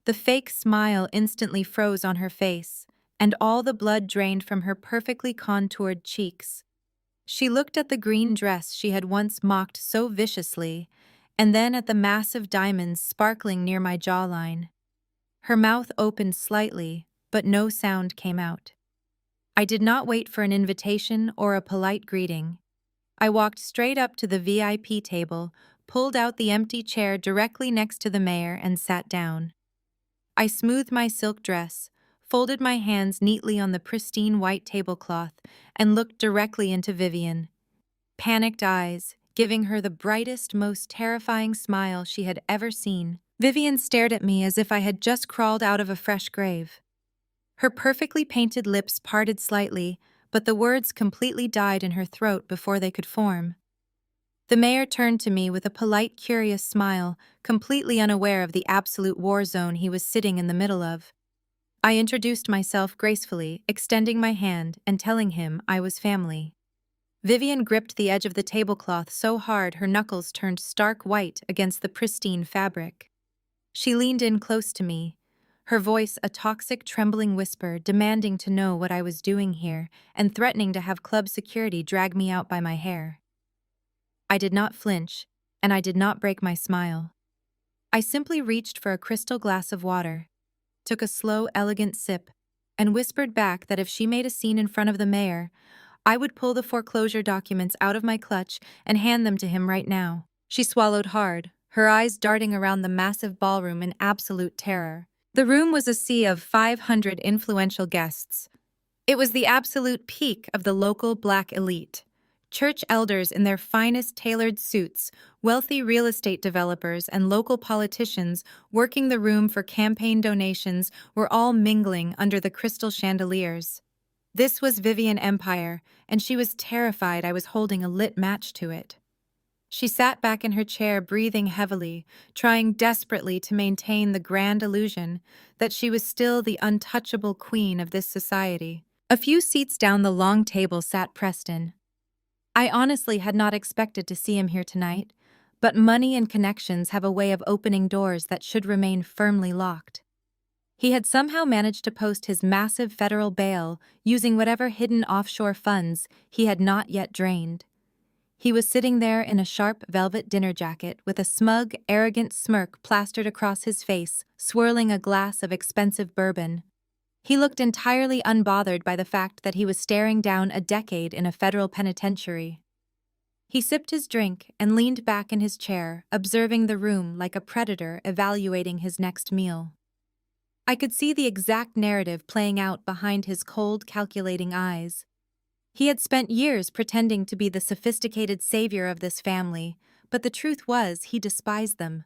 The fake smile instantly froze on her face, and all the blood drained from her perfectly contoured cheeks. She looked at the green dress she had once mocked so viciously, and then at the massive diamonds sparkling near my jawline. Her mouth opened slightly, but no sound came out. I did not wait for an invitation or a polite greeting. I walked straight up to the VIP table, pulled out the empty chair directly next to the mayor, and sat down. I smoothed my silk dress, folded my hands neatly on the pristine white tablecloth, and looked directly into Vivian. Panicked eyes, giving her the brightest, most terrifying smile she had ever seen. Vivian stared at me as if I had just crawled out of a fresh grave. Her perfectly painted lips parted slightly, but the words completely died in her throat before they could form. The mayor turned to me with a polite, curious smile, completely unaware of the absolute war zone he was sitting in the middle of. I introduced myself gracefully, extending my hand and telling him I was family. Vivian gripped the edge of the tablecloth so hard her knuckles turned stark white against the pristine fabric. She leaned in close to me, her voice a toxic, trembling whisper, demanding to know what I was doing here and threatening to have club security drag me out by my hair. I did not flinch, and I did not break my smile. I simply reached for a crystal glass of water, took a slow, elegant sip, and whispered back that if she made a scene in front of the mayor, I would pull the foreclosure documents out of my clutch and hand them to him right now. She swallowed hard, her eyes darting around the massive ballroom in absolute terror. The room was a sea of 500 influential guests. It was the absolute peak of the local black elite. Church elders in their finest tailored suits, wealthy real estate developers, and local politicians working the room for campaign donations were all mingling under the crystal chandeliers. This was Vivian Empire, and she was terrified I was holding a lit match to it. She sat back in her chair, breathing heavily, trying desperately to maintain the grand illusion that she was still the untouchable queen of this society. A few seats down the long table sat Preston. I honestly had not expected to see him here tonight, but money and connections have a way of opening doors that should remain firmly locked. He had somehow managed to post his massive federal bail using whatever hidden offshore funds he had not yet drained. He was sitting there in a sharp velvet dinner jacket with a smug, arrogant smirk plastered across his face, swirling a glass of expensive bourbon. He looked entirely unbothered by the fact that he was staring down a decade in a federal penitentiary. He sipped his drink and leaned back in his chair, observing the room like a predator evaluating his next meal. I could see the exact narrative playing out behind his cold, calculating eyes. He had spent years pretending to be the sophisticated savior of this family, but the truth was he despised them.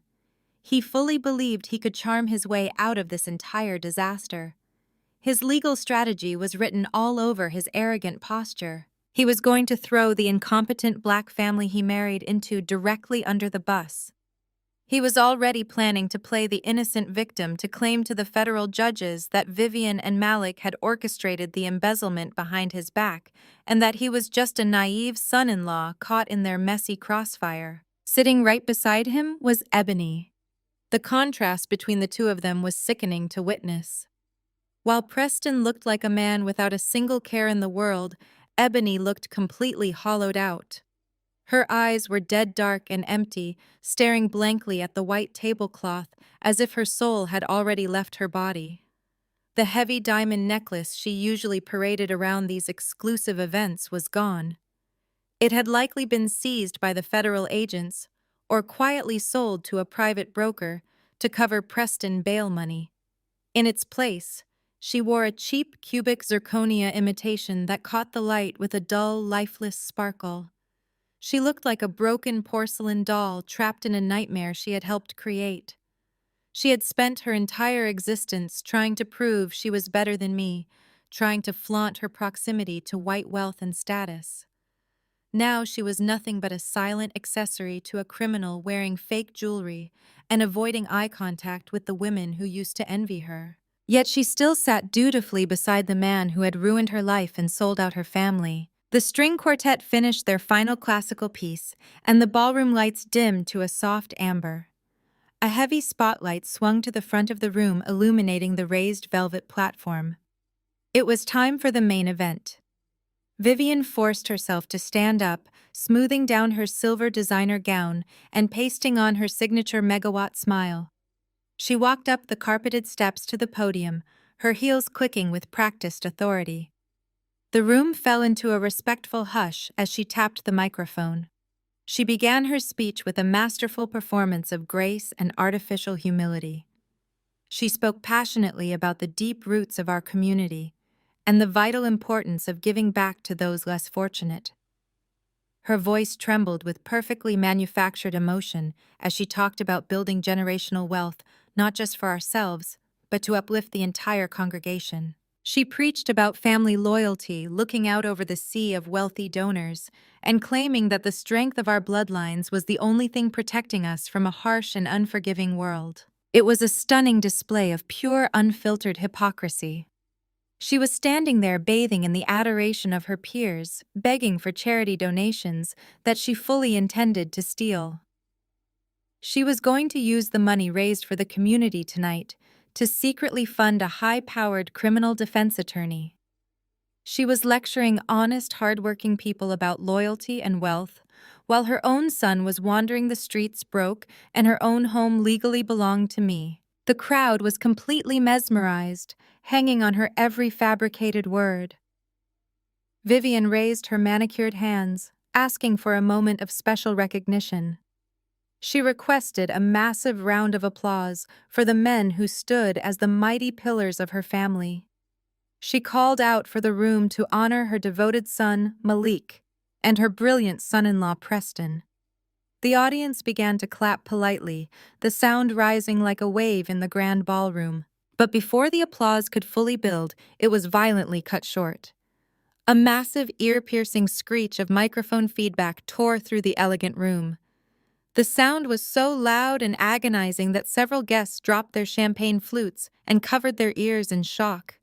He fully believed he could charm his way out of this entire disaster. His legal strategy was written all over his arrogant posture. He was going to throw the incompetent black family he married into directly under the bus. He was already planning to play the innocent victim to claim to the federal judges that Vivian and Malik had orchestrated the embezzlement behind his back, and that he was just a naive son-in-law caught in their messy crossfire. Sitting right beside him was Ebony. The contrast between the two of them was sickening to witness. While Preston looked like a man without a single care in the world, Ebony looked completely hollowed out. Her eyes were dead dark and empty, staring blankly at the white tablecloth as if her soul had already left her body. The heavy diamond necklace she usually paraded around these exclusive events was gone. It had likely been seized by the federal agents or quietly sold to a private broker to cover Preston bail money. In its place, she wore a cheap cubic zirconia imitation that caught the light with a dull, lifeless sparkle. She looked like a broken porcelain doll trapped in a nightmare she had helped create. She had spent her entire existence trying to prove she was better than me, trying to flaunt her proximity to white wealth and status. Now she was nothing but a silent accessory to a criminal wearing fake jewelry and avoiding eye contact with the women who used to envy her. Yet she still sat dutifully beside the man who had ruined her life and sold out her family. The string quartet finished their final classical piece, and the ballroom lights dimmed to a soft amber. A heavy spotlight swung to the front of the room, illuminating the raised velvet platform. It was time for the main event. Vivian forced herself to stand up, smoothing down her silver designer gown and pasting on her signature megawatt smile. She walked up the carpeted steps to the podium, her heels clicking with practiced authority. The room fell into a respectful hush as she tapped the microphone. She began her speech with a masterful performance of grace and artificial humility. She spoke passionately about the deep roots of our community and the vital importance of giving back to those less fortunate. Her voice trembled with perfectly manufactured emotion as she talked about building generational wealth, not just for ourselves, but to uplift the entire congregation. She preached about family loyalty, looking out over the sea of wealthy donors, and claiming that the strength of our bloodlines was the only thing protecting us from a harsh and unforgiving world. It was a stunning display of pure, unfiltered hypocrisy. She was standing there bathing in the adoration of her peers, begging for charity donations that she fully intended to steal. She was going to use the money raised for the community tonight to secretly fund a high-powered criminal defense attorney. She was lecturing honest, hard-working people about loyalty and wealth, while her own son was wandering the streets broke and her own home legally belonged to me. The crowd was completely mesmerized, hanging on her every fabricated word. Vivian raised her manicured hands, asking for a moment of special recognition. She requested a massive round of applause for the men who stood as the mighty pillars of her family. She called out for the room to honor her devoted son, Malik, and her brilliant son-in-law, Preston. The audience began to clap politely, the sound rising like a wave in the grand ballroom. But before the applause could fully build, it was violently cut short. A massive, ear-piercing screech of microphone feedback tore through the elegant room. The sound was so loud and agonizing that several guests dropped their champagne flutes and covered their ears in shock.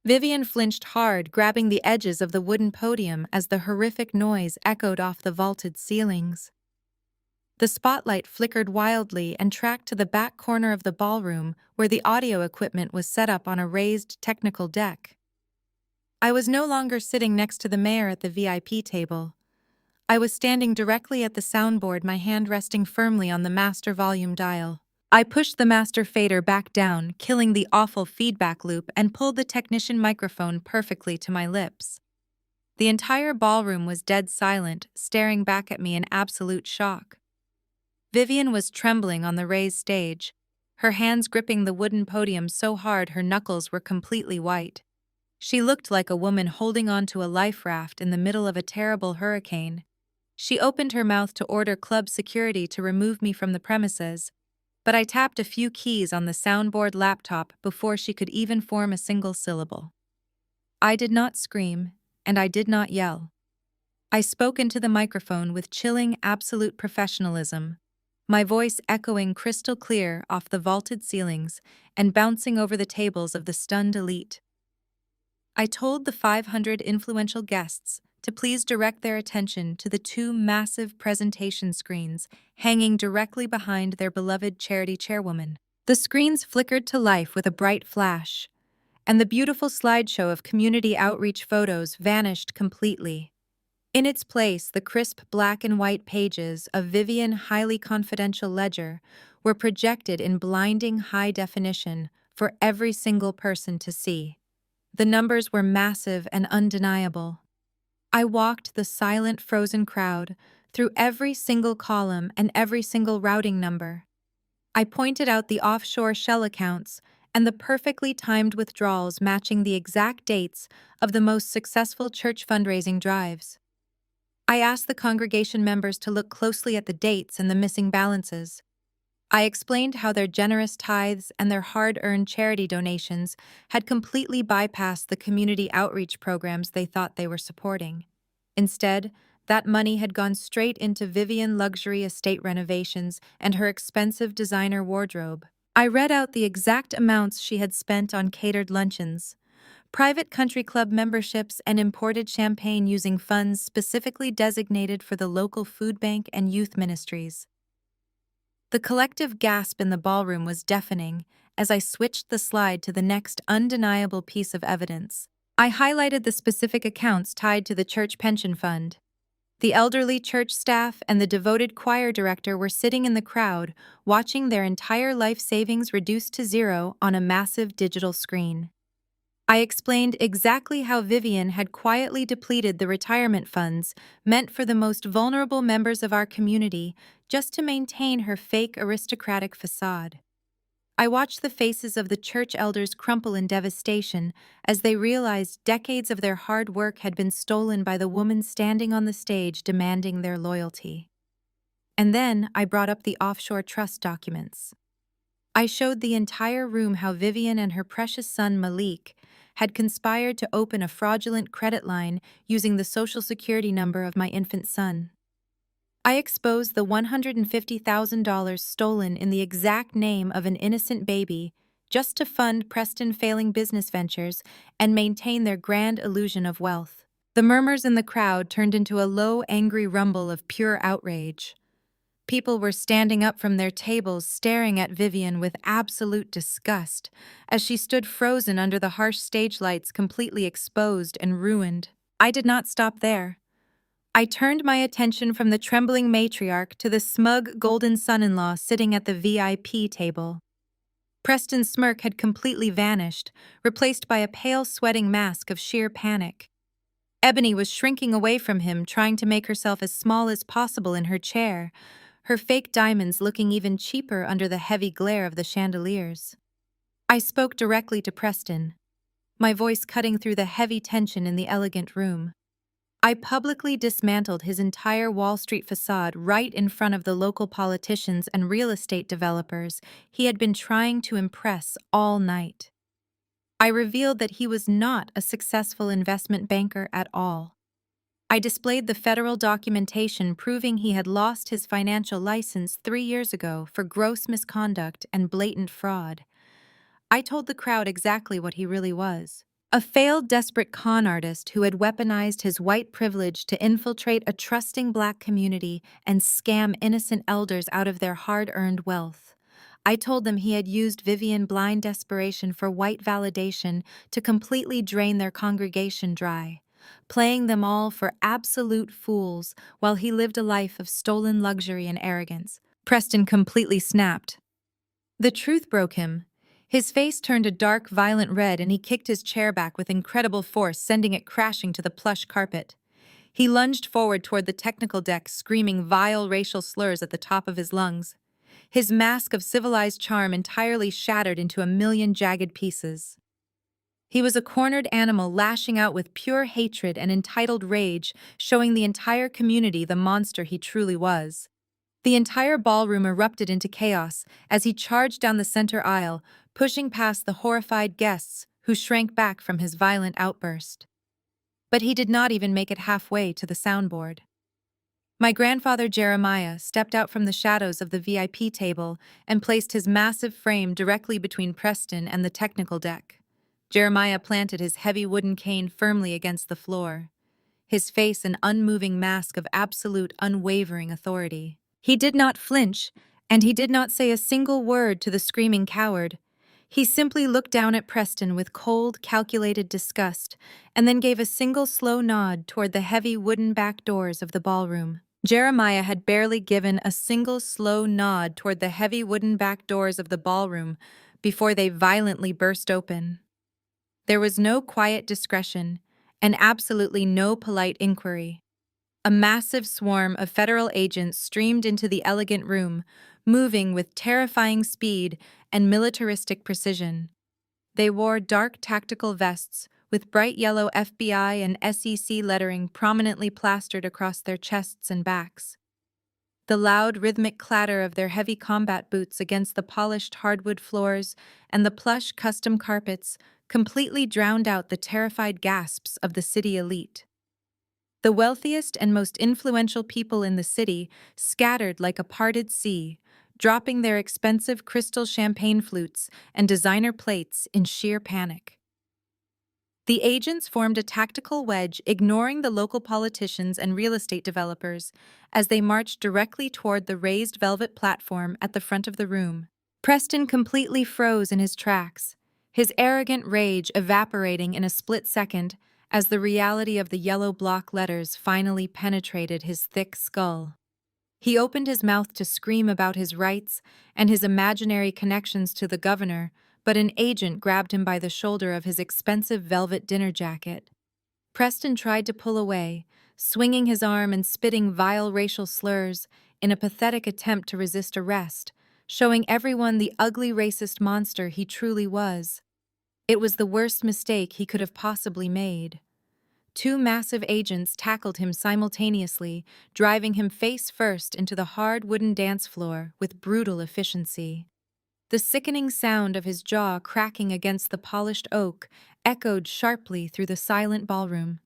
Vivian flinched hard, grabbing the edges of the wooden podium as the horrific noise echoed off the vaulted ceilings. The spotlight flickered wildly and tracked to the back corner of the ballroom where the audio equipment was set up on a raised technical deck. I was no longer sitting next to the mayor at the VIP table. I was standing directly at the soundboard, my hand resting firmly on the master volume dial. I pushed the master fader back down, killing the awful feedback loop, and pulled the technician microphone perfectly to my lips. The entire ballroom was dead silent, staring back at me in absolute shock. Vivian was trembling on the raised stage, her hands gripping the wooden podium so hard her knuckles were completely white. She looked like a woman holding onto a life raft in the middle of a terrible hurricane. She opened her mouth to order club security to remove me from the premises, but I tapped a few keys on the soundboard laptop before she could even form a single syllable. I did not scream, and I did not yell. I spoke into the microphone with chilling, absolute professionalism, my voice echoing crystal clear off the vaulted ceilings and bouncing over the tables of the stunned elite. I told the 500 influential guests to please direct their attention to the two massive presentation screens hanging directly behind their beloved charity chairwoman. The screens flickered to life with a bright flash, and the beautiful slideshow of community outreach photos vanished completely. In its place, the crisp black and white pages of Vivian highly confidential ledger were projected in blinding high definition for every single person to see. The numbers were massive and undeniable. I walked the silent, frozen crowd through every single column and every single routing number. I pointed out the offshore shell accounts and the perfectly timed withdrawals matching the exact dates of the most successful church fundraising drives. I asked the congregation members to look closely at the dates and the missing balances. I explained how their generous tithes and their hard-earned charity donations had completely bypassed the community outreach programs they thought they were supporting. Instead, that money had gone straight into Vivian luxury estate renovations and her expensive designer wardrobe. I read out the exact amounts she had spent on catered luncheons, private country club memberships, and imported champagne using funds specifically designated for the local food bank and youth ministries. The collective gasp in the ballroom was deafening as I switched the slide to the next undeniable piece of evidence. I highlighted the specific accounts tied to the church pension fund. The elderly church staff and the devoted choir director were sitting in the crowd, watching their entire life savings reduced to zero on a massive digital screen. I explained exactly how Vivian had quietly depleted the retirement funds meant for the most vulnerable members of our community just to maintain her fake aristocratic facade. I watched the faces of the church elders crumple in devastation as they realized decades of their hard work had been stolen by the woman standing on the stage demanding their loyalty. And then I brought up the offshore trust documents. I showed the entire room how Vivian and her precious son Malik had conspired to open a fraudulent credit line using the social security number of my infant son. I exposed the $150,000 stolen in the exact name of an innocent baby just to fund Preston failing business ventures and maintain their grand illusion of wealth. The murmurs in the crowd turned into a low, angry rumble of pure outrage. People were standing up from their tables, staring at Vivian with absolute disgust as she stood frozen under the harsh stage lights, completely exposed and ruined. I did not stop there. I turned my attention from the trembling matriarch to the smug golden son-in-law sitting at the VIP table. Preston's smirk had completely vanished, replaced by a pale, sweating mask of sheer panic. Ebony was shrinking away from him, trying to make herself as small as possible in her chair, her fake diamonds looking even cheaper under the heavy glare of the chandeliers. I spoke directly to Preston, my voice cutting through the heavy tension in the elegant room. I publicly dismantled his entire Wall Street facade right in front of the local politicians and real estate developers he had been trying to impress all night. I revealed that he was not a successful investment banker at all. I displayed the federal documentation proving he had lost his financial license 3 years ago for gross misconduct and blatant fraud. I told the crowd exactly what he really was. A failed, desperate con artist who had weaponized his white privilege to infiltrate a trusting Black community and scam innocent elders out of their hard-earned wealth. I told them he had used Vivian blind desperation for white validation to completely drain their congregation dry, playing them all for absolute fools while he lived a life of stolen luxury and arrogance. Preston completely snapped. The truth broke him. His face turned a dark, violent red and he kicked his chair back with incredible force, sending it crashing to the plush carpet. He lunged forward toward the technical deck, screaming vile racial slurs at the top of his lungs. his mask of civilized charm entirely shattered into a million jagged pieces. He was a cornered animal lashing out with pure hatred and entitled rage, showing the entire community the monster he truly was. The entire ballroom erupted into chaos as he charged down the center aisle, pushing past the horrified guests who shrank back from his violent outburst. But he did not even make it halfway to the soundboard. My grandfather Jeremiah stepped out from the shadows of the VIP table and placed his massive frame directly between Preston and the technical deck. Jeremiah planted his heavy wooden cane firmly against the floor, his face an unmoving mask of absolute, unwavering authority. He did not flinch, and he did not say a single word to the screaming coward. He simply looked down at Preston with cold, calculated disgust, and then gave a single slow nod toward the heavy wooden back doors of the ballroom. Jeremiah had barely given a single slow nod toward the heavy wooden back doors of the ballroom before they violently burst open. There was no quiet discretion, and absolutely no polite inquiry. A massive swarm of federal agents streamed into the elegant room, moving with terrifying speed and militaristic precision. They wore dark tactical vests with bright yellow FBI and SEC lettering prominently plastered across their chests and backs. The loud, rhythmic clatter of their heavy combat boots against the polished hardwood floors and the plush custom carpets completely drowned out the terrified gasps of the city elite. The wealthiest and most influential people in the city scattered like a parted sea, dropping their expensive crystal champagne flutes and designer plates in sheer panic. The agents formed a tactical wedge, ignoring the local politicians and real estate developers as they marched directly toward the raised velvet platform at the front of the room. Preston completely froze in his tracks, his arrogant rage evaporating in a split second as the reality of the yellow block letters finally penetrated his thick skull. He opened his mouth to scream about his rights and his imaginary connections to the governor, but an agent grabbed him by the shoulder of his expensive velvet dinner jacket. Preston tried to pull away, swinging his arm and spitting vile racial slurs in a pathetic attempt to resist arrest, showing everyone the ugly racist monster he truly was. It was the worst mistake he could have possibly made. Two massive agents tackled him simultaneously, driving him face first into the hard wooden dance floor with brutal efficiency. The sickening sound of his jaw cracking against the polished oak echoed sharply through the silent ballroom.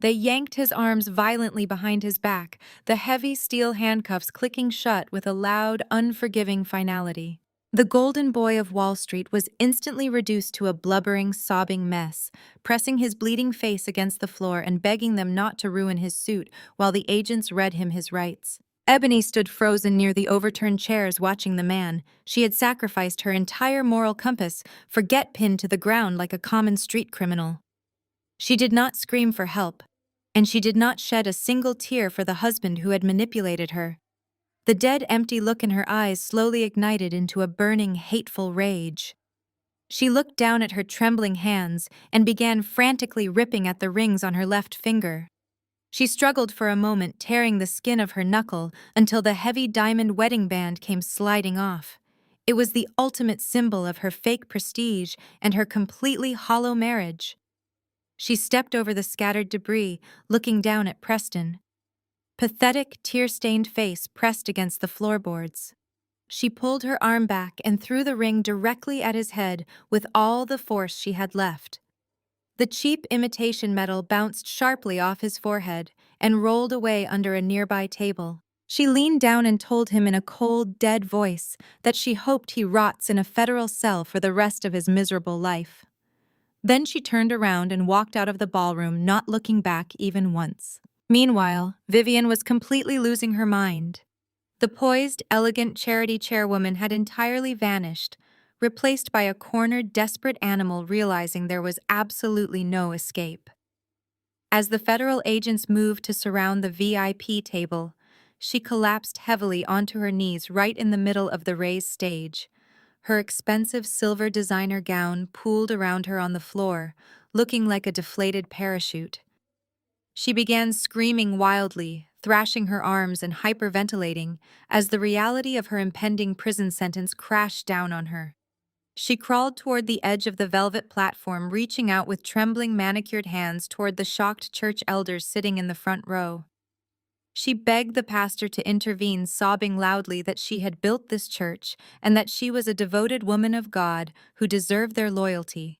They yanked his arms violently behind his back, the heavy steel handcuffs clicking shut with a loud, unforgiving finality. The golden boy of Wall Street was instantly reduced to a blubbering, sobbing mess, pressing his bleeding face against the floor and begging them not to ruin his suit while the agents read him his rights. Ebony stood frozen near the overturned chairs watching the man she had sacrificed her entire moral compass for get pinned to the ground like a common street criminal. She did not scream for help, and she did not shed a single tear for the husband who had manipulated her. The dead, empty look in her eyes slowly ignited into a burning, hateful rage. She looked down at her trembling hands and began frantically ripping at the rings on her left finger. She struggled for a moment, tearing the skin of her knuckle until the heavy diamond wedding band came sliding off. It was the ultimate symbol of her fake prestige and her completely hollow marriage. She stepped over the scattered debris, looking down at Preston. Pathetic, tear-stained face pressed against the floorboards. She pulled her arm back and threw the ring directly at his head with all the force she had left. The cheap imitation metal bounced sharply off his forehead and rolled away under a nearby table. She leaned down and told him in a cold, dead voice that she hoped he rots in a federal cell for the rest of his miserable life. Then she turned around and walked out of the ballroom, not looking back even once. Meanwhile, Vivian was completely losing her mind. The poised, elegant charity chairwoman had entirely vanished, replaced by a cornered, desperate animal realizing there was absolutely no escape. As the federal agents moved to surround the VIP table, she collapsed heavily onto her knees right in the middle of the raised stage. Her expensive silver designer gown pooled around her on the floor, looking like a deflated parachute. She began screaming wildly, thrashing her arms and hyperventilating as the reality of her impending prison sentence crashed down on her. She crawled toward the edge of the velvet platform, reaching out with trembling manicured hands toward the shocked church elders sitting in the front row. She begged the pastor to intervene, sobbing loudly that she had built this church and that she was a devoted woman of God who deserved their loyalty.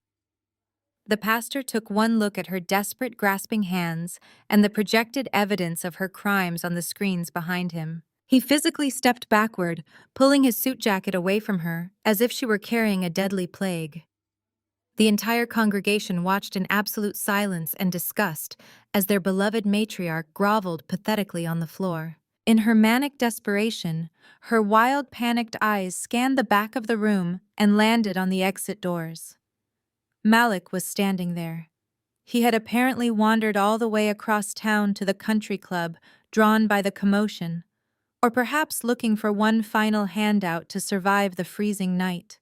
The pastor took one look at her desperate, grasping hands and the projected evidence of her crimes on the screens behind him. He physically stepped backward, pulling his suit jacket away from her, as if she were carrying a deadly plague. The entire congregation watched in absolute silence and disgust as their beloved matriarch groveled pathetically on the floor. In her manic desperation, her wild, panicked eyes scanned the back of the room and landed on the exit doors. Malik was standing there. He had apparently wandered all the way across town to the country club, drawn by the commotion, or perhaps looking for one final handout to survive the freezing night.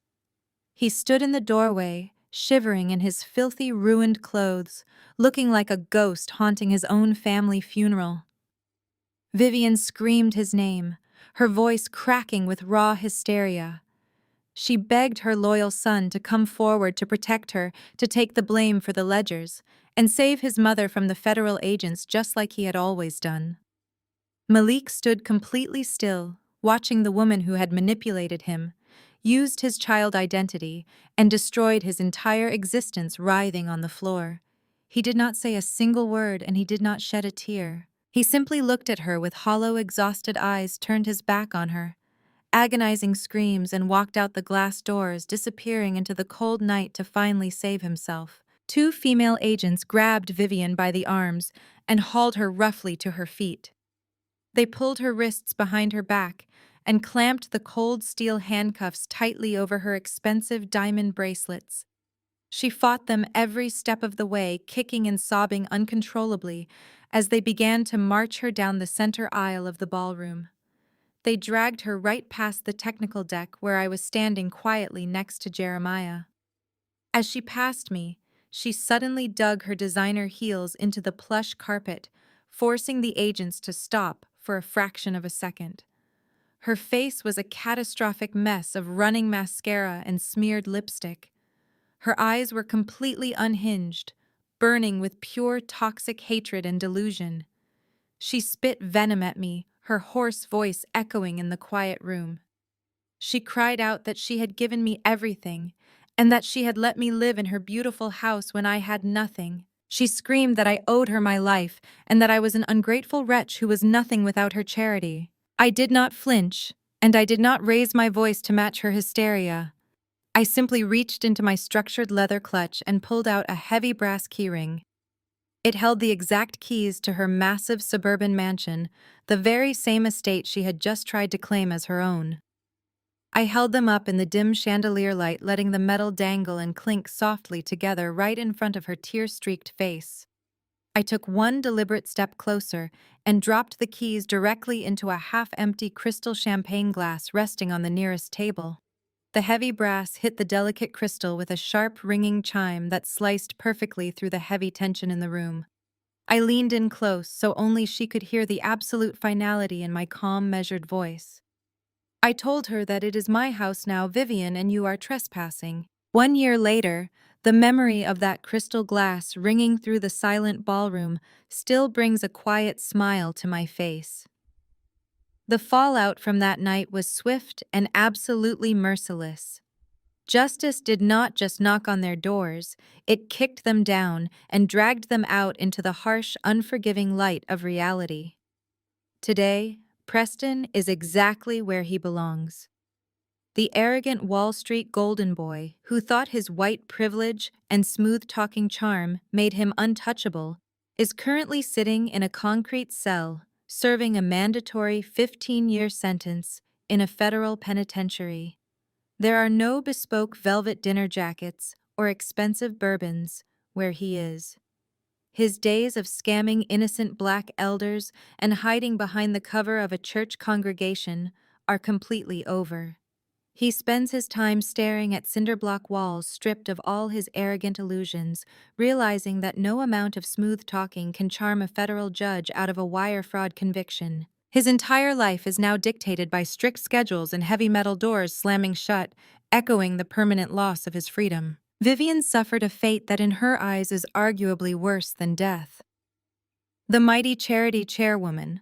He stood in the doorway, shivering in his filthy, ruined clothes, looking like a ghost haunting his own family funeral. Vivian screamed his name, her voice cracking with raw hysteria. She begged her loyal son to come forward to protect her, to take the blame for the ledgers, and save his mother from the federal agents just like he had always done. Malik stood completely still, watching the woman who had manipulated him, used his child identity, and destroyed his entire existence writhing on the floor. He did not say a single word and he did not shed a tear. He simply looked at her with hollow, exhausted eyes, turned his back on her. Agonizing screams, and walked out the glass doors, disappearing into the cold night to finally save himself. Two female agents grabbed Vivian by the arms and hauled her roughly to her feet. They pulled her wrists behind her back and clamped the cold steel handcuffs tightly over her expensive diamond bracelets. She fought them every step of the way, kicking and sobbing uncontrollably as they began to march her down the center aisle of the ballroom. They dragged her right past the technical deck where I was standing quietly next to Jeremiah. As she passed me, she suddenly dug her designer heels into the plush carpet, forcing the agents to stop for a fraction of a second. Her face was a catastrophic mess of running mascara and smeared lipstick. Her eyes were completely unhinged, burning with pure toxic hatred and delusion. She spit venom at me, her hoarse voice echoing in the quiet room. She cried out that she had given me everything, and that she had let me live in her beautiful house when I had nothing. She screamed that I owed her my life, and that I was an ungrateful wretch who was nothing without her charity. I did not flinch, and I did not raise my voice to match her hysteria. I simply reached into my structured leather clutch and pulled out a heavy brass keyring. It held the exact keys to her massive suburban mansion, the very same estate she had just tried to claim as her own. I held them up in the dim chandelier light, letting the metal dangle and clink softly together right in front of her tear-streaked face. I took one deliberate step closer and dropped the keys directly into a half-empty crystal champagne glass resting on the nearest table. The heavy brass hit the delicate crystal with a sharp, ringing chime that sliced perfectly through the heavy tension in the room. I leaned in close so only she could hear the absolute finality in my calm, measured voice. I told her that it is my house now, Vivian, and you are trespassing. 1 year later, the memory of that crystal glass ringing through the silent ballroom still brings a quiet smile to my face. The fallout from that night was swift and absolutely merciless. Justice did not just knock on their doors, it kicked them down and dragged them out into the harsh, unforgiving light of reality. Today, Preston is exactly where he belongs. The arrogant Wall Street golden boy, who thought his white privilege and smooth-talking charm made him untouchable, is currently sitting in a concrete cell, serving a mandatory 15-year sentence in a federal penitentiary. There are no bespoke velvet dinner jackets or expensive bourbons where he is. His days of scamming innocent black elders and hiding behind the cover of a church congregation are completely over. He spends his time staring at cinderblock walls stripped of all his arrogant illusions, realizing that no amount of smooth talking can charm a federal judge out of a wire fraud conviction. His entire life is now dictated by strict schedules and heavy metal doors slamming shut, echoing the permanent loss of his freedom. Vivian suffered a fate that in her eyes is arguably worse than death. The mighty charity chairwoman.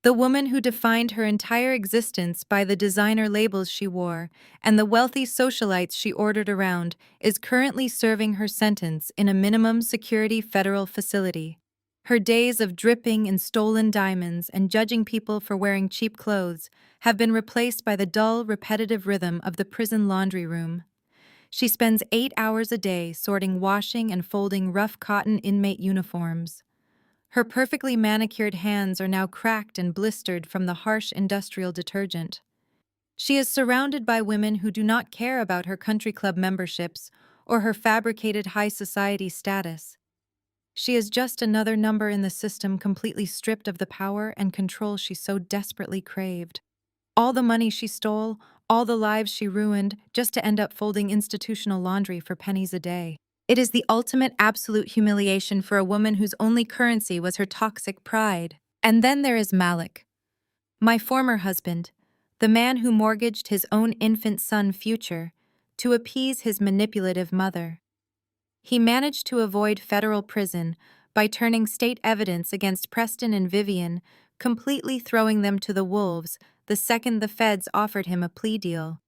The woman who defined her entire existence by the designer labels she wore and the wealthy socialites she ordered around is currently serving her sentence in a minimum security federal facility. Her days of dripping in stolen diamonds and judging people for wearing cheap clothes have been replaced by the dull, repetitive rhythm of the prison laundry room. She spends 8 hours a day sorting washing and folding rough cotton inmate uniforms. Her perfectly manicured hands are now cracked and blistered from the harsh industrial detergent. She is surrounded by women who do not care about her country club memberships or her fabricated high society status. She is just another number in the system completely stripped of the power and control she so desperately craved. All the money she stole, all the lives she ruined, just to end up folding institutional laundry for pennies a day. It is the ultimate absolute humiliation for a woman whose only currency was her toxic pride. And then there is Malik, my former husband, the man who mortgaged his own infant son future to appease his manipulative mother. He managed to avoid federal prison by turning state evidence against Preston and Vivian, completely throwing them to the wolves the second the feds offered him a plea deal.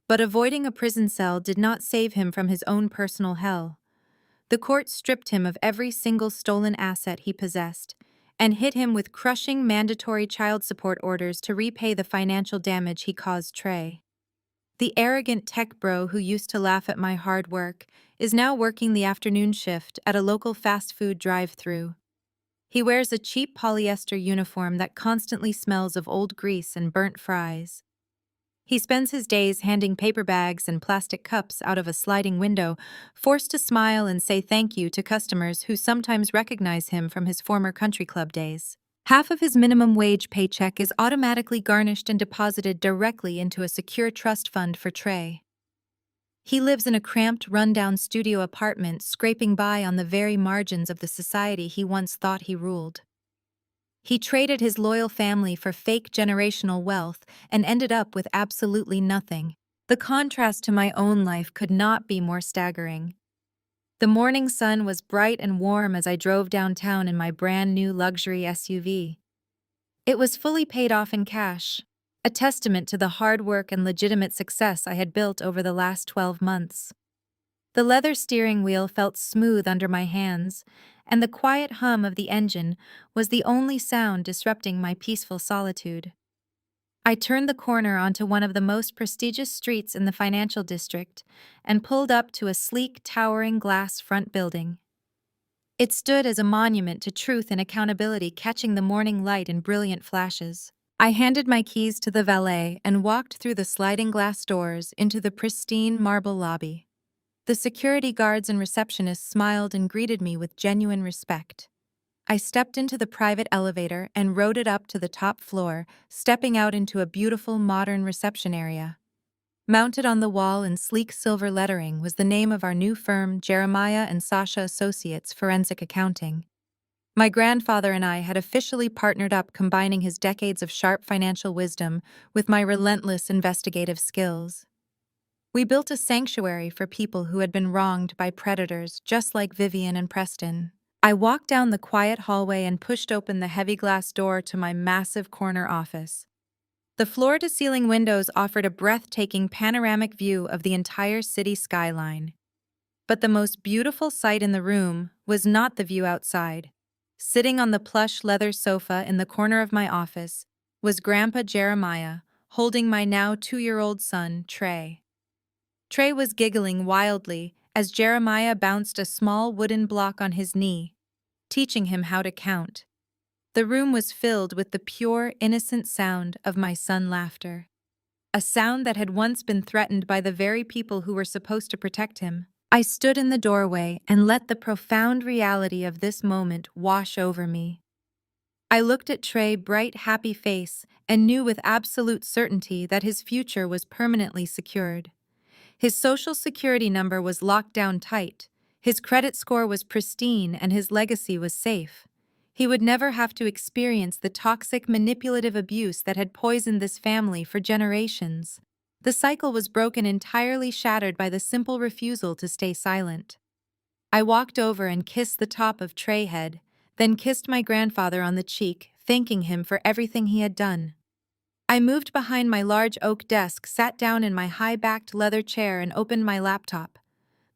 But avoiding a prison cell did not save him from his own personal hell. The court stripped him of every single stolen asset he possessed and hit him with crushing mandatory child support orders to repay the financial damage he caused Trey. The arrogant tech bro who used to laugh at my hard work is now working the afternoon shift at a local fast food drive-thru. He wears a cheap polyester uniform that constantly smells of old grease and burnt fries. He spends his days handing paper bags and plastic cups out of a sliding window, forced to smile and say thank you to customers who sometimes recognize him from his former country club days. Half of his minimum wage paycheck is automatically garnished and deposited directly into a secure trust fund for Trey. He lives in a cramped, run-down studio apartment, scraping by on the very margins of the society he once thought he ruled. He traded his loyal family for fake generational wealth and ended up with absolutely nothing. The contrast to my own life could not be more staggering. The morning sun was bright and warm as I drove downtown in my brand new luxury SUV. It was fully paid off in cash, a testament to the hard work and legitimate success I had built over the last 12 months. The leather steering wheel felt smooth under my hands, and the quiet hum of the engine was the only sound disrupting my peaceful solitude. I turned the corner onto one of the most prestigious streets in the financial district and pulled up to a sleek, towering glass front building. It stood as a monument to truth and accountability, catching the morning light in brilliant flashes. I handed my keys to the valet and walked through the sliding glass doors into the pristine marble lobby. The security guards and receptionists smiled and greeted me with genuine respect. I stepped into the private elevator and rode it up to the top floor, stepping out into a beautiful modern reception area. Mounted on the wall in sleek silver lettering was the name of our new firm, Jeremiah and Sasha Associates Forensic Accounting. My grandfather and I had officially partnered up, combining his decades of sharp financial wisdom with my relentless investigative skills. We built a sanctuary for people who had been wronged by predators, just like Vivian and Preston. I walked down the quiet hallway and pushed open the heavy glass door to my massive corner office. The floor-to-ceiling windows offered a breathtaking panoramic view of the entire city skyline. But the most beautiful sight in the room was not the view outside. Sitting on the plush leather sofa in the corner of my office was Grandpa Jeremiah, holding my now 2-year-old son, Trey. Trey was giggling wildly as Jeremiah bounced a small wooden block on his knee, teaching him how to count. The room was filled with the pure, innocent sound of my son's laughter, a sound that had once been threatened by the very people who were supposed to protect him. I stood in the doorway and let the profound reality of this moment wash over me. I looked at Trey's bright, happy face and knew with absolute certainty that his future was permanently secured. His social security number was locked down tight, his credit score was pristine, and his legacy was safe. He would never have to experience the toxic, manipulative abuse that had poisoned this family for generations. The cycle was broken, entirely shattered by the simple refusal to stay silent. I walked over and kissed the top of Trey's head, then kissed my grandfather on the cheek, thanking him for everything he had done. I moved behind my large oak desk, sat down in my high-backed leather chair, and opened my laptop.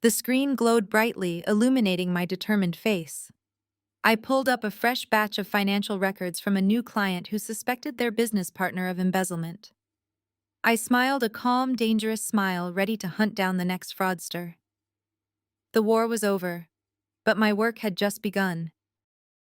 The screen glowed brightly, illuminating my determined face. I pulled up a fresh batch of financial records from a new client who suspected their business partner of embezzlement. I smiled a calm, dangerous smile, ready to hunt down the next fraudster. The war was over, but my work had just begun.